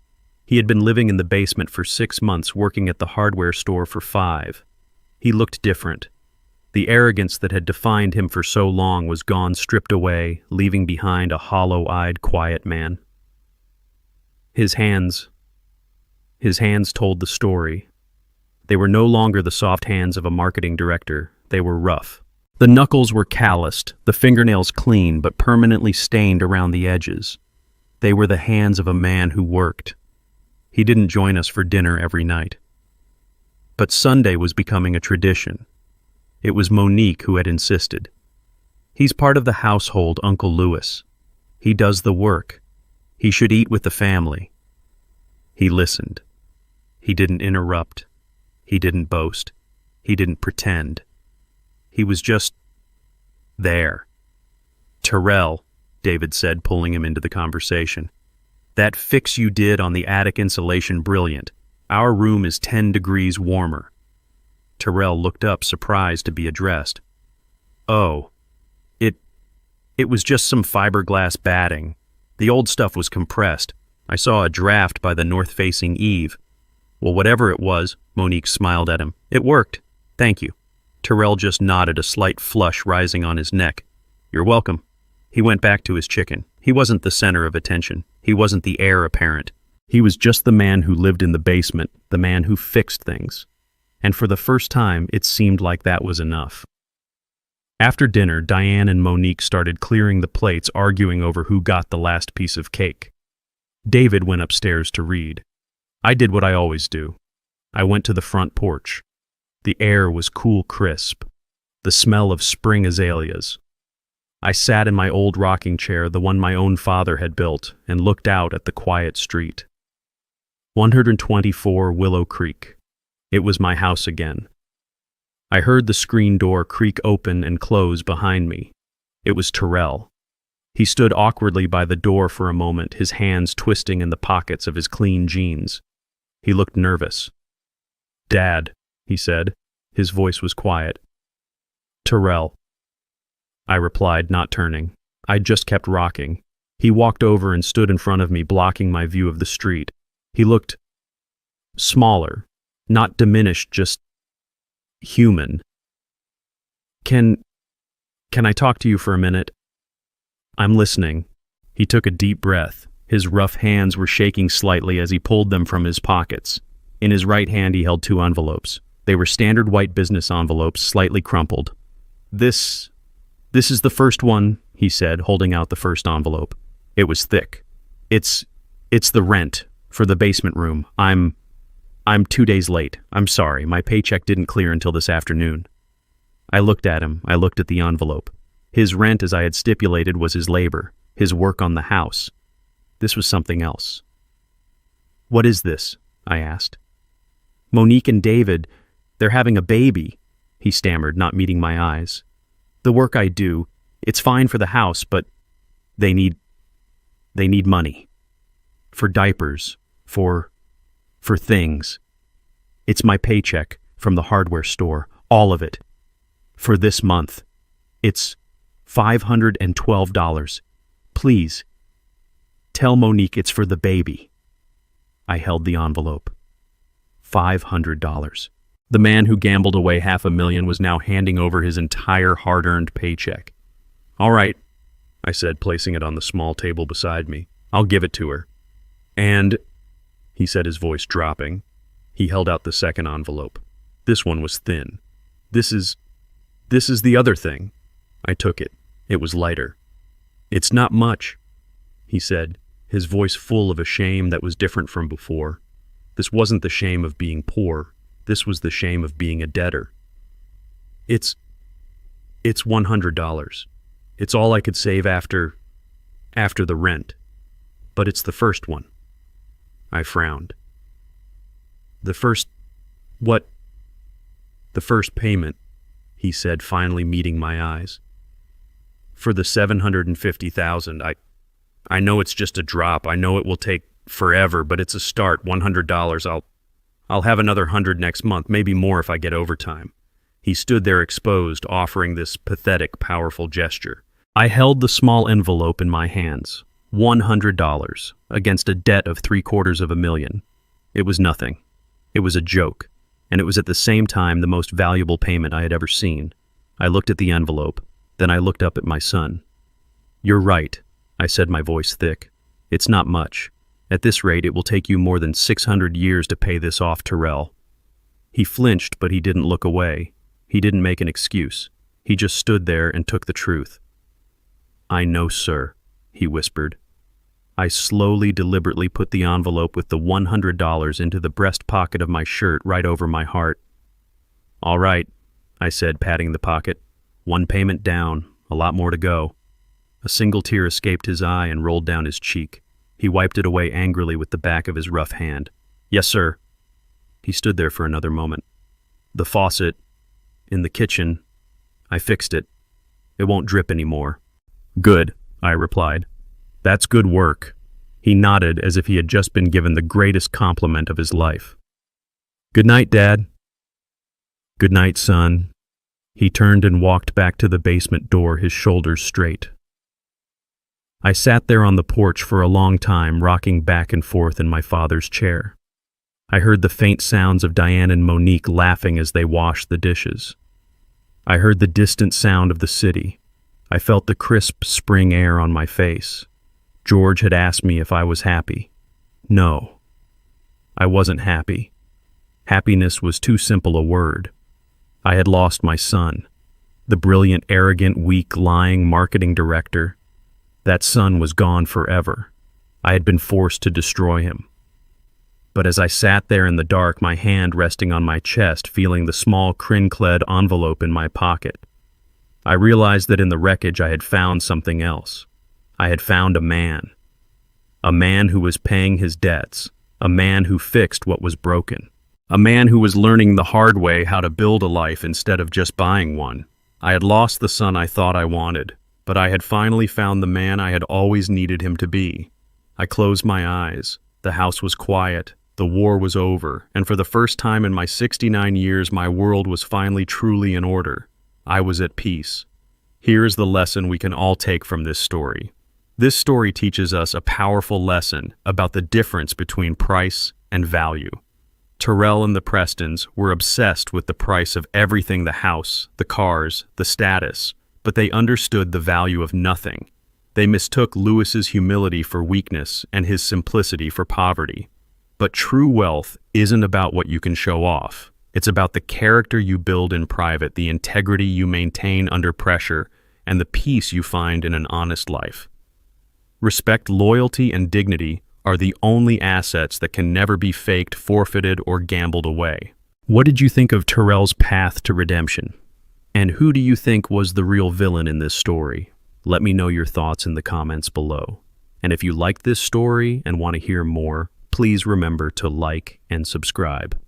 He had been living in the basement for 6 months, working at the hardware store for 5. He looked different. The arrogance that had defined him for so long was gone, stripped away, leaving behind a hollow-eyed, quiet man. His hands told the story. They were no longer the soft hands of a marketing director. They were rough. The knuckles were calloused, the fingernails clean but permanently stained around the edges. They were the hands of a man who worked. He didn't join us for dinner every night. But Sunday was becoming a tradition. It was Monique who had insisted. "He's part of the household, Uncle Louis. He does the work. He should eat with the family." He listened. He didn't interrupt. He didn't boast. He didn't pretend. He was just there. "Terrell," David said, pulling him into the conversation. "That fix you did on the attic insulation, brilliant. Our room is 10 degrees warmer." Terrell looked up, surprised to be addressed. "Oh, it was just some fiberglass batting. The old stuff was compressed. I saw a draft by the north-facing eave." "Well, whatever it was," Monique smiled at him. "It worked. Thank you." Terrell just nodded, a slight flush rising on his neck. "You're welcome." He went back to his chicken. He wasn't the center of attention. He wasn't the heir apparent. He was just the man who lived in the basement, the man who fixed things. And for the first time, it seemed like that was enough. After dinner, Diane and Monique started clearing the plates, arguing over who got the last piece of cake. David went upstairs to read. I did what I always do. I went to the front porch. The air was cool, crisp, the smell of spring azaleas. I sat in my old rocking chair, the one my own father had built, and looked out at the quiet street. 124 Willow Creek. It was my house again. I heard the screen door creak open and close behind me. It was Terrell. He stood awkwardly by the door for a moment, his hands twisting in the pockets of his clean jeans. He looked nervous. "Dad," he said. His voice was quiet. "Terrell," I replied, not turning. I just kept rocking. He walked over and stood in front of me, blocking my view of the street. He looked smaller, not diminished, just human. Can I talk to you for a minute?" "I'm listening." He took a deep breath. His rough hands were shaking slightly as he pulled them from his pockets. In his right hand he held 2 envelopes. They were standard white business envelopes, slightly crumpled. This is the first one," he said, holding out the first envelope. It was thick. It's the rent for the basement room. I'm 2 days late. I'm sorry. My paycheck didn't clear until this afternoon." I looked at him. I looked at the envelope. His rent, as I had stipulated, was his labor, his work on the house. This was something else. "What is this?" I asked. "Monique and David, they're having a baby," he stammered, not meeting my eyes. "The work I do, it's fine for the house, but they need money. For diapers, for things. It's my paycheck from the hardware store, all of it. For this month. It's $512. Please, tell Monique it's for the baby." I held the envelope. $500. The man who gambled away $500,000 was now handing over his entire hard-earned paycheck. "All right," I said, placing it on the small table beside me. "I'll give it to her." "And," he said, his voice dropping. He held out the second envelope. This one was thin. This is the other thing." I took it. It was lighter. "It's not much," he said, his voice full of a shame that was different from before. This wasn't the shame of being poor. This was the shame of being a debtor. It's $100. It's all I could save after the rent. But it's the first one. I frowned. The first payment, he said, finally meeting my eyes. For the $750,000, I know it's just a drop. I know it will take forever, but it's a start. $100. I'll have another 100 next month, maybe more if I get overtime. He stood there exposed, offering this pathetic, powerful gesture. I held the small envelope in my hands. $100 against a debt of $750,000. It was nothing. It was a joke, and it was at the same time the most valuable payment I had ever seen. I looked at the envelope, then I looked up at my son. "You're right," I said, my voice thick. "It's not much. At this rate, it will take you more than 600 years to pay this off, Terrell." He flinched, but he didn't look away. He didn't make an excuse. He just stood there and took the truth. "I know, sir," he whispered. I slowly, deliberately put the envelope with the $100 into the breast pocket of my shirt right over my heart. "All right," I said, patting the pocket. "One payment down, a lot more to go." A single tear escaped his eye and rolled down his cheek. He wiped it away angrily with the back of his rough hand. "Yes, sir." He stood there for another moment. "The faucet in the kitchen, I fixed it. It won't drip anymore." "Good," I replied. "That's good work." He nodded as if he had just been given the greatest compliment of his life. "Good night, Dad." "Good night, son." He turned and walked back to the basement door, his shoulders straight. I sat there on the porch for a long time, rocking back and forth in my father's chair. I heard the faint sounds of Diane and Monique laughing as they washed the dishes. I heard the distant sound of the city. I felt the crisp spring air on my face. George had asked me if I was happy. No, I wasn't happy. Happiness was too simple a word. I had lost my son, the brilliant, arrogant, weak, lying marketing director. That son was gone forever. I had been forced to destroy him. But as I sat there in the dark, my hand resting on my chest, feeling the small crin-clad envelope in my pocket, I realized that in the wreckage I had found something else. I had found a man who was paying his debts, a man who fixed what was broken, a man who was learning the hard way how to build a life instead of just buying one. I had lost the son I thought I wanted, but I had finally found the man I had always needed him to be. I closed my eyes. The house was quiet. The war was over, and for the first time in my 69 years, my world was finally truly in order. I was at peace. Here is the lesson we can all take from this story. This story teaches us a powerful lesson about the difference between price and value. Terrell and the Prestons were obsessed with the price of everything: the house, the cars, the status, but they understood the value of nothing. They mistook Lewis's humility for weakness and his simplicity for poverty. But true wealth isn't about what you can show off. It's about the character you build in private, the integrity you maintain under pressure, and the peace you find in an honest life. Respect, loyalty, and dignity are the only assets that can never be faked, forfeited, or gambled away. What did you think of Terrell's path to redemption? And who do you think was the real villain in this story? Let me know your thoughts in the comments below. And if you liked this story and want to hear more, please remember to like and subscribe.